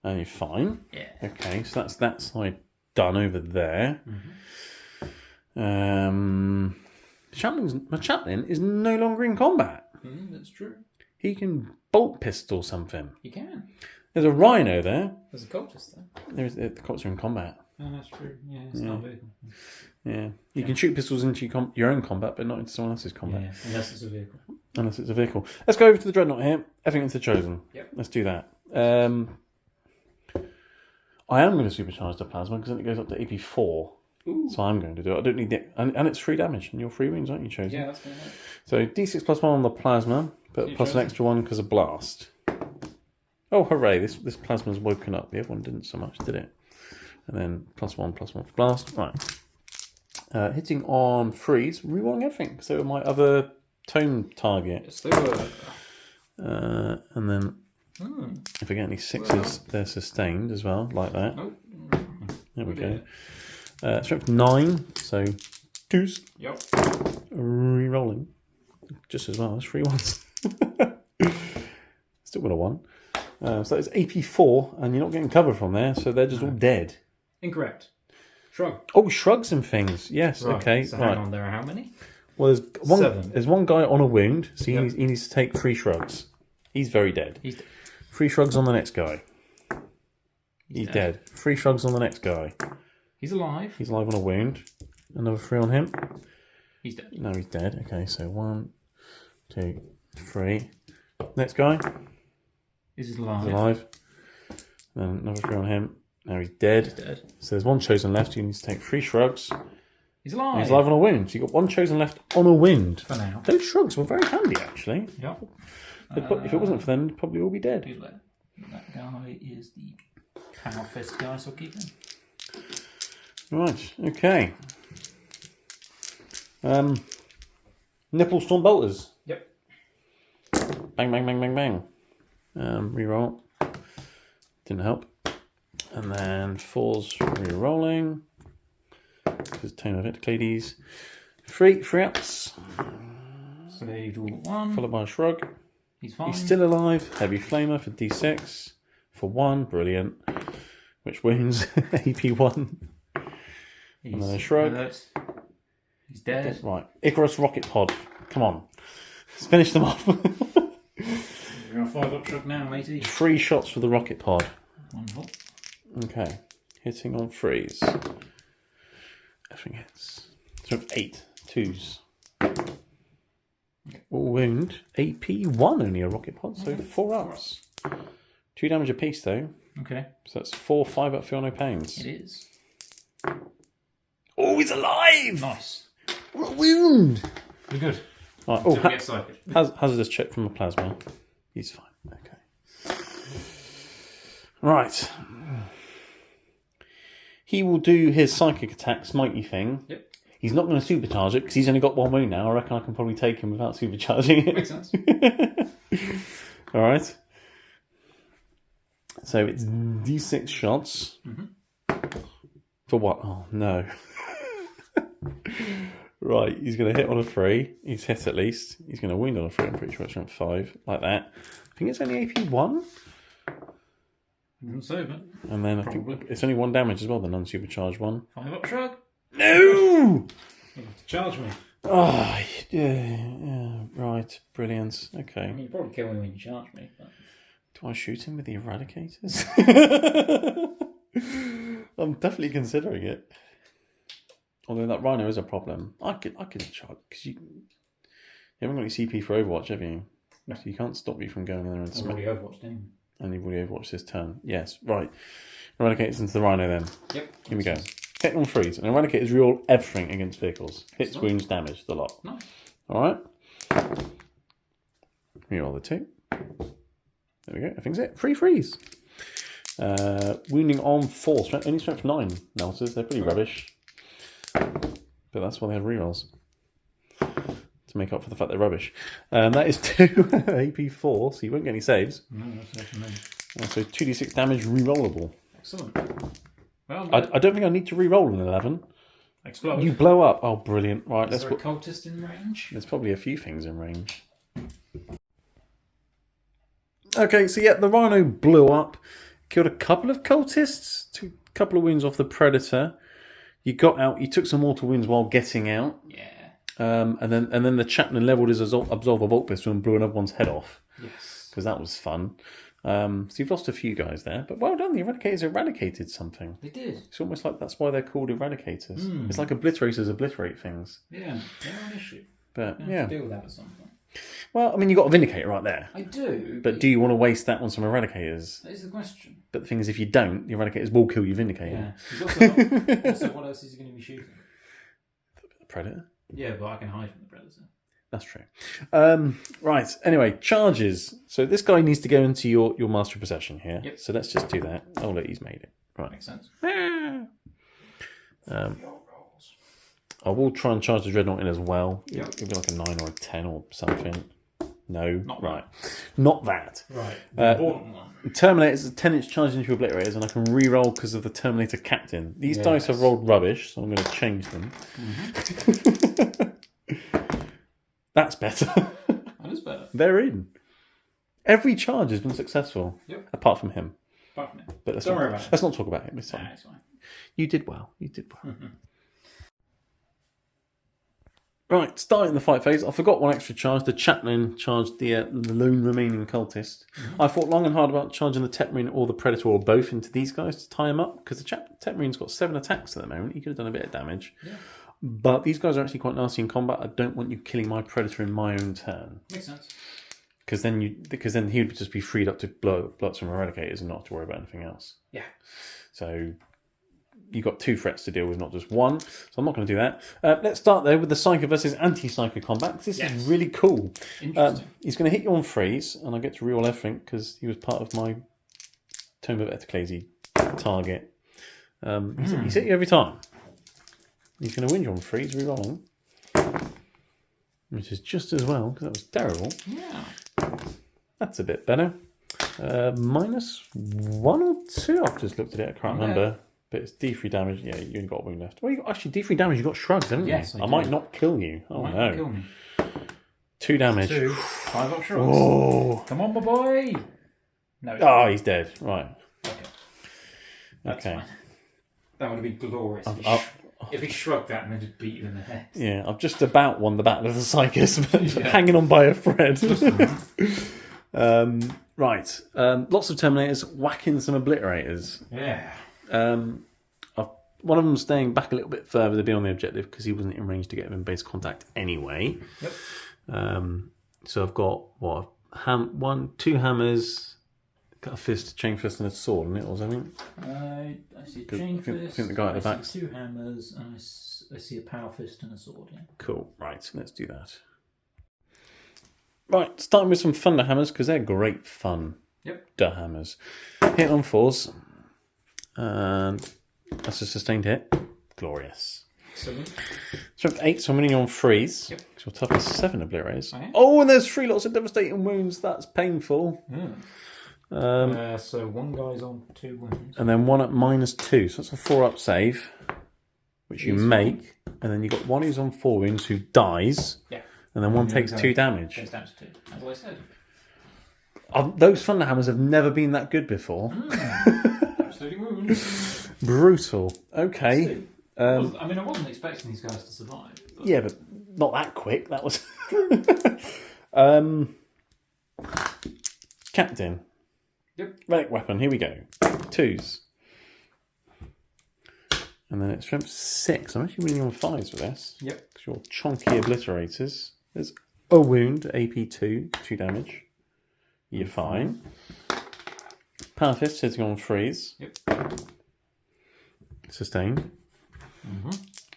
And you're fine. Yeah. Okay, so that's that side done over there. My chaplain is no longer in combat. That's true. He can bolt pistol something. He can. There's a Rhino there. There's a cultist there. The cultists are in combat. Oh, that's true. Yeah, it's not a vehicle. Yeah. You can shoot pistols into your own combat, but not into someone else's combat. Yeah, unless it's a vehicle. Unless it's a vehicle. Let's go over to the Dreadnought here. Everything's the Chosen. Yep. Let's do that. I am going to supercharge the Plasma because then it goes up to AP4. Ooh. So I'm going to do it. I don't need it. And it's 3 damage. And you're 3 wounds, aren't you, Chosen? Yeah, that's fair. So D6 +1 on the Plasma, but plus an extra 1 because of Blast. Oh, hooray. This Plasma's woken up. The other one didn't so much, did it? And then +1 for Blast. Right. Hitting on 3s, rerolling everything. So my other tome target. Yes, they were. And then if I get any 6s, they're sustained as well, like that. Nope. There we go. Strength 9, so 2s. Yep. Rerolling. Just as well, that's 3 1s. Still got a 1. So it's AP4, and you're not getting cover from there, so they're just all dead. Incorrect. Shrug. Oh, shrugs and things. Yes, right. Okay. So hang on, there are how many? Well, 7. There's one guy on a wound, so he needs to take 3 shrugs. He's very dead. He's dead. 3 shrugs on the next guy. He's dead. 3 shrugs on the next guy. He's alive. He's alive on a wound. Another 3 on him. He's dead. No, he's dead. Okay, so 1, 2, 3. Next guy. He's alive. He's alive. Then another 3 on him. Now he's dead. He's dead. So there's 1 chosen left. You need to take 3 shrugs. He's alive. He's alive on a wind. So you've got 1 chosen left on a wind. For now. Those shrugs were very handy, actually. Yep. If it wasn't for them, they'd probably all be dead. He's dead. That guy is the Power Fist guy, so I'll keep him. Right, okay. Nipple Storm Bolters. Yep. Bang, bang, bang, bang, bang. Reroll. Didn't help. And then 4s rerolling. Because Tame of Clades. 3 ups. Saved all but 1. Followed by a shrug. He's fine. He's still alive. Heavy Flamer for D6. For 1. Brilliant. Which wounds AP 1. And then a shrug. Hurt. He's dead. Right. Icarus Rocket Pod. Come on. Let's finish them off. You're on 5-up shrug now, matey. 3 shots for the Rocket Pod. Wonderful. Okay. Hitting on 3s. Everything hits. So 8. 2s. Wound. AP 1 only a Rocket Pod, so 4 ups. 2 damage apiece though. Okay. So that's 4 5-up feel no pains. It is. Oh, he's alive! Nice. What a wound! You're good. Right. Oh, Don't get excited. hazardous check from the plasma. He's fine. Okay. Right. He will do his psychic attack, smitey thing. Yep. He's not going to supercharge it because he's only got 1 wound now. I reckon I can probably take him without supercharging it. Makes sense. All right. So it's D6 shots. Mm-hmm. For what? Oh, no. Right, he's going to hit on a 3. He's hit at least. He's going to wound on a 3. I'm pretty sure it's around 5. Like that. I think it's only AP 1. Doesn't save it. And then I think it's only 1 damage as well, the non-supercharged one. 5-up shrug. No! You have to charge me. Oh, yeah, right. Brilliant. Okay. I mean, you probably kill me when you charge me. But... Do I shoot him with the Eradicators? I'm definitely considering it. Although that Rhino is a problem. I could charge, because you haven't got any CP for Overwatch, have you? No. So you can't stop me from going in there and I've already overwatched him. And you've already Overwatched this turn. Yes, right. Eradicators into the Rhino then. Yep. Here we go. Hit on 3s. And Eradicators reroll everything against vehicles. Hits, wounds, damage, the lot. Nice. Alright. Reroll the 2. There we go. I think that's it. 3 frees. Wounding on 4. Only strength 9 melters. They're pretty rubbish. But that's why they have rerolls. To make up for the fact they're rubbish. That is 2 AP 4, so you won't get any saves. No, that's for me. So 2d6 damage rerollable. Excellent. Well, I don't think I need to reroll an 11. Explode. You blow up. Oh, brilliant. Right, Is there a cultist in range? There's probably a few things in range. Okay, so yeah, the Rhino blew up. Killed a couple of cultists. Took a couple of wounds off the Predator. You got out. You took some mortal wounds while getting out. Yeah. And then the chaplain levelled his Absolver Bolt Pistol and blew another one's head off. Yes. Because that was fun. So you've lost a few guys there. But well done, the Eradicators eradicated something. They did. It's almost like that's why they're called Eradicators. It's like obliterators obliterate things. Yeah, they're an issue. But I have to deal with that at some point. Well, I mean, you've got a Vindicator right there. I do. But do you want to waste that on some Eradicators? That is the question. But the thing is, if you don't, the Eradicators will kill your Vindicator. Yeah. Also, what else is he going to be shooting? The Predator? Yeah, but I can hide from the Predator. That's true. Right, anyway, charges. So this guy needs to go into your master possession here. Yep. So let's just do that. Oh, look, he's made it. Right. Makes sense. I will try and charge the Dreadnought in as well. Yep. It'll be like a 9 or a 10 or something. No. Not right. Not that. Right. The important one. Terminator's a 10-inch charge into obliterators, and I can re-roll because of the Terminator Captain. These dice have rolled rubbish, so I'm going to change them. That's better. That is better. They're in. Every charge has been successful. Yep. Apart from him. Apart from it. But Don't worry about it. Let's not talk about him. It's fine. Nah, it's fine. You did well. You did well. Right, starting the fight phase, I forgot one extra charge. The chaplain charged the lone remaining cultist. I thought long and hard about charging the Tetmarine or the Predator or both into these guys to tie him up, because the Tetmarine's got 7 attacks at the moment. He could have done a bit of damage. Yeah. But these guys are actually quite nasty in combat. I don't want you killing my Predator in my own turn. Makes sense. Because then he would just be freed up to blow up some Eradicators and not have to worry about anything else. Yeah. So you've got 2 threats to deal with, not just 1. So I'm not going to do that. Let's start there with the Psycho versus Anti-Psycho combat. This is really cool. Interesting. He's going to hit you on freeze, and I get to reroll everything because he was part of my Tomb of Ectoclasy target. He's hit you every time. He's going to win you on freeze rerolling. Which is just as well, because that was terrible. Yeah. That's a bit better. -1 or 2? I've just looked at it, I can't remember. But it's D3 damage. Yeah, you only got a wound left. Well, actually, D3 damage, you got shrugs, haven't you? Yes, I might not kill you. Oh, might no. not kill me. 2 damage. 2. 5 up shrugs. Oh. Come on, my boy. No. Oh, he's dead. Right. Okay. That's Okay. fine. That would have been glorious. If he shrugged that and then just beat you in the head. Yeah, I've just about won the battle of the Psychus, hanging on by a thread. Right. Lots of Terminators, whacking some Obliterators. Yeah. One of them staying back a little bit further to be on the objective because he wasn't in range to get him in base contact anyway. Yep. So I've got, 2 hammers, got a fist, chain fist, and a sword in it, or something. I see a chain fist. I think the guy at the back. I see 2 hammers, and I see a power fist and a sword. Yeah. Cool. Right. Let's do that. Right. Starting with some thunder hammers because they're great fun. Yep. Duh hammers. Hit on 4s, and that's a sustained hit. Glorious. Excellent. Strength 8, so I'm winning on freeze. Yep. So toughness 7 Obliterators. Okay. Oh, and there's 3 lots of devastating wounds. That's painful. So 1 guy's on 2 wounds. And then 1 at -2, so that's a 4-up save, which you make. And then you've got 1 who's on 4 wounds who dies. Yeah. And then 1 takes 2 damage. Goes down to 2. That's what I said. Those thunder hammers have never been that good before. Absolutely wounds. Brutal. Okay. I wasn't expecting these guys to survive. But... Yeah, but not that quick. That was. Captain. Yep. Relic weapon. Here we go. 2s. And then it's strength 6. I'm actually winning on 5s with this. Yep. Because you're chunky Obliterators. There's a wound. AP2. 2 damage. You're fine. Power fist sitting on freeze. Yep. Sustained.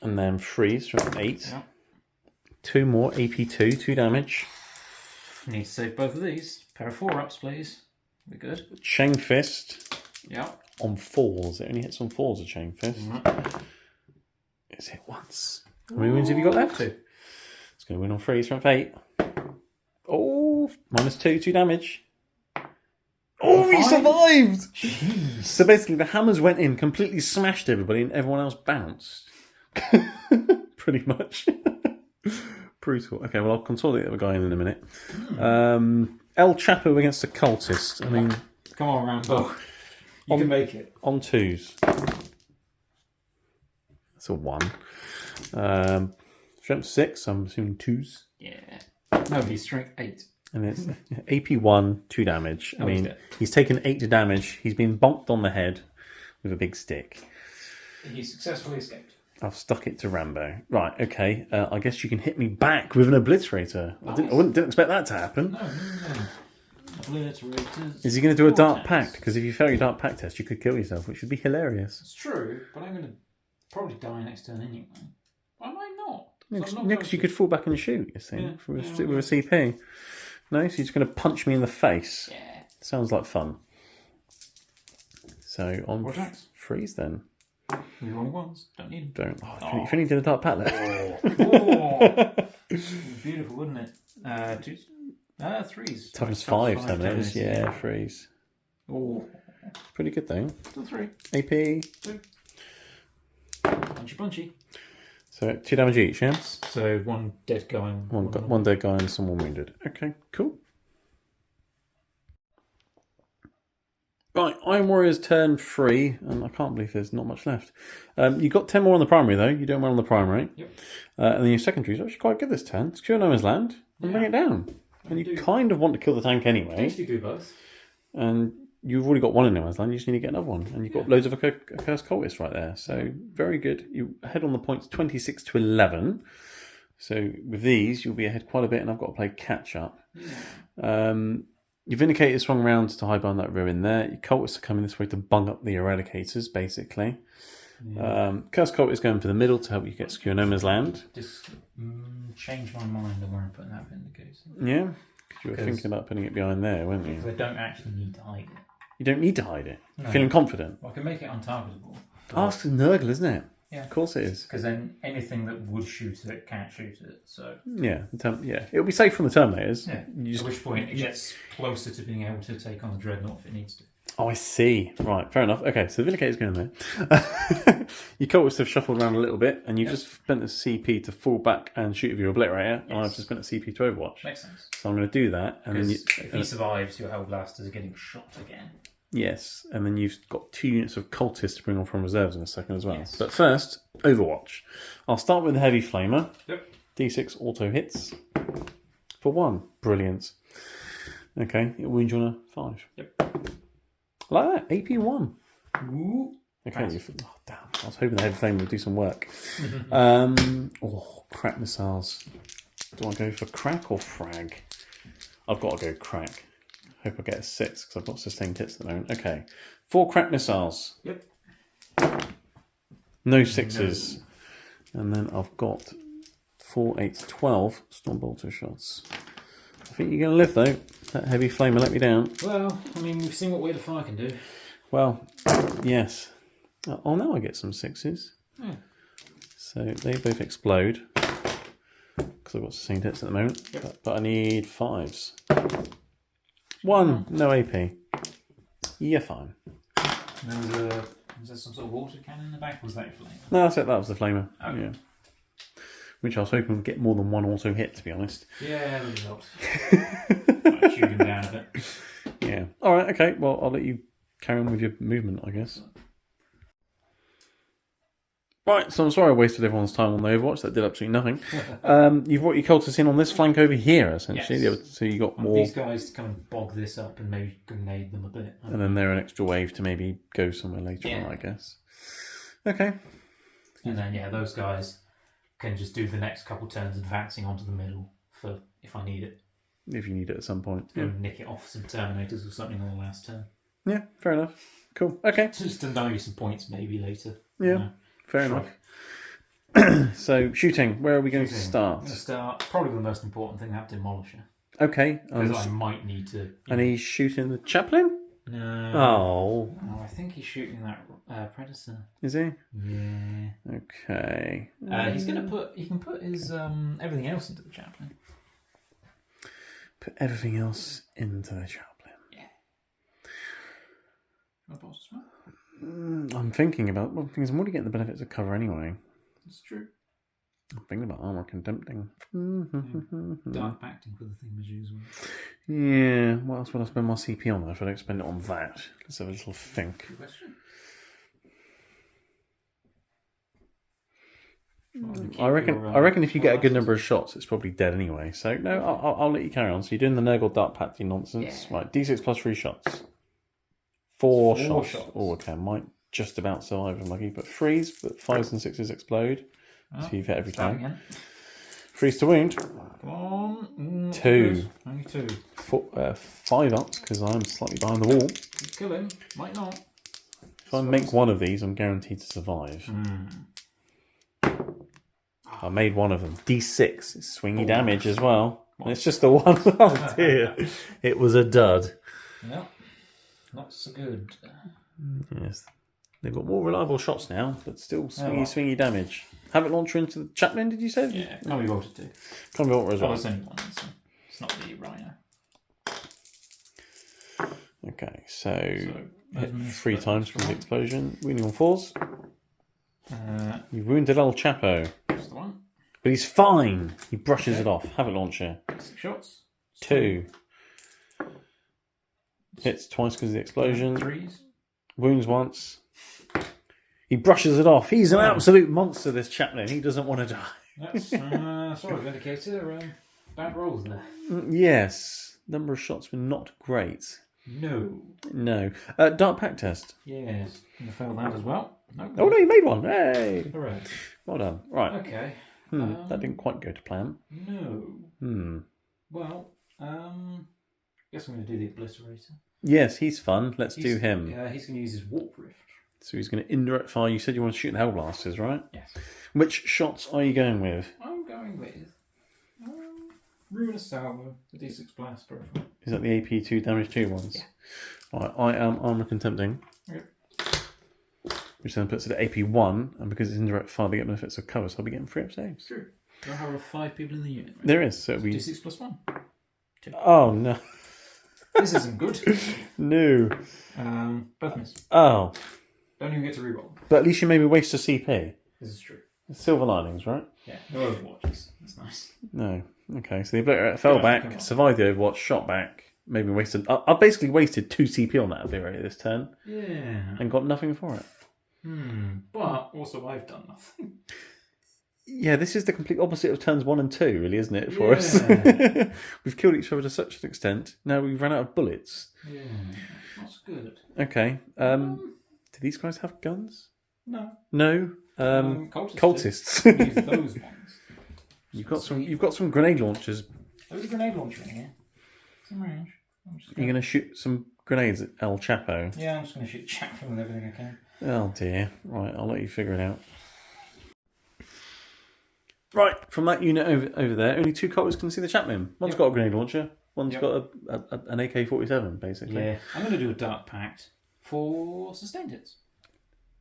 And then freeze strength 8. Yep. 2 more AP2. 2 damage. Need to save both of these. Pair of 4-ups, please. We're good. Chain fist. Yep. On 4s. It only hits on 4s, a chain fist. It's hit once. How many wounds have you got left? 2. It's going to win on freeze strength 8. Oh, -2. 2 damage. Oh, he survived! Jeez. So basically, the hammers went in, completely smashed everybody, and everyone else bounced. Pretty much. Brutal. Okay, well, I'll consolidate the other guy in a minute. El Chapo against the cultist. I mean... Come on, Rambo. You can make it. On 2s. That's a 1. Strength 6, I'm assuming 2s. Yeah. No, he's strength 8. And it's AP1, 2 damage. I mean, he's taken 8 damage. He's been bonked on the head with a big stick. He successfully escaped. I've stuck it to Rambo. Right, okay. I guess you can hit me back with an Obliterator. Nice. I didn't expect that to happen. No. Obliterators. Is he going to do a Dark Pact? Because if you fail your Dark Pact test, you could kill yourself, which would be hilarious. It's true, but I'm going to probably die next turn anyway. I might not. Because you could fall back and shoot, you see, with a CP. No, so he's going to punch me in the face. Yeah. Sounds like fun. So on freeze then. We rolling ones. Don't need them. Don't. If only did a Dark Pact there. Beautiful, wouldn't it? 2s. 3s. Toughness 5 Terminators. Yeah, freeze. Oh. Pretty good though. Still 3. AP. 2. Punchy. So 2 damage each, yeah? So 1 dead guy and one dead guy and someone wounded. Okay, cool. Right, Iron Warriors turn 3, and I can't believe there's not much left. You've got 10 more on the primary though. You're doing well on the primary. Yep. And then your secondary is actually quite good this turn. Secure No Man's Land and bring it down. And you kind of want to kill the tank anyway. You do both. And you've already got 1 in No Man's Land. You just need to get another one. And you've got loads of Accursed Cultists right there. So very good. You head on the points 26 to 11. So with these, you'll be ahead quite a bit, and I've got to play catch up. Yeah. Your Vindicators swung round to hide behind that ruin there. Your Cultists are coming this way to bung up the Eradicators, basically. Yeah. Cursed Cult is going for the middle to help you get Secure No Man's Land. Just change my mind on where I'm putting that Vindicator. Yeah, because you were thinking about putting it behind there, weren't you? They don't actually need to hide You don't need to hide it. No. You're feeling confident. Well, I can make it untargetable. Ask the Nurgle, isn't it? Yeah. Of course it is. Because then anything that would shoot it can't shoot it. So Yeah, it'll be safe from the Terminators. yeah. At which point it gets closer to being able to take on the Dreadnought if it needs to. Oh, I see. Right, fair enough. Okay, so the Vindicator's going there. Your cultists have shuffled around a little bit, and you've just spent a CP to fall back and shoot with your Obliterator, and I've just spent a CP to Overwatch. Makes sense. So I'm going to do that. And then if he survives, your Hellblasters are getting shot again. Yes, and then you've got 2 units of cultists to bring on from reserves in a second as well. Yes. But first, Overwatch. I'll start with the Heavy Flamer. Yep. D6 auto hits for 1. Brilliant. Okay, it wounds you on a 5. Yep. Like that, AP 1. Ooh. Okay, oh, damn. I was hoping the Heavy Flamer would do some work. Crack missiles. Do I go for crack or frag? I've got to go crack. Hope I get a 6 because I've got sustained hits at the moment. Okay. 4 crack missiles. Yep. No 6s. No. And then I've got 4, 8, 12 storm bolter shots. I think you're going to live though. That Heavy Flamer let me down. Well, I mean, we've seen what Wheel of Fire can do. Well, yes. Oh, now I get some 6s. Yeah. So they both explode. Because I've got sustained hits at the moment. Yep. But I need 5s. 1, no AP. You're fine. Was there some sort of water cannon in the back? Or was that your flame? No, that's it. That was the Flamer. Okay. Yeah. Which I was hoping would get more than 1 auto hit, to be honest. Yeah, that helps. Might shoot him down a bit. Yeah. All right. Okay. Well, I'll let you carry on with your movement, I guess. Right. So I'm sorry I wasted everyone's time on the Overwatch. That did absolutely nothing. You've brought your cultists in on this flank over here, essentially. Yes. So you got more. These guys to kind of bog this up and maybe grenade them a bit. And then they're an extra wave to maybe go somewhere later on, I guess. Okay. And then, those guys can just do the next couple turns advancing onto the middle for if I need it. If you need it at some point. Yeah. Nick it off some Terminators or something on the last turn. Yeah, fair enough. Cool. Okay. Just to know you some points maybe later. Yeah, fair enough. So, shooting. Where are we going to start? I'm going to start probably the most important thing, that Demolisher. Okay. Because I might need to... And he's shooting the Chaplain? No. Oh. Oh, I think he's shooting that Predator. Is he? Yeah. Okay. He can put his everything else into the Chaplain. Put everything else into the Chaplain. Yeah. Want to boss as well? I'm thinking about... Well, things I'm already getting the benefits of cover anyway. That's true. I'm thinking about armor contempting. Dark acting for the thingamajig as well. Yeah. What else would I spend my CP on if I don't spend it on that? Let's have a little think. Good question. I reckon if you get a good number of shots, it's probably dead anyway. So no, I'll let you carry on. So you're doing the Nurgle Dark Pact nonsense, right? D6 plus 3 shots. 4 shots. Oh, okay. I might just about survive if I'm lucky, but freeze. But 5s and 6s explode. So you've hit every time. Again. Freeze to wound. Come on. 2. Only 2. 5 ups because I'm slightly behind the wall. Kill him. Might not. If I make one of these, I'm guaranteed to survive. I made one of them. D6. It's swingy damage as well. And it's just the one. Oh dear. It was a dud. Yeah. Not so good. Yes. They've got more reliable shots now, but still swingy damage. Havoc launcher into the Chaplain, did you say? Yeah, can't be bolted too. Can't be bolted as well. It's only one, so it's not the Rhino. Okay, so hit 3 times from the explosion. Wounding on 4s. You wounded old Chapo. That's the one. But he's fine. He brushes it off. Havoc launcher. 6 shots. 2. Hits twice because of the explosion. 3s. Wounds once. He brushes it off. He's an absolute monster, this Chaplain. He doesn't want to die. That's sorry, Vindicator. Bad rolls there. Yes. Number of shots were not great. No. Dark Pact test. Yes. Going to fail that as well. Nope. Oh no, you made one. Hey. Hooray. Well done. Right. Okay. That didn't quite go to plan. No. Well, guess I'm going to do the Obliterator. Yes, he's fun. Let's do him. Yeah, he's going to use his Warp Rift. So he's going to indirect fire. You said you want to shoot the Hellblasters, right? Yes. Which shots are you going with? I'm going with Ruinous Salvo, the D6 blast profile. Is that the AP2 damage 2 ones? Yeah. Right, I am armor contempting. Yep. Which then puts it at AP1, and because it's indirect fire, they get benefits of cover, so I'll be getting 3 up saves. True. There are 5 people in the unit. Right? There is, so it'll be... D6 plus 1. 2. Oh, no. This isn't good. No. Both miss. Oh. Don't even get to reroll. But at least you maybe waste a CP. This is true. Silver linings, right? Yeah, no overwatches. That's nice. No. Okay, so the obliterator fell back, survived the overwatch, shot back, maybe wasted... I basically wasted 2 CP on that obliterator this turn. Yeah. And got nothing for it. But also I've done nothing. Yeah, this is the complete opposite of turns 1 and 2, really, isn't it, for us? We've killed each other to such an extent. Now we've run out of bullets. Yeah, that's good. Okay. Do these guys have guns? No. No? Cultists. Cultists. Use those ones. You've got some grenade launchers. There was a grenade launcher in here. It's in range. You're going to shoot some grenades at El Chapo? Yeah, I'm just going to shoot Chapo with everything I can. Oh dear. Right, I'll let you figure it out. Right, from that unit over there, only 2 cultists can see the Chapman. One's got a grenade launcher, one's got an AK-47, basically. Yeah, I'm going to do a Dark Pact for sustained hits.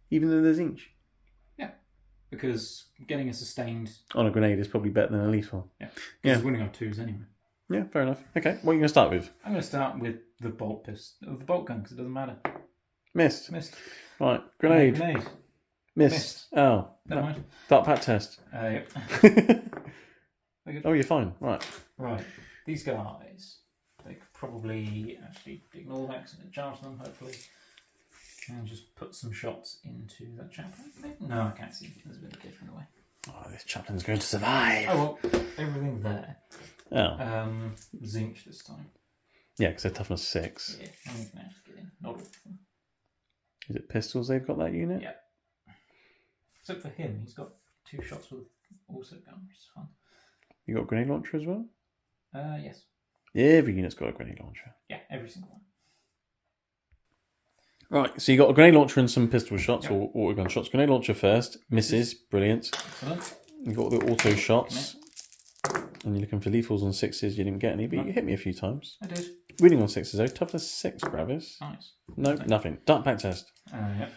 Even though there's inch? Yeah, because getting a sustained... on a grenade is probably better than a lethal. Yeah, because winning on 2s anyway. Yeah, fair enough. Okay, what are you going to start with? I'm going to start with the bolt pistol, the bolt gun, because it doesn't matter. Missed. Right, grenade. Missed. Oh. Never mind. Dark Pact test. Yep. Oh, you're fine. Right. These guys, they could probably actually ignore that and charge them, hopefully. And just put some shots into that chaplain. No, I can't see. There's a bit of a in the way. Oh, this chaplain's going to survive. Oh, well, everything there. Oh. Zinch this time. Yeah, because they're toughness 6. Yeah, I'm going to have to get in. Not all of them. Is it pistols they've got that unit? Yeah. Except for him, he's got 2 shots with also gun, which is fun. You got a grenade launcher as well? Yes. Every unit's got a grenade launcher. Yeah, every single one. Right, so you got a grenade launcher and some pistol shots or auto gun shots. Grenade launcher first, misses, brilliant. Excellent. You got the auto shots, and you're looking for lethals on 6s. You didn't get any, but you hit me a few times. I did. Winning on 6s though, toughness 6, Gravis. Nice. No, nothing. Dark Pact test. Yep.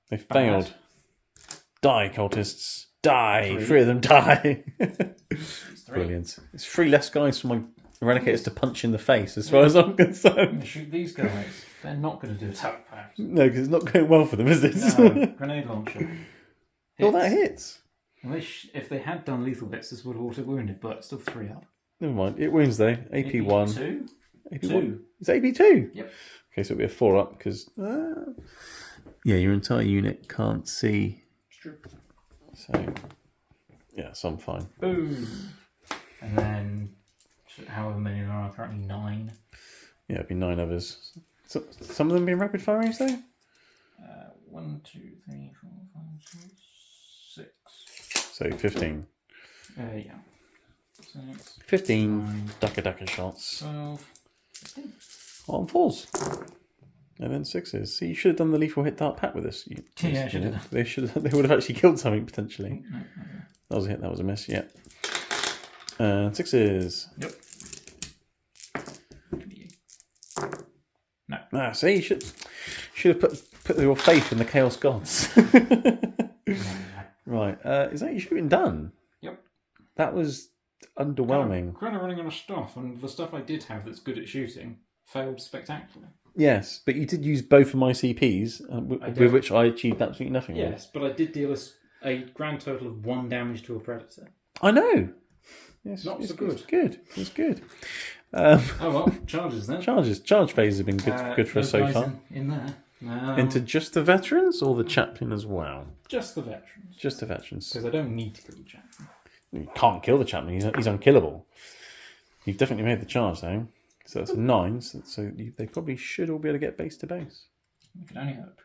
They failed. Die, cultists. Die. 3 of them die. Brilliant. It's 3 less guys for my eradicators to punch in the face, as far as I'm concerned. Shoot these guys. They're not going to do a Dark Pact. No, because it's not going well for them, is it? No, grenade launcher. Well, that hits. I wish if they had done lethal bits, this would have auto wounded, but it's still 3 up. Never mind. It wins though. AP1. 2? AP1. It's AP2? Yep. Okay, so it'll be a 4 up because... yeah, your entire unit can't see. It's true. So, yeah, so I'm fine. Boom. And then, however many there are, apparently 9. Yeah, it'd be 9 others. So, some of them being rapid fire range though? 1, 2, 3, 4, 5, 6. So 15. Yeah. 6, 15 9, ducker shots. 12, 15. On 4s. And then 6s. So you should have done the lethal hit Dark Pact with this. Yeah, I should have. They would have actually killed something potentially. No. That was a hit, that was a miss, yeah. 6s. Yep. No. Ah, see, you should have put your faith in the Chaos Gods. Right. Is that your shooting done? Yep. That was underwhelming. I'm kind of running out of stuff, and the stuff I did have that's good at shooting failed spectacularly. Yes, but you did use both of my CPs, with which I achieved absolutely nothing. Yes, but I did deal a grand total of 1 damage to a predator. I know. Yes, Not so good. It's good. It's good. Oh well, charges then. Charge phases have been good for us so far. In there. Into just the veterans or the chaplain as well? Just the veterans. Just the veterans. Because I don't need to kill the chaplain. You can't kill the chaplain. He's unkillable. You've definitely made the charge though. So that's 9. So they probably should all be able to get base to base. You can only hope.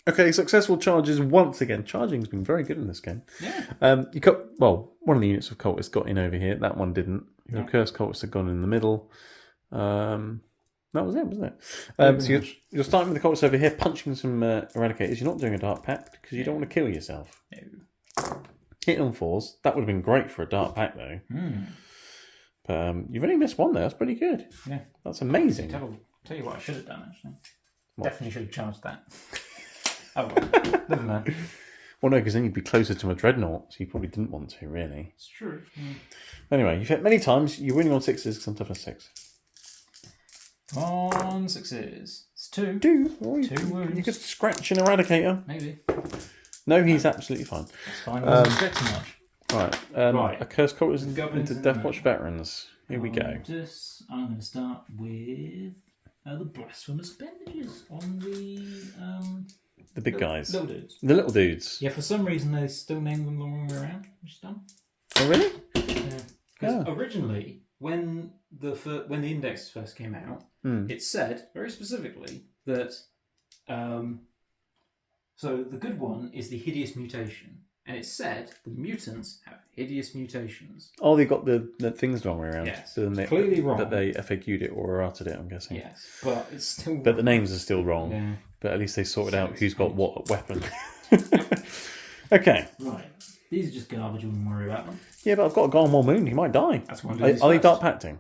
Okay, successful charges once again. Charging's been very good in this game. Yeah. One of the units of cultists got in over here. That one didn't. Your cursed cultists had gone in the middle. That was it, wasn't it? So you're starting with the cultists over here, punching some eradicators. You're not doing a Dark Pact because you don't want to kill yourself. No. Hitting on 4s. That would have been great for a Dark Pact though. But you've only missed one there. That's pretty good. Yeah. That's amazing. Tell you what I should have done, actually. What? Definitely should have charged that. Oh, well. Never mind. Well, no, because then you'd be closer to a dreadnought, so you probably didn't want to, really. It's true. Anyway, you've hit many times. You're winning on 6s because I'm toughness 6. On 6s. It's 2. 2. Oh, 2 wounds. You could scratch an Eradicator. Maybe. No, he's absolutely fine. That's fine. I wasn't expecting much. Right. A Curse Cult is into Goblins Deathwatch Veterans. Here we go. I'm going to start with the Blasphemous Appendages on the big guys. Little dudes. The little dudes. Yeah, for some reason they still name them the wrong way around, which is dumb. Oh, really? Yeah. Because originally, when the index first came out, it said very specifically that so the good one is the hideous mutation. And it said the mutants have hideous mutations. Oh, they got the things wrong way around. Yes, so then they, clearly wrong. But they FAQ'd it or errated it, I'm guessing. Yes, but it's still. But the names are still wrong. Yeah. But at least they sorted out who's got what weapon. Okay. Right. These are just garbage. I wouldn't worry about them. Yeah, but I've got a Garmore Moon. He might die. That's one. Are they Dark Pacting?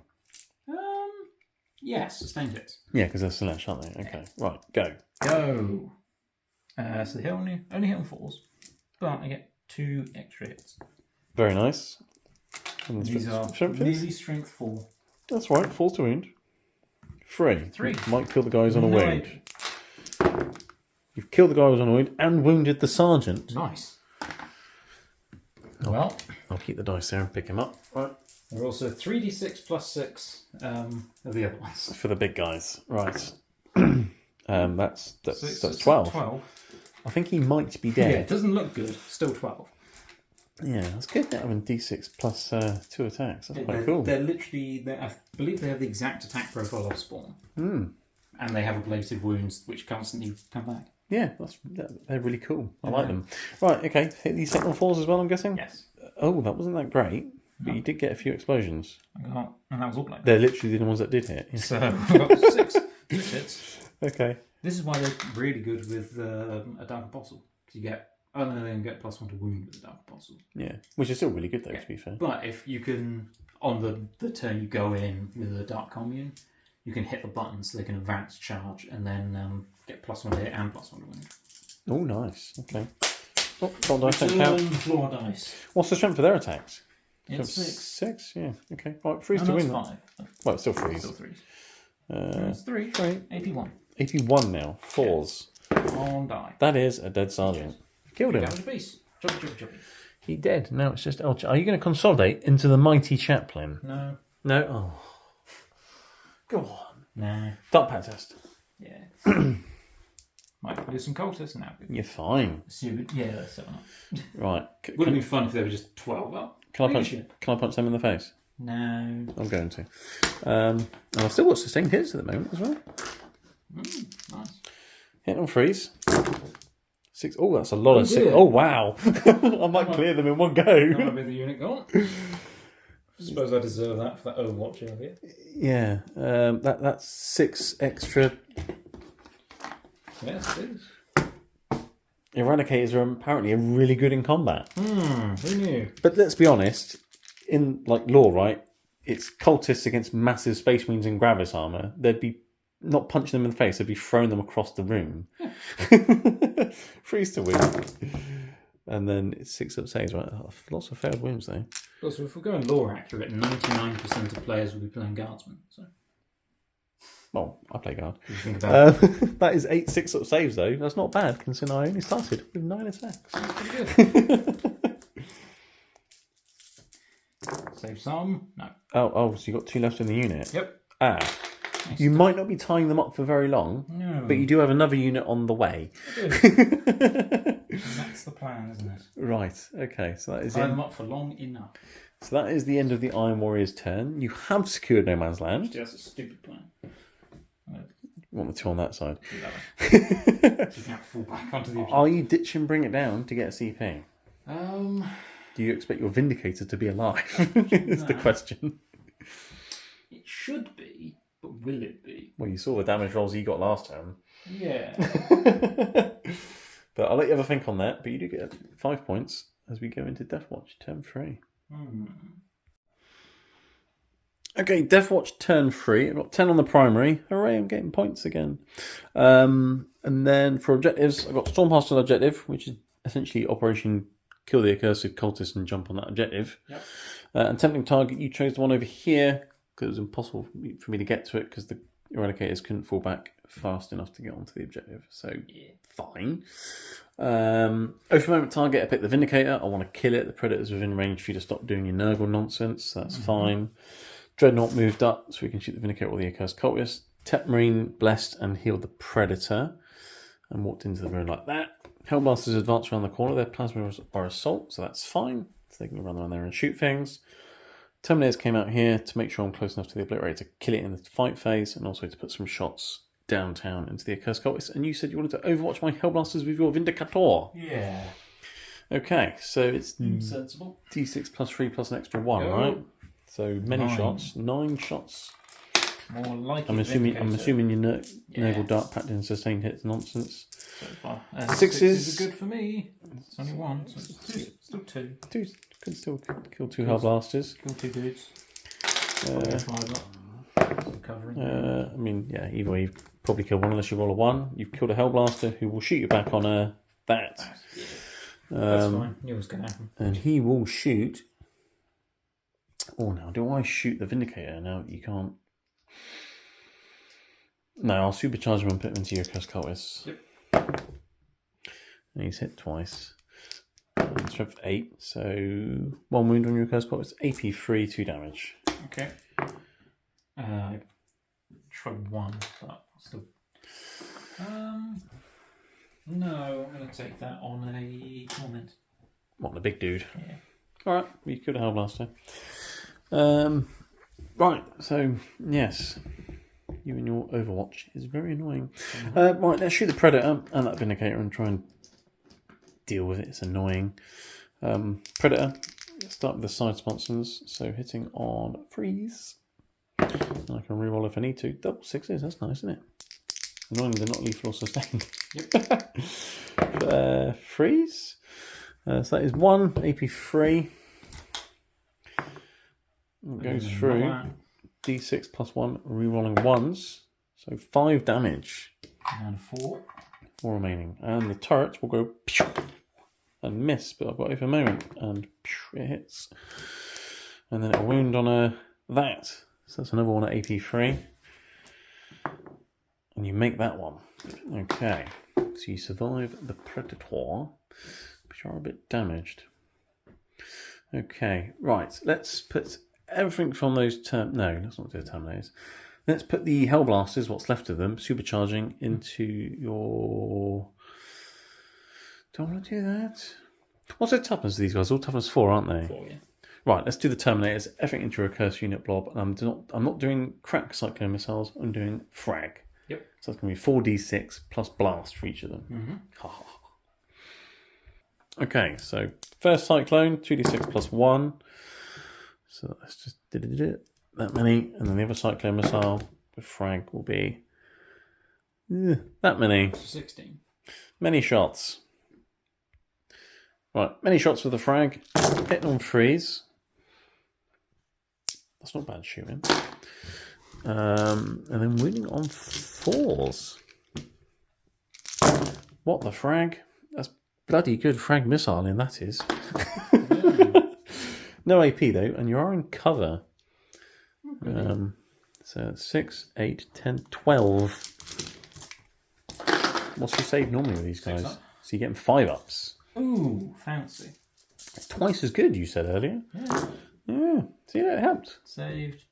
Yes, sustained hits. Yeah, because they're Slash, aren't they? Okay. Right. Go. Go. So they only hit on 4s, but I get 2 extra hits. Very nice. And these are nearly strength 4. That's right. 4 to wound. 3. Might kill the guys on a wound. You've killed the guys on a wound and wounded the sergeant. Nice. Well, I'll keep the dice there and pick him up. Right. There are also 3d6 plus 6 of the other ones. For the big guys. Right. That's 12. 12. I think he might be dead. Yeah, it doesn't look good. Still 12. Yeah, that's good. Having D6 plus 2 attacks. That's quite cool. They're literally, I believe they have the exact attack profile of Spawn. And they have ablative wounds which constantly come back. Yeah, they're really cool. I like them. Right, okay. Hit these second 4s as well, I'm guessing? Yes. Oh, that wasn't that great. But you did get a few explosions. And that was all like that. They're literally the ones that did hit. So, I got 6 hits. Okay. This is why they're really good with a Dark Apostle. Because you get, they can get +1 to wound with a Dark Apostle. Yeah, which is still really good though, to be fair. But if you can, on the turn you go in with a Dark Commune, you can hit the button so they can advance charge and then get +1 to hit and +1 to wound. Oh, nice. Okay. Oh, roll dice, don't count. Floor dice. What's the strength for their attacks? It's 6. 6, yeah. Okay. Right, 3's to win. 5. Well, it's still 3s. Still 3s. It's 3. 81. 81 now. 4s. On die. That is a dead sergeant. Killed him. Damage piece. Choppy. He dead. Now it's just Elch. Are you going to consolidate into the mighty chaplain? No. No? Oh. Go on. No. Dark Pact test. Yeah. Might lose some cultists now. You're fine. Yeah, that's 7 up. Right. Would have been fun if they were just 12 up. Can I punch them in the face? No. I'm going to. And I've still got sustained hits at the moment as well. Nice. Hit on 3s. 6. Oh, that's a lot of 6. Oh, wow. I might clear them in one go. That might be the unit gone. I suppose I deserve that for that Overwatch earlier. Yeah. That's 6 extra. Yes, it is. Eradicators are apparently really good in combat. Who knew? But let's be honest, in lore, right? It's cultists against massive space marines in Gravis armor. They'd be not punching them in the face; they'd be throwing them across the room. Yeah. Freeze to win, and then it's 6 up saves. Right, lots of failed wounds though. Also, if we're going lore accurate, 99% of players will be playing guardsmen. So. Well, I play guard. Think about that is 8 6 up saves though. That's not bad considering I only started with 9 attacks. That's pretty good. Save some. No. Oh, so you got 2 left in the unit. Yep. You might not be tying them up for very long, but you do have another unit on the way. I do. That's the plan, isn't it? Right. Okay. So that is tie them up for long enough. So that is the end of the Iron Warrior's turn. You have secured No Man's Land. That's a stupid plan. You want the 2 on that side. You can't fall back onto the. Are you ditch and bring it down to get a CP? Do you expect your Vindicator to be alive? Is the question. It should be, but will it be? Well, you saw the damage rolls he got last time. Yeah. But I'll let you have a think on that. But you do get 5 points as we go into Deathwatch, turn 3. Okay, Deathwatch turn 3. I've got 10 on the primary. Hooray, I'm getting points again. And then for objectives, I've got Storm Hostile objective, which is essentially Operation Kill the Accursed Cultist and jump on that objective. Yep. And tempting target, you chose the one over here because it was impossible for me to get to it because the Eradicators couldn't fall back fast enough to get onto the objective. So, fine. Over moment target, I picked the Vindicator. I want to kill it. The Predator's within range for you to stop doing your Nurgle nonsense. That's fine. Dreadnought moved up so we can shoot the Vindicator or the Accursed Cultist. Tep Marine blessed and healed the Predator and walked into the room like that. Hellblasters advanced around the corner. Their plasma are assault, so that's fine. So they can run around there and shoot things. Terminators came out here to make sure I'm close enough to the Obliterator to kill it in the fight phase and also to put some shots downtown into the Accursed Cultist. And you said you wanted to overwatch my Hellblasters with your Vindicator. Yeah. Okay, so it's sensible. D6 plus 3 plus an extra 1, right? So many shots, 9 shots. More like I'm assuming your Nurgle Dart packed in sustained hits nonsense. So far. Sixes are good for me. It's only 1, so it's still 2. Could still kill 2 Hellblasters. Kill 2 dudes. 5 up. Covering. I mean, yeah, either way, you probably kill one unless you roll a 1. You've killed a Hellblaster who will shoot you back on that. That's fine. Knew it was going to happen. And he will shoot. Oh, now, do I shoot the Vindicator? No, you can't. No, I'll supercharge him and put him into your Accursed Cultist. Yep. And he's hit twice. Strength 8, so 1 wound on your Accursed Cultist. AP 3, 2 damage. Okay. I tried 1, but still. No, I'm going to take that on a torment. What, the big dude? Yeah. Alright, you could have Hellblaster. Right, so, yes. You and your Overwatch is very annoying. Right, let's shoot the Predator and that Vindicator and try and deal with it. It's annoying. Predator, let's start with the side sponsors. So hitting on freeze. I can reroll if I need to. Double 6s, that's nice, isn't it? Annoying they're not lethal or sustained. Yep. Freeze. So that is 1 AP 3. It goes through. D6 plus 1, rerolling 1s. So 5 damage. And 4. 4 remaining. And the turret will go and miss, but I've got it for a moment. And it hits. And then it'll wound on that. So that's another one at AP 3. And you make that one. Okay. So you survive the Predator, but you're a bit damaged. Okay, right. Let's put everything from those no, let's not do the Terminators. Let's put the Hellblasters, what's left of them, supercharging into your... Do I want to do that? What's the toughness of these guys? All toughness 4, aren't they? 4, yeah. Right, let's do the Terminators. Everything into a Curse Unit blob. And I'm not doing crack Cyclone Missiles, I'm doing frag. Yep. So that's going to be 4d6 plus blast for each of them. Okay, so first Cyclone, 2d6 plus 1. So let's just that many. And then the other Cyclone Missile with frag will be that many. 16. Many shots. Right, many shots with the frag. Hitting on freeze. That's not bad shooting. And then winning on 4s. What the frag? That's bloody good frag missile in that is. No AP though, and you are in cover. So 6, 8, 10, 12. What's your save normally with these guys? So you're getting 5-ups. Ooh, fancy. It's twice as good, you said earlier. Yeah. See, that helped. Saved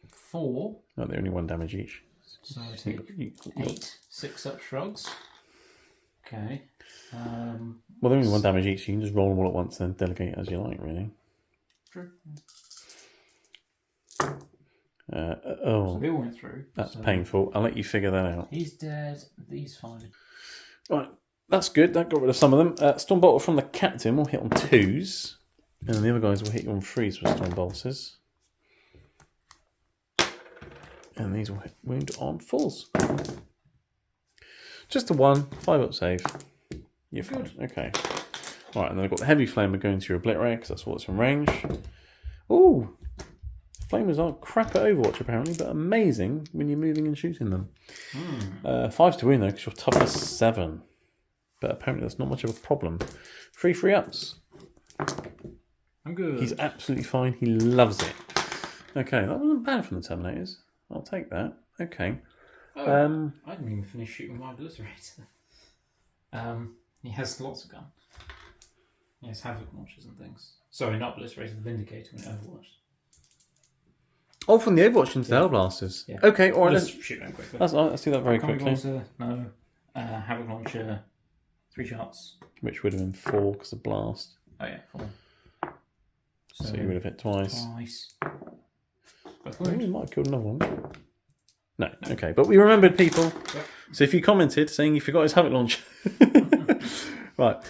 4. No, they're only 1 damage each. So I take 8 6-up shrugs. Okay. Well, they're only 1 damage each. You can just roll them all at once and then delegate as you like, really. True. So they all went through. That's painful. I'll let you figure that out. He's dead. These fine. Right, that's good. That got rid of some of them. Stormbolter from the Captain will hit on 2s. And then the other guys will hit you on 3s with Stormbolters. And these will hit wound on 4s. Just the 1, 5-up save. You're good. Okay. Right, and then I've got the Heavy Flamer going to your Obliterator because that's what's in range. Ooh! Flamers are crap at Overwatch apparently, but amazing when you're moving and shooting them. 5 to win though, because you're toughness 7. But apparently that's not much of a problem. 3 free ups. I'm good. He's absolutely fine. He loves it. Okay, that wasn't bad from the Terminators. I'll take that. Okay. I didn't even finish shooting my obliterator. He has lots of gun. He has havoc launchers and things. Sorry, not obliterator, the Vindicator in Overwatch. Oh, from the Overwatch into the Hellblasters. Yeah. Okay, all right. Let's shoot them quickly. Let's do that very Comic quickly. Launcher, no. Havoc launcher, 3 shots. Which would have been 4 because of blast. Oh yeah, 4. So you would have hit twice. Both You might have killed another one. No, okay. But we remembered people. Yep. So if you commented saying you forgot his Havoc launcher. Right.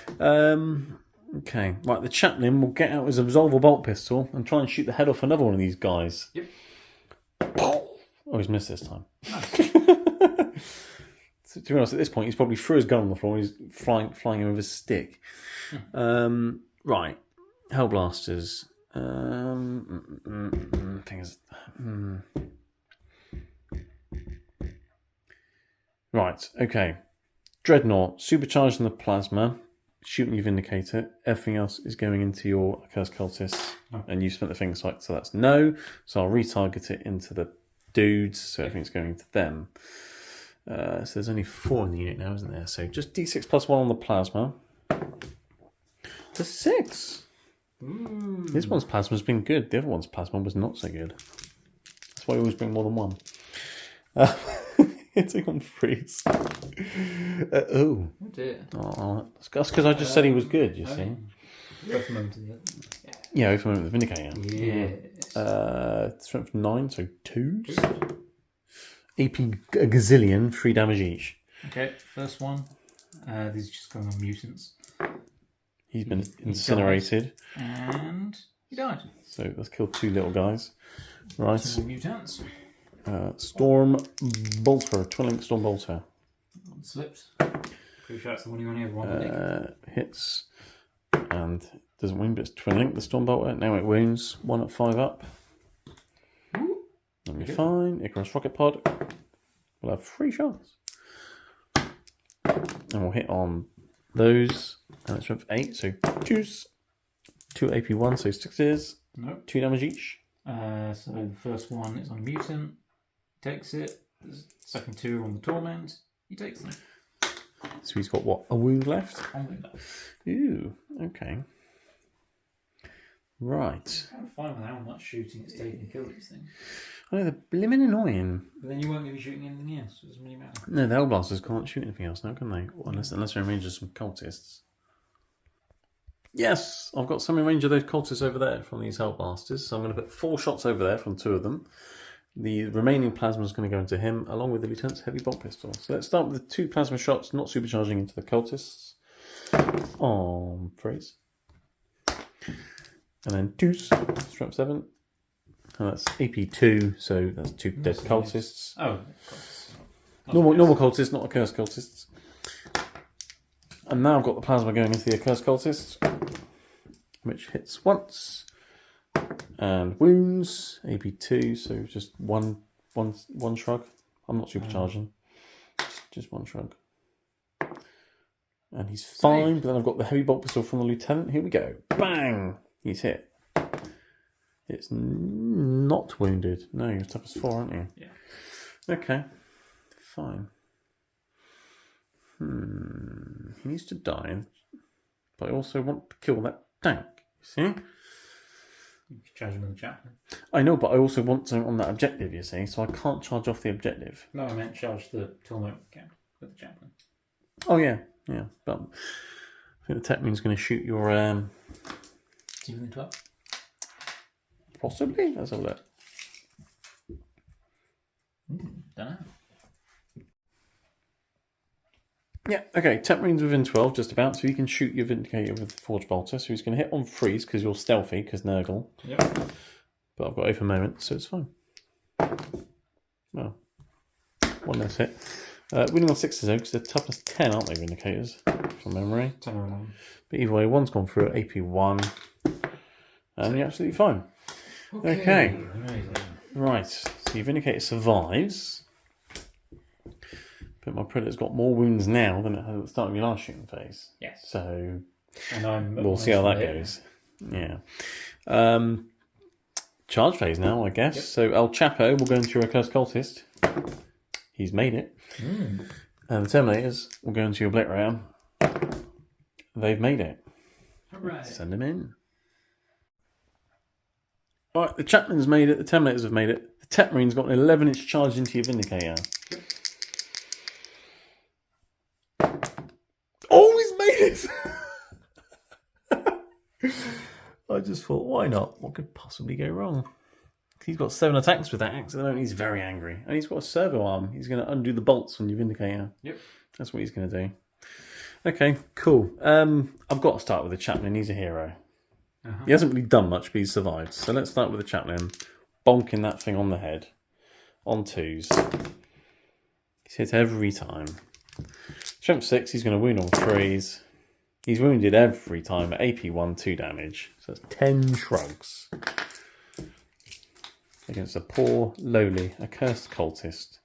Okay. Right, the chaplain will get out his Absolver bolt pistol and try and shoot the head off another one of these guys. Yep. Oh, he's missed this time. To be honest, at this point, he's probably threw his gun on the floor and he's flying him with his stick. Right. Hellblasters. Right, okay. Dreadnought, supercharging the plasma, shooting your Vindicator. Everything else is going into your Accursed Cultists. And you spent the finger sight, so that's no. So I'll retarget it into the dudes, so everything's going into them. So there's only 4 in the unit now, isn't there? So just D6 plus 1 on the plasma. To 6. This one's plasma's been good. The other one's plasma was not so good. That's why I always bring more than 1. Hitting on freeze. Oh dear. Oh, that's because I just said he was good, you see. Go from him to the other. Yeah, go from him to the Vindicator. Yes. Strength 9, so 2s. AP a gazillion, 3 damage each. Okay, first one. These are just going on mutants. He's been incinerated. And he died. So let's kill 2 little guys. Right. 2 mutants. Storm Bolter, Twin-Link Storm Bolter. One slipped. Pretty sure that's the one you only ever want. Hits and doesn't win, but it's Twin-Link, the Storm Bolter. Now it wounds. 1 at 5 up. And we're fine. Icarus Rocket Pod. We'll have 3 shots. And we'll hit on those. And it's strength 8, so choose 2 AP1, so 6s. Nope. 2 damage each. So the first one is on a mutant. Takes it. The second 2 are on the torment. He takes them. So he's got what? A wound left? Only that. Ooh, okay. Right. I'm fine with how much shooting it's taking to kill these things. I know, they're blimmin' annoying. But then you won't be shooting anything else, so it doesn't really matter. No, the Hellblasters can't shoot anything else now, can they? Well, unless they're in range of some cultists. Yes, I've got some in range of those cultists over there from these Hellblasters. So I'm going to put 4 shots over there from 2 of them. The remaining plasma is going to go into him, along with the Lieutenant's heavy bolt pistol. So let's start with the 2 plasma shots, not supercharging into the cultists. On freeze. And then 2s, strength 7. And that's AP2, so that's 2 dead cultists. Oh, Normal cultists, not accursed cultists. And now I've got the plasma going into the accursed cultists, which hits once and wounds. AP2, so just one shrug. I'm not supercharging, just 1 shrug. And he's fine. But then I've got the heavy bolt pistol from the lieutenant. Here we go. Bang! He's hit. It's not wounded. No, you're tough as 4, aren't you? Yeah. Okay. Fine. He needs to die. But I also want to kill that tank. You see? You can charge him with the chaplain. I know, but I also want something on that objective, you see, so I can't charge off the objective. No, I meant charge the Tilmo camp with the chaplain. Oh, yeah. Yeah. But I think the Techman's going to shoot your... See within 12? Possibly? Let's have a look. Don't know. Yeah, okay. Tech Marine's within 12, just about, so you can shoot your Vindicator with the Forge Bolter. So he's going to hit on freeze because you're stealthy, because Nurgle. Yep. But I've got open moment, so it's fine. Well, 1 less hit. Winning on 6s though, because they're toughness 10, aren't they, Vindicators? From memory. 10 or 11. But either way, 1's gone through at AP1. And you're absolutely fine. Okay. Right. So your Vindicator survives. But my Predator's got more wounds now than it had at the start of your last shooting phase. Yes. So And we'll see how that goes. Yeah. Charge phase now, I guess. Yep. So El Chapo will go into your Accursed Cultist. He's made it. And the Terminators will go into your Obliterator. They've made it. Hooray. Send them in. Alright, the Chaplain's made it. The Terminators have made it. The Tech Marine's got an 11-inch charge into your Vindicator. Yep. Oh, he's made it! I just thought, why not? What could possibly go wrong? He's got 7 attacks with that axe at the moment. He's very angry. And he's got a servo arm. He's going to undo the bolts on your Vindicator. Yep. That's what he's going to do. Okay, cool. I've got to start with the Chaplain. He's a hero. He hasn't really done much, but he's survived. So let's start with the Chaplain. Bonking that thing on the head. On 2s. He's hit every time. Strength 6, he's going to wound on 3s. He's wounded every time at AP 1, 2 damage. So that's 10 shrugs. Against a poor, lowly, accursed cultist.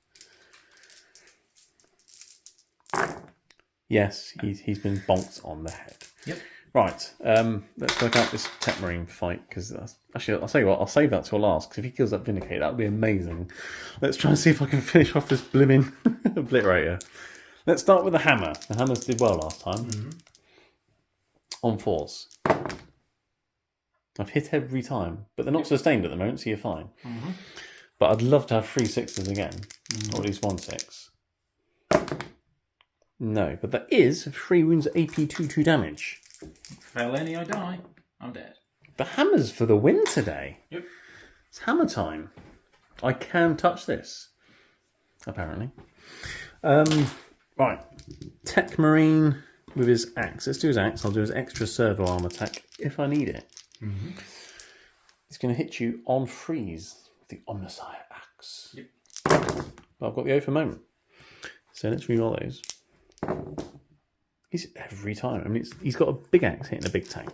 Yes, he's been bonked on the head. Yep. Right, let's work out this Tech Marine fight, because actually, I'll tell you what, I'll save that till last, because if he kills that Vindicator, that would be amazing. Let's try and see if I can finish off this blimmin' Obliterator. Let's start with the Hammer. The Hammers did well last time. On 4s. I've hit every time, but they're not sustained at the moment, so you're fine. But I'd love to have 3 6s again, or at least 1 6. No, but that is 3 wounds at AP 2 damage. Fail any, I die. I'm dead. The Hammer's for the win today. Yep. It's hammer time. I can touch this, apparently. Right, Tech Marine with his axe. Let's do his axe. I'll do his extra servo arm attack if I need it. He's going to hit you on freeze with the Omniscire axe. Yep. I've got the O for moment. So let's reroll those. He's hit every time. I mean, he's got a big axe hitting a big tank.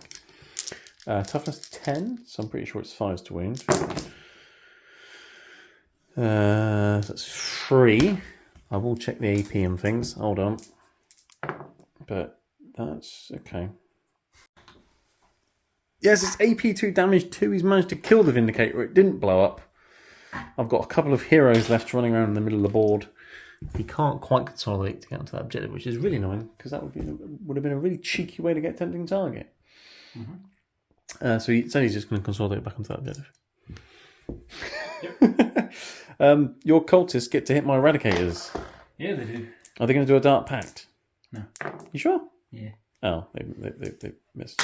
Toughness 10, so I'm pretty sure it's 5s to wound. That's 3. I will check the AP and things. Hold on. But that's okay. Yes, it's AP 2 damage 2. He's managed to kill the Vindicator. It didn't blow up. I've got a couple of heroes left running around in the middle of the board. He can't quite consolidate to get onto that objective, which is really annoying, because that would have been a really cheeky way to get tempting target. So he said he's just going to consolidate back onto that objective. Yep. Your cultists get to hit my Eradicators. Yeah, they do. Are they going to do a Dark Pact? No. You sure? Yeah. Oh, they missed.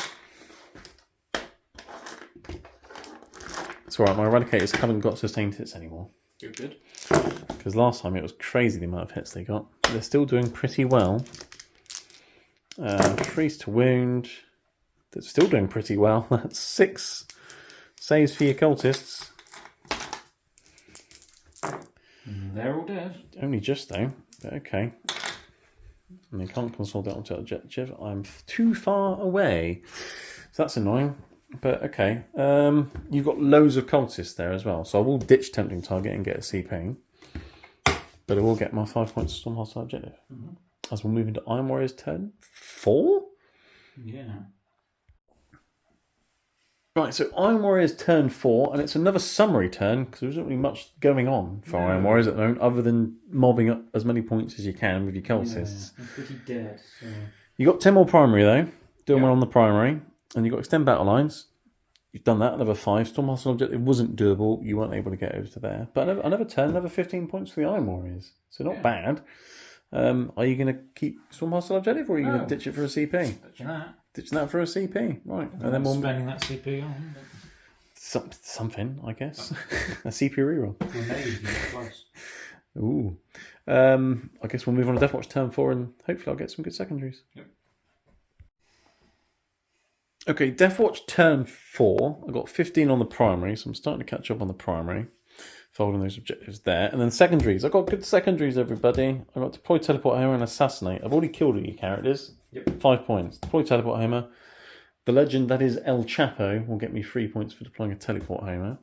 It's alright, my Eradicators haven't got sustained hits anymore. Good. Because last time it was crazy the amount of hits they got. They're still doing pretty well. Freeze to wound. They're still doing pretty well. That's 6 saves for your cultists. They're all dead. Only just though, but okay. And they can't consolidate onto objective. I'm too far away. So that's annoying. But okay. You've got loads of cultists there as well. So I will ditch tempting target and get a CP. But I will get my 5 points storm hostile objective. As we'll move into Iron Warrior's turn 4? Yeah. Right, so Iron Warrior's turn 4, and it's another summary turn, because there isn't really much going on for Iron Warriors at the moment, other than mobbing up as many points as you can with your cultists. Yeah, I'm pretty dead. So. You got 10 more primary though, doing well on the primary, and you got extend battle lines. You've done that, another 5. Storm hostile objective wasn't doable, you weren't able to get over to there. But another turn, another 15 points for the Iron Warriors, so not bad. Are you going to keep Storm hostile objective, or are you going to ditch it for a CP? Ditching that for a CP, right? And then we'll spending that CP on something, I guess. A CP reroll. Close. Ooh. I guess we'll move on to Deathwatch turn 4, and hopefully I'll get some good secondaries. Yep. Okay, Deathwatch turn 4. I got 15 on the primary, so I'm starting to catch up on the primary. Folding those objectives there. And then secondaries. I've got good secondaries, everybody. I've got Deploy, Teleport, Hammer, and Assassinate. I've already killed all your characters. Yep. 5 points. Deploy, Teleport, Hammer. the legend that is El Chapo will get me 3 points for deploying a teleport homer.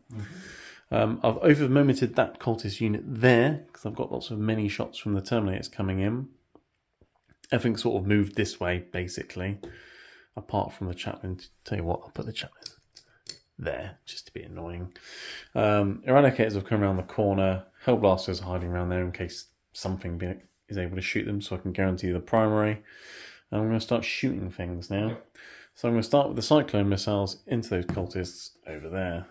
I've over-momented that cultist unit there because I've got lots of mini shots from the Terminators coming in. Everything sort of moved this way, basically, apart from the chaplain. Tell you what, I'll put the chaplain there just to be annoying. Eradicators have come around the corner. Hellblasters are hiding around there in case something is able to shoot them, so I can guarantee the primary. And I'm going to start shooting things now. Yep. So I'm going to start with the Cyclone missiles into those cultists over there.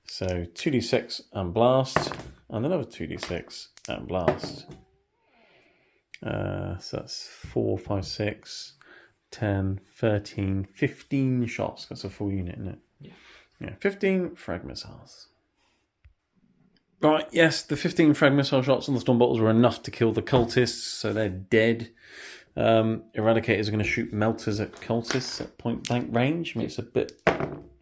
So 2d6 and blast, and another 2d6 and blast. So that's 4, 5, 6, 10, 13, 15 shots. That's a full unit, isn't it? Yeah, 15 frag missiles. Right, yes, the 15 frag missile shots on the Storm Bottles were enough to kill the cultists, so they're dead. Eradicators are going to shoot melters at cultists at point blank range. I mean, it's a bit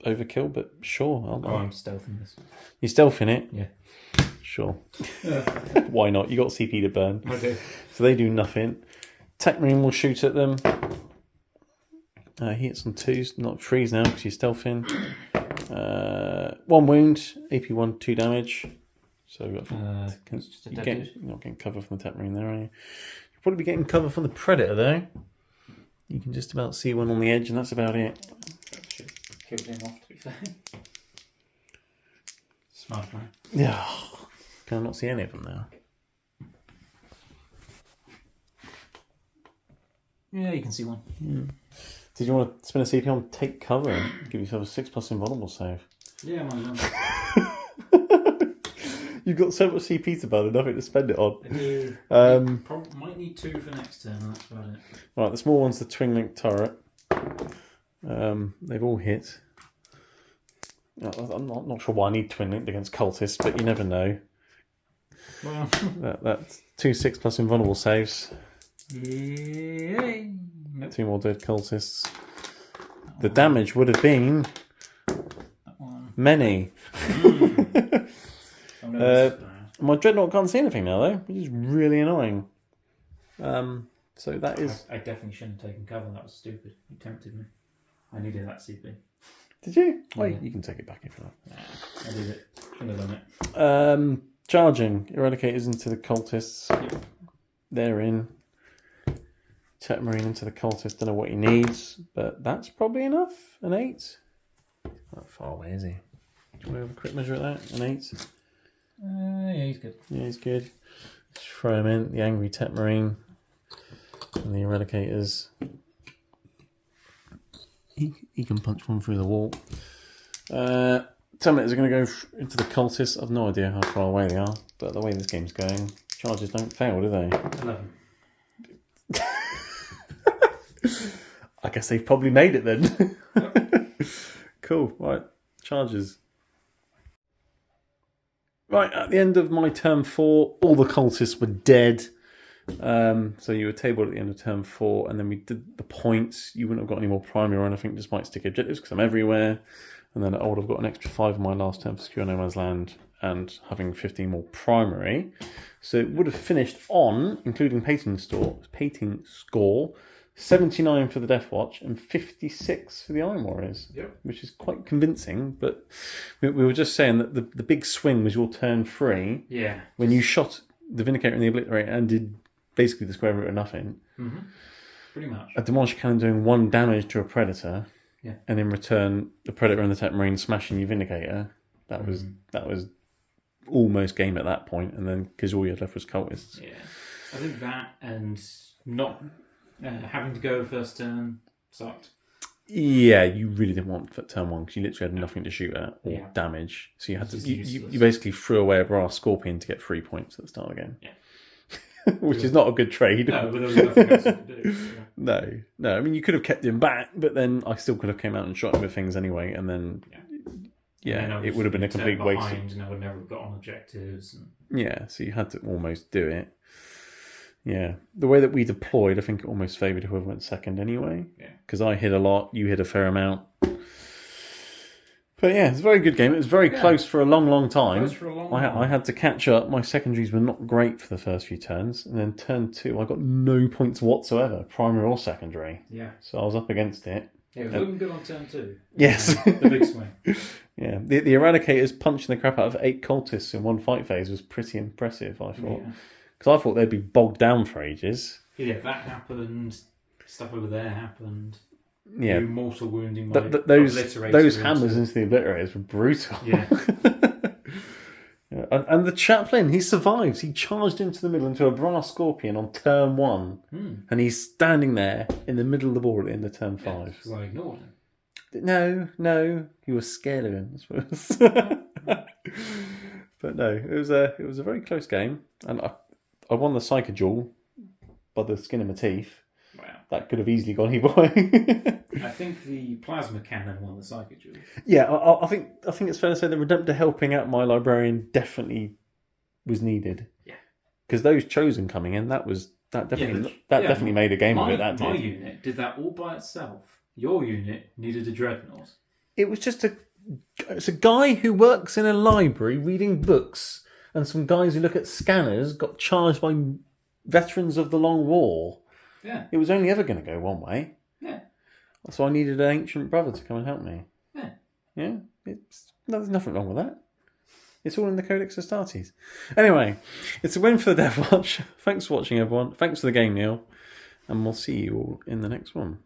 overkill, but sure. I'm stealthing this. You're stealthing it? Yeah. Sure. Why not? You got CP to burn. I do. So they do nothing. Tech Marine will shoot at them. He hits on 2s, not 3s now because you're stealthing. 1 wound, AP1, 2 damage. So you're not getting cover from the Tech Marine there, are you? You'll probably be getting cover from the Predator though. You can just about see one on the edge, and that's about it. Killed him off, to be fair. Smart man. Yeah. Can I not see any of them now? Yeah, you can see one. Did you want to spend a CP on take cover and give yourself a 6+ invulnerable save? Yeah, might as well. You've got so much CP to burn and nothing to spend it on. I do. Might need 2 for next turn, that's about it. Right, the small one's the twin link turret. They've all hit. I'm not sure why I need twin linked against cultists, but you never know. Well, that's 2 6+ invulnerable saves. Yay. Nope. 2 more dead cultists. The damage would have been many. My Dreadnought can't see anything now, though, which is really annoying. So that is. I definitely shouldn't have taken cover. That was stupid. You tempted me. I needed that CP. Did you? Well, you can take it back if you like. Nah, I did it. Shouldn't have done it. Charging Eradicators into the cultists. Yep. They're in. Tech Marine into the cultist. Don't know what he needs, but that's probably enough. An 8. Not far away, is he? Do you want to have a quick measure at that? An 8? Yeah, he's good. Yeah, he's good. Let's throw him in. The angry Tech Marine and the Eradicators. He can punch one through the wall. Terminators are going to go into the cultists. I've no idea how far away they are, but the way this game's going, charges don't fail, do they? 11. I guess they've probably made it then. Yep. Cool. Right. Charges. Right, at the end of my turn 4, all the cultists were dead. So you were tabled at the end of turn 4, and then we did the points. You wouldn't have got any more primary or anything, despite sticky objectives, because I'm everywhere. And then I would have got an extra 5 in my last turn for secure no man's land and having 15 more primary. So it would have finished on, including painting score, 79 for the Deathwatch and 56 for the Iron Warriors. Yep. Which is quite convincing. But we were just saying that the big swing was your turn 3. Yeah. When you shot the Vindicator and the Obliterator and did basically the square root of nothing. Mm-hmm. Pretty much. A Demolisher Cannon doing 1 damage to a Predator. Yeah. And in return, the Predator and the Tech Marine smashing your Vindicator. That was almost game at that point, and then because all you had left was cultists. Yeah, I think that and not having to go first turn sucked. Yeah, you really didn't want for turn 1 because you literally had nothing to shoot at or damage. So you had to you basically threw away a brass scorpion to get 3 points at the start of the game. Yeah. Which is not a good trade. No, but there was nothing else you could do. So. No. I mean, you could have kept him back, but then I still could have came out and shot him with things anyway, and then it would have been a complete waste. And I would never have got on objectives. Yeah, so you had to almost do it. Yeah, the way that we deployed, I think it almost favoured whoever went second anyway. Yeah, because I hit a lot, you hit a fair amount. But yeah, it's a very good game. It was very close for a long, long time. I had to catch up. My secondaries were not great for the first few turns. And then turn 2, I got no points whatsoever, primary or secondary. Yeah. So I was up against it. Yeah, it was looking good on turn 2. Yes. The big swing. Yeah, the Eradicators punching the crap out of 8 cultists in one fight phase was pretty impressive, I thought. Because I thought they'd be bogged down for ages. Yeah, that happened. Stuff over there happened. Yeah. Mortal wounding. Those hammers into the Obliterators were brutal. Yeah. Yeah. And the Chaplain, he survives. He charged into the middle into a Brass Scorpion on turn 1. And he's standing there in the middle of the board in the turn 5. Because I ignored him. No, you were scared of him, I suppose. But no, it was a very close game, and I won the Psycho Duel by the skin of my teeth. Wow, that could have easily gone either way. I think the Plasma Cannon won the Psycho Duel. Yeah, I think it's fair to say the Redemptor helping out my Librarian definitely was needed. Yeah, because those Chosen coming in, that definitely made a game of it. My unit did that all by itself. Your unit needed a Dreadnought. It was just it's a guy who works in a library reading books, and some guys who look at scanners got charged by veterans of the Long War. Yeah. It was only ever going to go one way. Yeah. So I needed an ancient brother to come and help me. Yeah. Yeah. There's nothing wrong with that. It's all in the Codex Astartes. Anyway, it's a win for the Deathwatch. Thanks for watching, everyone. Thanks for the game, Neil. And we'll see you all in the next one.